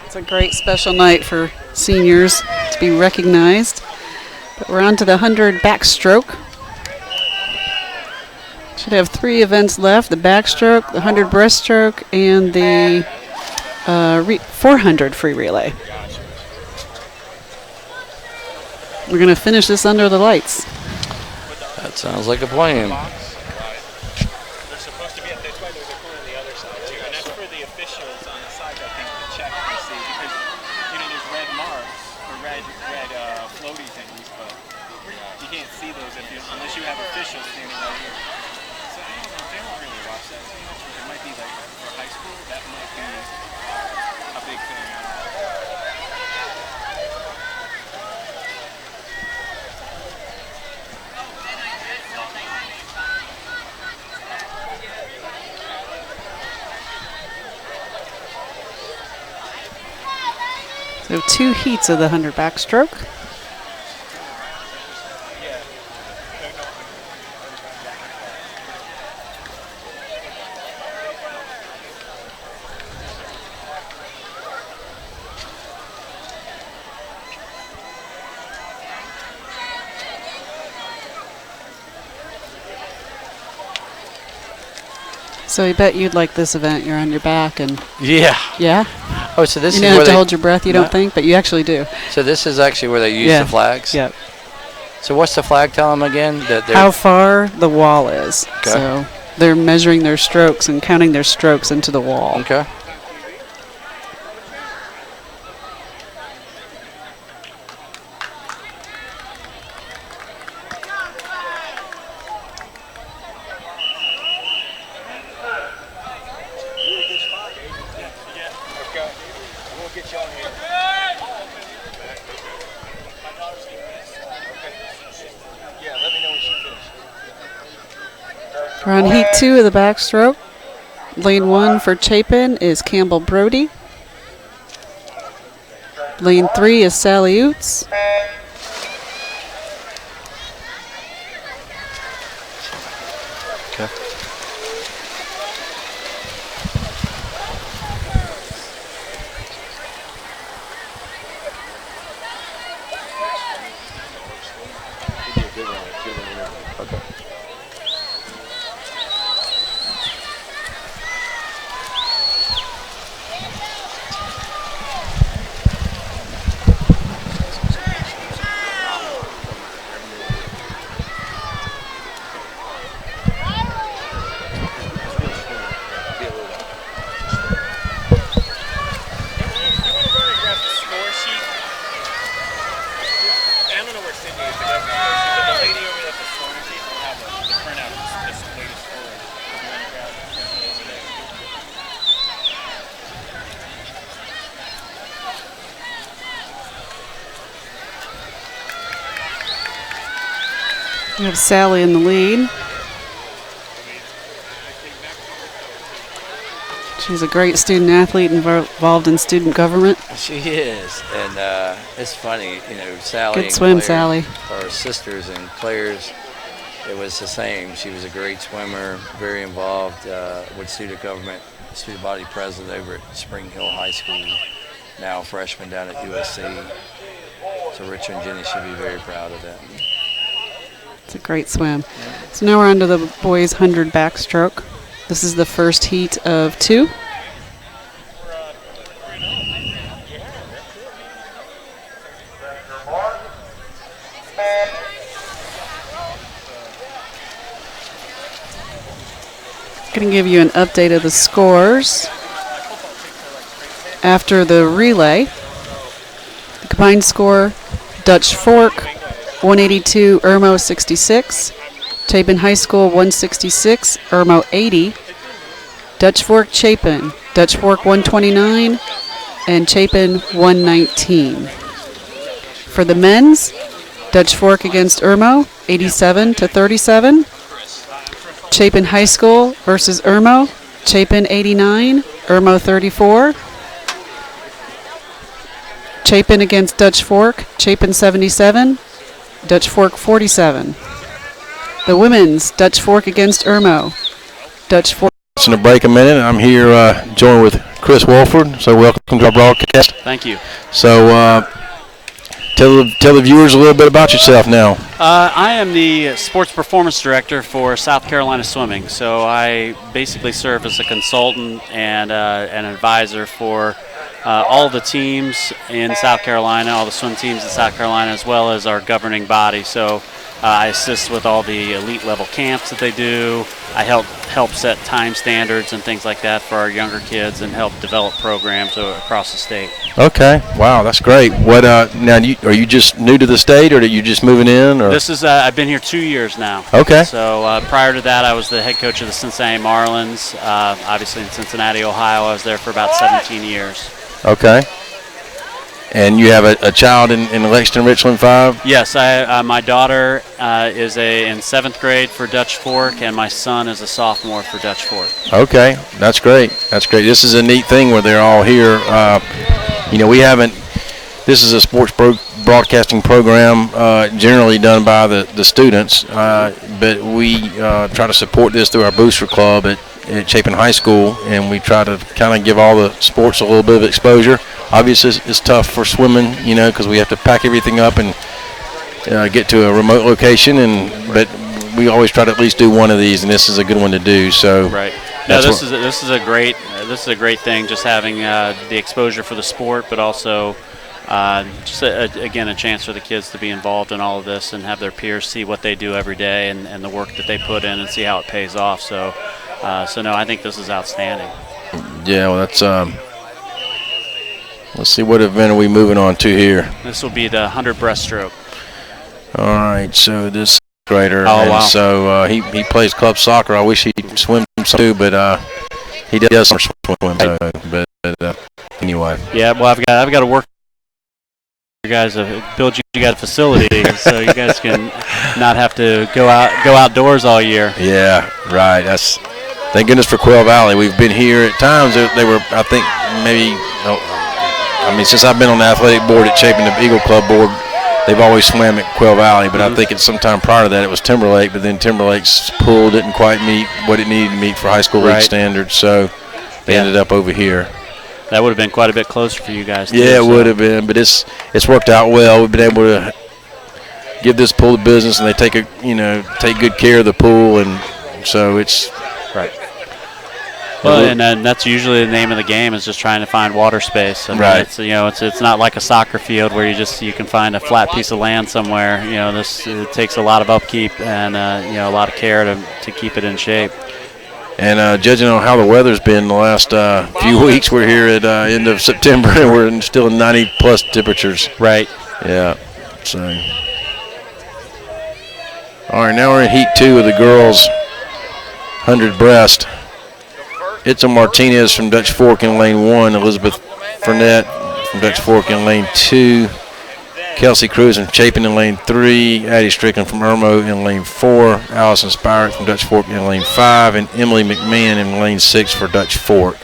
It's a great special night for seniors to be recognized. But we're on to the 100 backstroke. Should have 3 events left, the backstroke, the 100 breaststroke, and the 400 free relay. We're going to finish this under the lights.
That sounds like a plan.
They're supposed to be at this way. There's a corner on the other side too, and that's for the officials on the side. I think to check and see because there's red marks or red floaty things, but you can't see those unless you have officials standing right here. So I don't know. They don't really watch that too much. It might be like for high school. That might be a big thing.
So 2 heats of the 100 backstroke. So I bet you'd like this event. You're on your back and
Yeah.
yeah.
Oh, so this
You
is
don't
where
have to
they
hold your breath. You don't think, but you actually do.
So this is actually where they use the flags.
Yep.
So what's the flag tell them again? That
How far the wall is.
Okay.
So they're measuring their strokes and counting their strokes into the wall.
Okay.
We're on heat 2 of the backstroke. Lane 1 for Chapin is Campbell Brody. Lane 3 is Sally Oots.
Okay.
We have Sally in the lead. She's a great student athlete involved in student government.
She is, and it's funny, Sally.
Good
and
swim,
Claire
Sally.
Are sisters, and Claire's, it was the same. She was a great swimmer, very involved with student government, student body president over at Spring Hill High School, now a freshman down at USC. So Richard and Jenny should be very proud of that.
It's a great swim. So now we're on to the boys' 100 backstroke. This is the first heat of 2. Going to give you an update of the scores. After the relay, the combined score, Dutch Fork 182, Irmo 66. Chapin High School 166, Irmo 80. Dutch Fork Chapin, Dutch Fork 129, and Chapin 119. For the men's, Dutch Fork against Irmo, 87-37. Chapin High School versus Irmo, Chapin 89, Irmo 34. Chapin against Dutch Fork, Chapin 77, Dutch Fork 47. The women's, Dutch Fork against Irmo, Dutch Fork.
In a break a minute. I'm here joined with Chris Wolford. So welcome to our broadcast.
Thank you.
So tell the viewers a little bit about yourself now.
I am the sports performance director for South Carolina Swimming. So I basically serve as a consultant and an advisor for all the teams in South Carolina, all the swim teams in South Carolina, as well as our governing body. So I assist with all the elite level camps that they do. I help set time standards and things like that for our younger kids and help develop programs across the state.
Okay, wow, that's great. What now? Are you just new to the state, or are you just moving in? Or?
This is I've been here 2 years now.
Okay.
So prior to that, I was the head coach of the Cincinnati Marlins. Obviously in Cincinnati, Ohio. I was there for about 17 years.
Okay. And you have a child in Lexington Richland 5?
Yes, my daughter is in 7th grade for Dutch Fork, and my son is a sophomore for Dutch Fork.
Okay, that's great. That's great. This is a neat thing where they're all here. We haven't. This is a sports broadcasting program generally done by the students, but we try to support this through our booster club at Chapin High School, and we try to kind of give all the sports a little bit of exposure. Obviously, it's tough for swimming, because we have to pack everything up and get to a remote location, but we always try to at least do one of these, and this is a good one to do. So
right. No, this is a great thing, just having the exposure for the sport, but also again a chance for the kids to be involved in all of this and have their peers see what they do every day and the work that they put in and see how it pays off. So no, I think this is outstanding.
Yeah, well, that's. Let's see, what event are we moving on to here?
This will be the 100 breaststroke.
All right, so this grader.
Oh, wow.
So he plays club soccer. I wish he'd swim some too, but he does swim. But anyway.
Yeah, well, I've got to work guys build you guys a facility so you guys can not have to go outdoors all year.
Yeah, right. That's thank goodness for Quail Valley. We've been here at times. They were, I think, maybe. Since I've been on the athletic board at Chapin, the Eagle Club board, they've always swam at Quail Valley. But I think at some time prior to that, it was Timberlake. But then Timberlake's pool didn't quite meet what it needed to meet for high school league standards, so they ended up over here.
That would have been quite a bit closer for you guys.
Yeah, it would have been, but it's worked out well. We've been able to give this pool the business, and they take good care of the pool, and so it's
right. Well, and that's usually the name of the game is just trying to find water space. I mean,
right.
It's not like a soccer field where you can find a flat piece of land somewhere. It takes a lot of upkeep and a lot of care to keep it in shape.
And judging on how the weather's been the last few weeks, we're here at end of September, and we're still in 90-plus temperatures.
Right.
Yeah. So. All right, now we're in Heat 2 of the girls' 100 breast. Itzel Martinez from Dutch Fork in lane 1, Elizabeth Fournette from Dutch Fork in lane 2, Kelsey Cruz from Chapin in lane 3, Addie Strickland from Irmo in lane 4, Allison Spirac from Dutch Fork in lane 5, and Emily McMahon in lane 6 for Dutch Fork.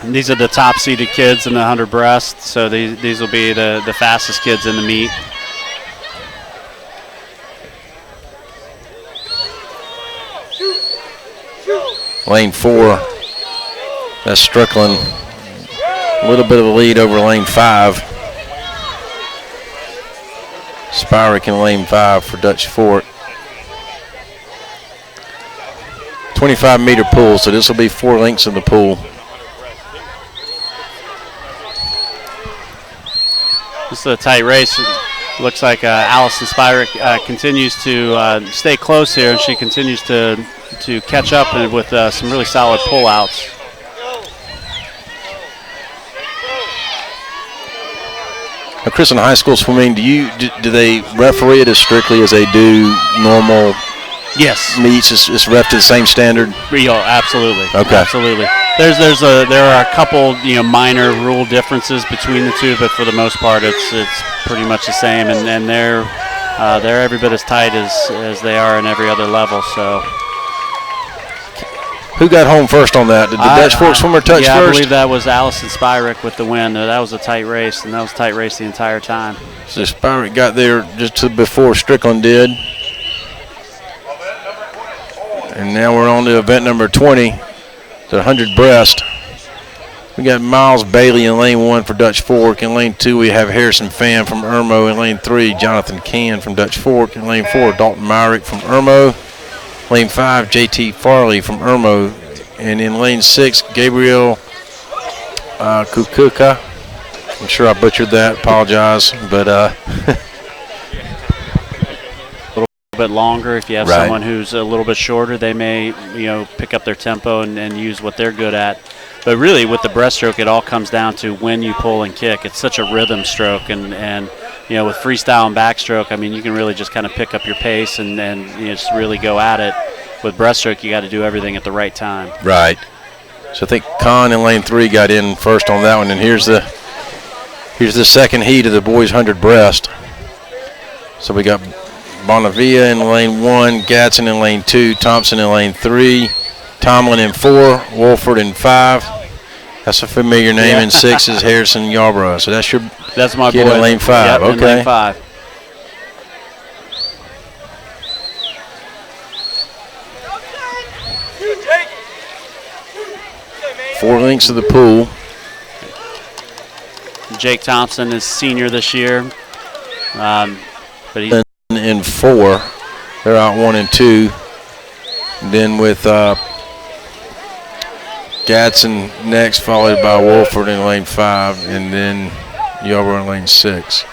And these are the top-seeded kids in the 100 breast, so these will be the fastest kids in the meet.
Lane 4, that's Strickland. A little bit of a lead over lane 5. Spirac in lane 5 for Dutch Fork. 25-meter pool, so this will be 4 lengths of the pool.
This is a tight race. It looks like Allison Spirac continues to stay close here, and she continues to catch up with some really solid pull-outs.
Now, Chris, in high school swimming, do they referee it as strictly as they do normal
yes
meets? It's ref to the same standard?
Yeah, absolutely.
Okay.
Absolutely. There are a couple minor rule differences between the two, but for the most part, it's pretty much the same, and they're every bit as tight as they are in every other level. So.
Who got home first on that? Did the Dutch Fork swimmer touch
first?
first?
I believe that was Allison Spirac with the win. That was a tight race, and that was a tight race the entire time.
So Spirac got there just before Strickland did. And now we're on to event number 20, the 100 breast. We got Miles Bailey in lane 1 for Dutch Fork. In lane 2, we have Harrison Pham from Irmo. In lane 3, Jonathan Can from Dutch Fork. In lane 4, Dalton Myrick from Irmo. Lane 5, J.T. Farley from Irmo. And in lane 6, Gabriel Kukuka. I'm sure I butchered that. Apologize. But
a little bit longer. If you have someone who's a little bit shorter, they may pick up their tempo and use what they're good at. But really, with the breaststroke, it all comes down to when you pull and kick. It's such a rhythm stroke, and with freestyle and backstroke, I mean, you can really just kind of pick up your pace and just really go at it. With breaststroke, you got to do everything at the right time.
Right. So I think Kahn in lane 3 got in first on that one, and here's the second heat of the boys 100 breast. So we got Bonavia in lane 1, Gadsden in lane 2, Thompson in lane 3, Tomlin in 4, Wolford in 5. That's a familiar name. In 6 is Harrison Yarborough. So that's my kid boy in lane 5.
Yep,
okay.
In lane 5.
Four lengths of the pool.
Jake Thompson is senior this year, but he's
in 4. They're out 1 and 2. And then with Gadsden next, followed by Wolford in lane 5, and then Yarborough in lane 6.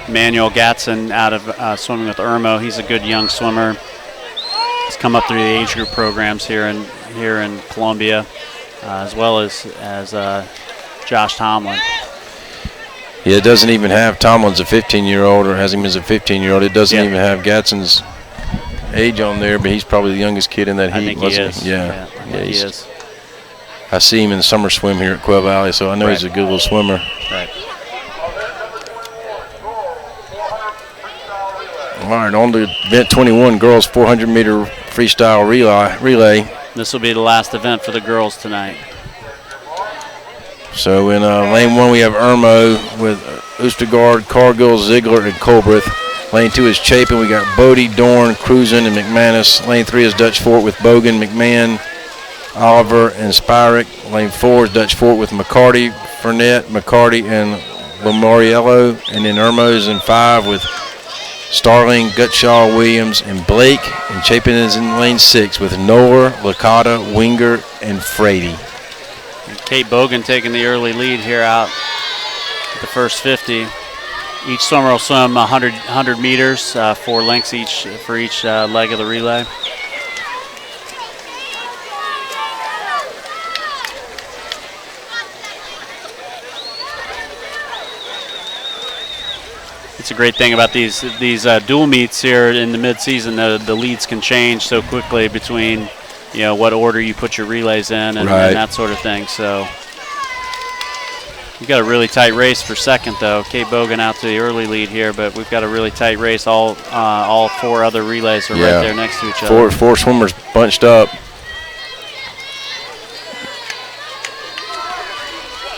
Manuel Gadsden out of swimming with Irmo. He's a good young swimmer. He's come up through the age group programs here in Columbia, as well as Josh Tomlin.
Yeah, it doesn't even have Tomlin's a 15-year-old, or has him as a 15-year-old. It doesn't even have Gadsden's age on there, but he's probably the youngest kid in that heat.
I think he is.
Yeah,
he is.
I see him in the summer swim here at Quail Valley, so I know he's a good little swimmer.
Right.
All right, on to event 21, girls 400-meter freestyle relay.
This will be the last event for the girls tonight.
So in lane 1 we have Irmo with Oostergaard, Cargill, Ziegler, and Colbreth. Lane 2 is Chapin. We got Bodie, Dorn, Cruzen, and McManus. Lane 3 is Dutch Fort with Bogan, McMahon, Oliver, and Spyrick. Lane 4 is Dutch Fort with McCarty, Burnett, McCarty, and Lamoriello. And then Irmo's in 5 with Starling, Gutshaw, Williams, and Blake. And Chapin is in lane 6 with Noller, Licata, Winger, and Frady.
Kate Bogan taking the early lead here out at the first 50. Each swimmer will swim 100 meters, 4 lengths each for each leg of the relay. It's a great thing about these dual meets here in the mid-season. The leads can change so quickly between, you know, what order you put your relays in and that sort of thing. So we've got a really tight race for second, though. Kate Bogan out to the early lead here, but we've got a really tight race. All 4 other relays are right there next to each other.
Four swimmers bunched up.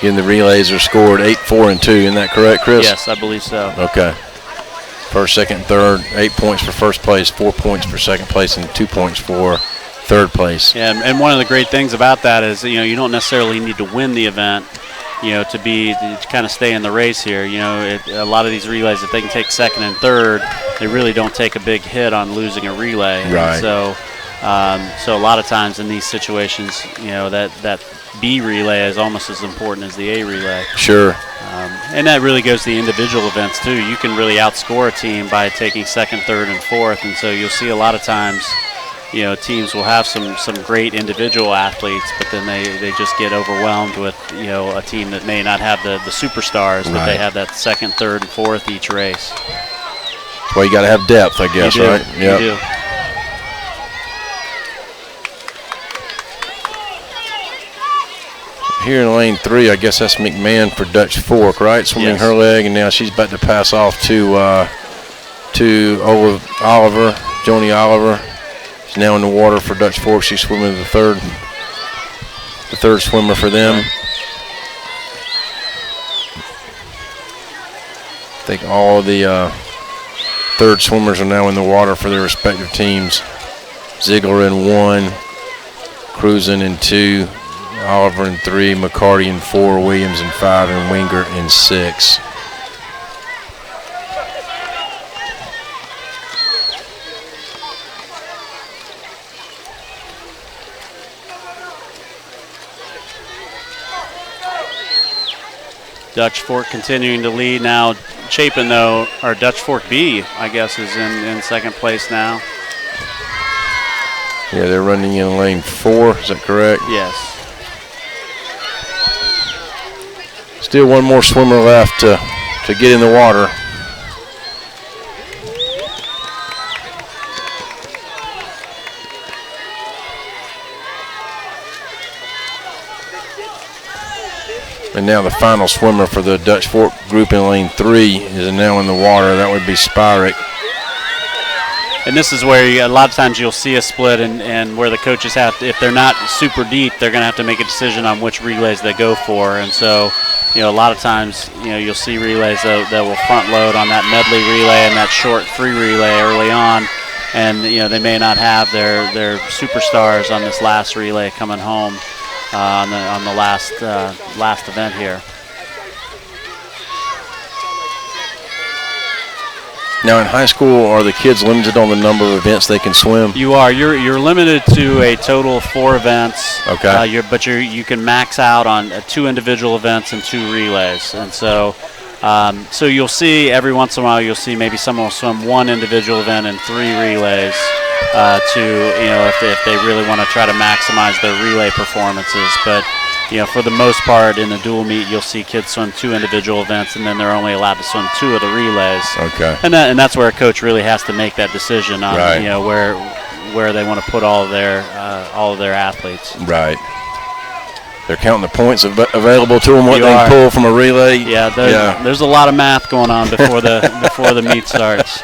Again, the relays are scored 8, 4, and 2. Isn't that correct, Chris?
Yes, I believe so.
Okay. First, second, and third. 8 points for first place, 4 points for second place, and 2 points for third place.
Yeah, and one of the great things about that is, you know, you don't necessarily need to win the event, you know, to kind of stay in the race here. You know, a lot of these relays, if they can take second and third, they really don't take a big hit on losing a relay.
Right.
And so a lot of times in these situations, you know, that B relay is almost as important as the A relay.
Sure.
And that really goes to the individual events too. You can really outscore a team by taking second, third, and fourth, and so you'll see a lot of times, you know, teams will have some great individual athletes, but then they just get overwhelmed with, you know, a team that may not have the superstars, but they have that second, third, and fourth each race.
That's why you got to have depth, I guess, right?
Yep. You do.
Here in lane 3, I guess that's McMahon for Dutch Fork, right? Swimming her leg, and now she's about to pass off to Oliver, Joni Oliver. She's now in the water for Dutch Fork. She's swimming the third swimmer for them. I think all the third swimmers are now in the water for their respective teams. Ziegler in 1, Cruzen in 2. Oliver in 3, McCarty in 4, Williams in 5, and Winger in 6.
Dutch Fork continuing to lead now. Chapin, though, or Dutch Fork B, I guess, is in second place now.
Yeah, they're running in lane 4. Is that correct?
Yes.
Still one more swimmer left to get in the water. And now the final swimmer for the Dutch Fork group in lane 3 is now in the water. That would be Spyrick.
And this is where a lot of times you'll see a split, and where the coaches have to, if they're not super deep, they're going to have to make a decision on which relays they go for. And so, you know, a lot of times, you know, you'll see relays that will front load on that medley relay and that short free relay early on, and you know, they may not have their superstars on this last relay coming home on the last event here.
Now in high school, are the kids limited on the number of events they can swim?
You are. You're limited to a total of 4 events.
Okay.
But you can max out on 2 individual events and 2 relays. And so you'll see every once in a while you'll see maybe someone will swim 1 individual event and 3 relays to, you know, if they really want to try to maximize their relay performances. But you know, for the most part in the dual meet, you'll see kids swim 2 individual events, and then they're only allowed to swim 2 of the relays.
Okay.
And that's where a coach really has to make that decision on, you know, where they want to put all of their athletes.
Right. They're counting the points available to them, what
You
they
are.
pull from a relay.
Yeah, there's a lot of math going on before the meet starts.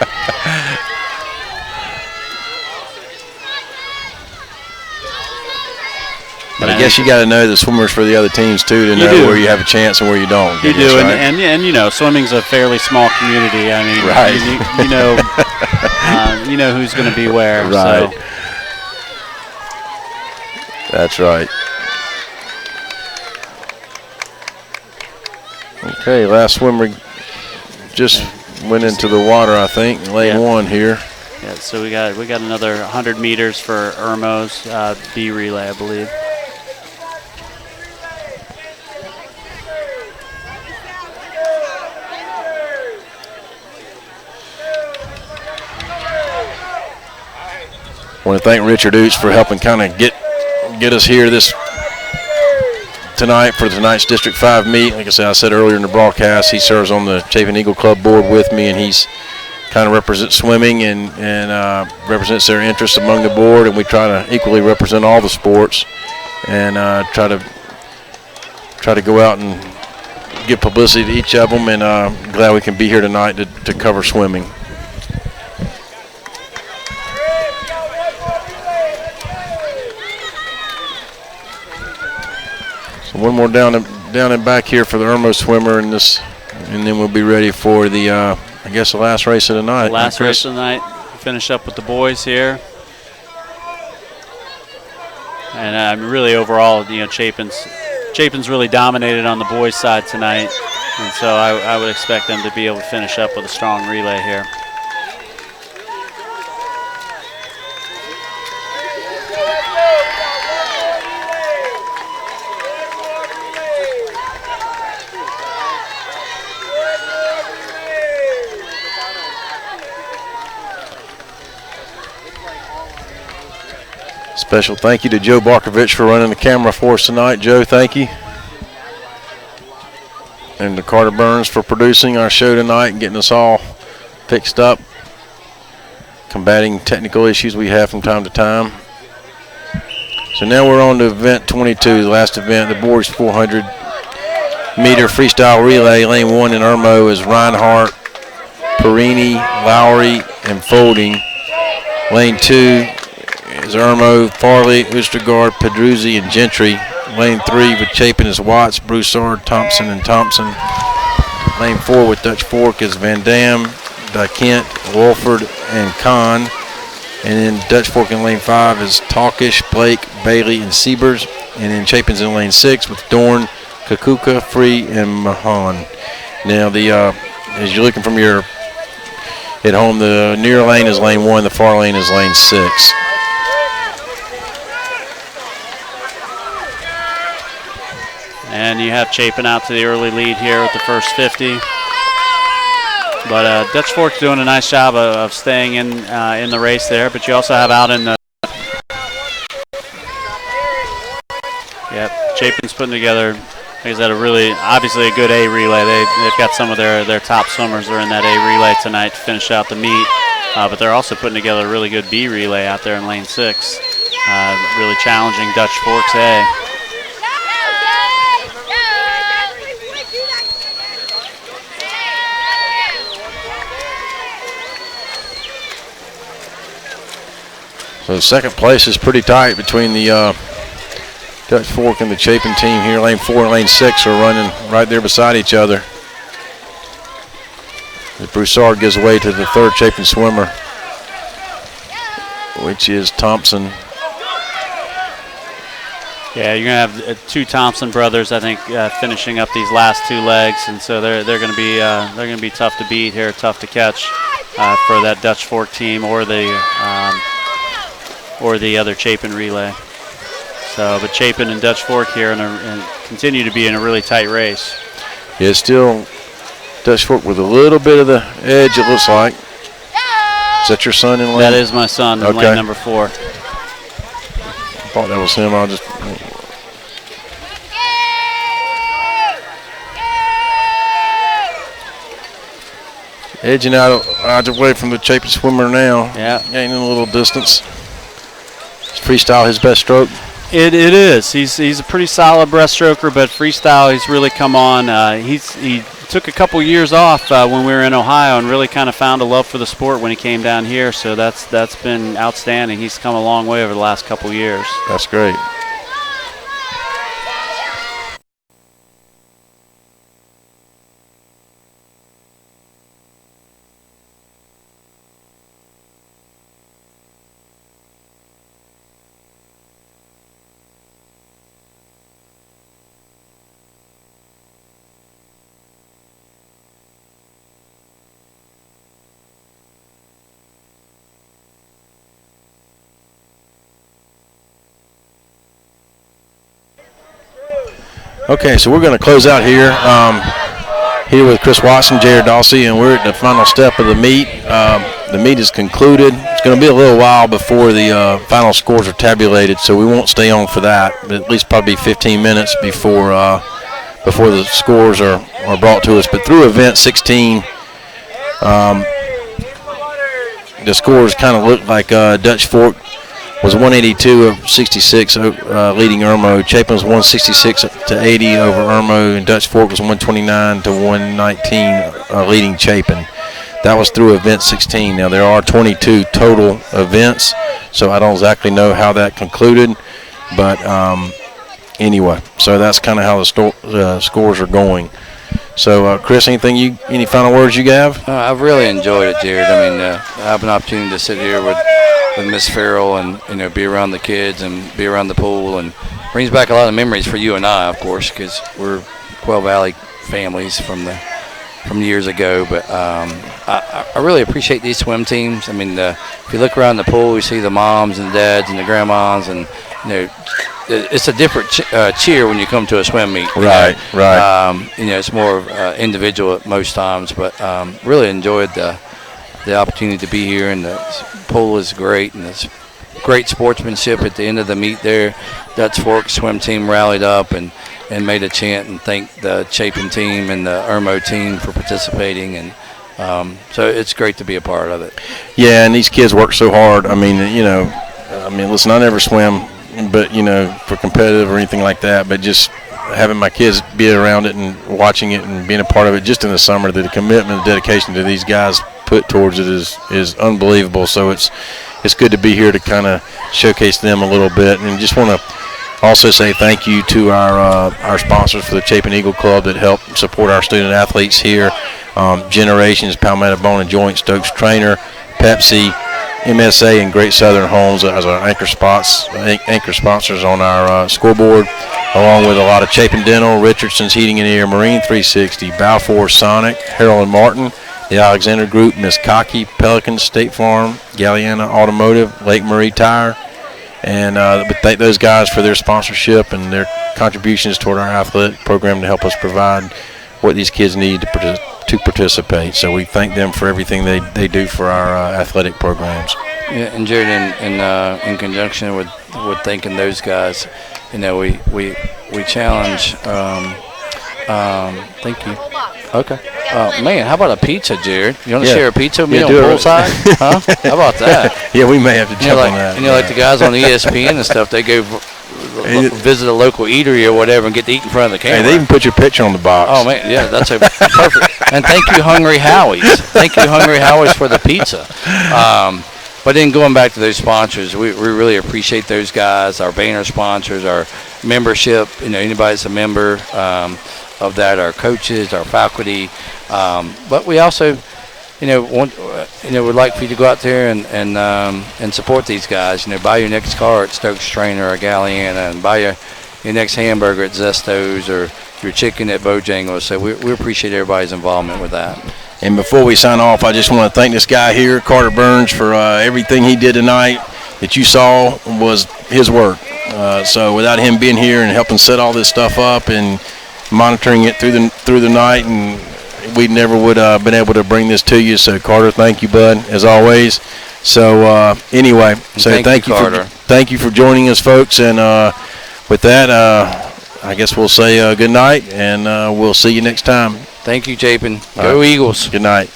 But I guess you got to know the swimmers for the other teams too to know where you have a chance and where you don't.
You do,
right?
and you know, swimming's a fairly small community. I mean,
right.
you know who's going to be where.
Right.
So.
That's right. Okay, last swimmer just went into the water, I think, lane one here.
Yeah, so we got another 100 meters for Irmo's B relay, I believe.
I want to thank Richard Oots for helping kind of get us here tonight for tonight's District 5 meet. Like I said earlier in the broadcast, he serves on the Chapin Eagle Club board with me, and he's kind of represents swimming and represents their interests among the board, and we try to equally represent all the sports and try to go out and give publicity to each of them, and glad we can be here tonight to cover swimming. So one more down and back here for the Irmo swimmer, and then we'll be ready for the I guess the last race of the night.
Last race of the night. Finish up with the boys here, and really overall, you know, Chapin's really dominated on the boys' side tonight, and so I would expect them to be able to finish up with a strong relay here.
Special thank you to Joe Barkovich for running the camera for us tonight. Joe, thank you. And to Carter Burns for producing our show tonight and getting us all fixed up, combating technical issues we have from time to time. So now we're on to event 22, the last event, the boys 400 meter freestyle relay. Lane 1 in Irmo is Reinhardt, Perini, Lowry, and Folding. Lane 2 is Irmo, Farley, Oostergaard, Pedruzzi, and Gentry. Lane 3 with Chapin is Watts, Broussard, Thompson, and Thompson. Lane 4 with Dutch Fork is Van Dam, Kent, Wolford, and Kahn. And then Dutch Fork in lane 5 is Talkish, Blake, Bailey, and Siebers. And then Chapin's in lane 6 with Dorn, Kakuka, Free, and Mahan. Now as you're looking from your at home, the near lane is lane 1, the far lane is lane 6.
And you have Chapin out to the early lead here with the first 50. But Dutch Fork's doing a nice job of staying in the race there. But you also have out in the... Yep, Chapin's putting together, like I said, obviously a good A relay. They've got some of their top swimmers are in that A relay tonight to finish out the meet. But they're also putting together a really good B relay out there in lane 6. Really challenging Dutch Fork's A.
So second place is pretty tight between the Dutch Fork and the Chapin team here. Lane 4 and lane 6 are running right there beside each other. As Broussard gives away to the third Chapin swimmer, which is Thompson.
Yeah, you're gonna have two Thompson brothers, I think, finishing up these last two legs, and so they're gonna be tough to beat here, tough to catch for that Dutch Fork team or the other Chapin relay. So, but Chapin and Dutch Fork here and continue to be in a really tight race.
Yeah, still Dutch Fork with a little bit of the edge, it looks like. Is that your son in lane?
That is my son in lane number 4.
I thought that was him. I'll just... Edging out away from the Chapin swimmer now.
Yeah.
Gaining a little distance. Is freestyle his best stroke?
It is. He's a pretty solid breaststroker, but freestyle he's really come on. He took a couple years off when we were in Ohio and really kind of found a love for the sport when he came down here. So that's been outstanding. He's come a long way over the last couple years.
That's great. Okay, so we're going to close out here here with Chris Watson, Jared Dawsey, and we're at the final step of the meet. The meet is concluded. It's going to be a little while before the final scores are tabulated, so we won't stay on for that, but at least probably 15 minutes before the scores are brought to us. But through event 16, the scores kind of look like Dutch Fork was 182 of 66 leading Irmo. Chapin was 166 to 80 over Irmo, and Dutch Fork was 129 to 119 leading Chapin. That was through event 16. Now there are 22 total events, so I don't exactly know how that concluded, but anyway, so that's kind of how the scores are going. So, Chris, any final words you have?
I've really enjoyed it, Jared. I mean, I have an opportunity to sit here with Miss Farrell and be around the kids and be around the pool, and brings back a lot of memories for you and I, of course, because we're Quail Valley families from years ago. But I really appreciate these swim teams. I mean, if you look around the pool, you see the moms and dads and the grandmas, and it's a different cheer when you come to a swim meet.
Right.
It's more individual at most times, but really enjoyed the opportunity to be here, and the pool is great, and it's great sportsmanship at the end of the meet there. Dutch Fork swim team rallied up and made a chant and thanked the Chapin team and the Irmo team for participating, and so it's great to be a part of it.
Yeah, and these kids work so hard. I mean, listen, I never swim, but for competitive or anything like that, but just having my kids be around it and watching it and being a part of it just in the summer, the commitment and dedication to these guys put towards it is unbelievable. So it's good to be here to kind of showcase them a little bit, and just want to also say thank you to our sponsors for the Chapin Eagle Club that help support our student athletes here. Generations, Palmetto Bone and Joint, Stokes Trainer, Pepsi, MSA, and Great Southern Homes as our anchor sponsors on our scoreboard, along with a lot of Chapin Dental, Richardson's Heating and Air, Marine 360, Balfour Sonic, Harold and Martin, the Alexander Group, Miss Cocky, Pelican, State Farm, Galliana Automotive, Lake Murray Tire, and but thank those guys for their sponsorship and their contributions toward our athletic program to help us provide what these kids need to participate. So we thank them for everything they do for our athletic programs.
Yeah, and Jared, in conjunction with thanking those guys, we challenge. Thank you. Okay. Man, how about a pizza, Jared? You want to share a pizza with me on poolside? Huh? How about that?
Yeah, we may have to jump on that.
Like the guys on ESPN and stuff, they go visit a local eatery or whatever and get to eat in front of the camera.
Hey, they even put your picture on the box.
Oh, man, yeah, that's perfect. And thank you, Hungry Howie's. Thank you, Hungry Howie's, for the pizza. But then going back to those sponsors, we really appreciate those guys, our banner sponsors, our membership, anybody that's a member of that, our coaches, our faculty. But we also, would like for you to go out there and support these guys. Buy your next car at Stokes Trainer or Galliana, and buy your next hamburger at Zesto's or your chicken at Bojangles. So we appreciate everybody's involvement with that.
And before we sign off, I just want to thank this guy here, Carter Burns, for everything he did tonight that you saw was his work. So without him being here and helping set all this stuff up and monitoring it through the night, and we never would have been able to bring this to you. So Carter, thank you, bud, as always. So anyway, thank you, Carter. Thank you for joining us, folks. And with that, I guess we'll say good night, and we'll see you next time.
Thank you, Chapin. Go Eagles.
Good night.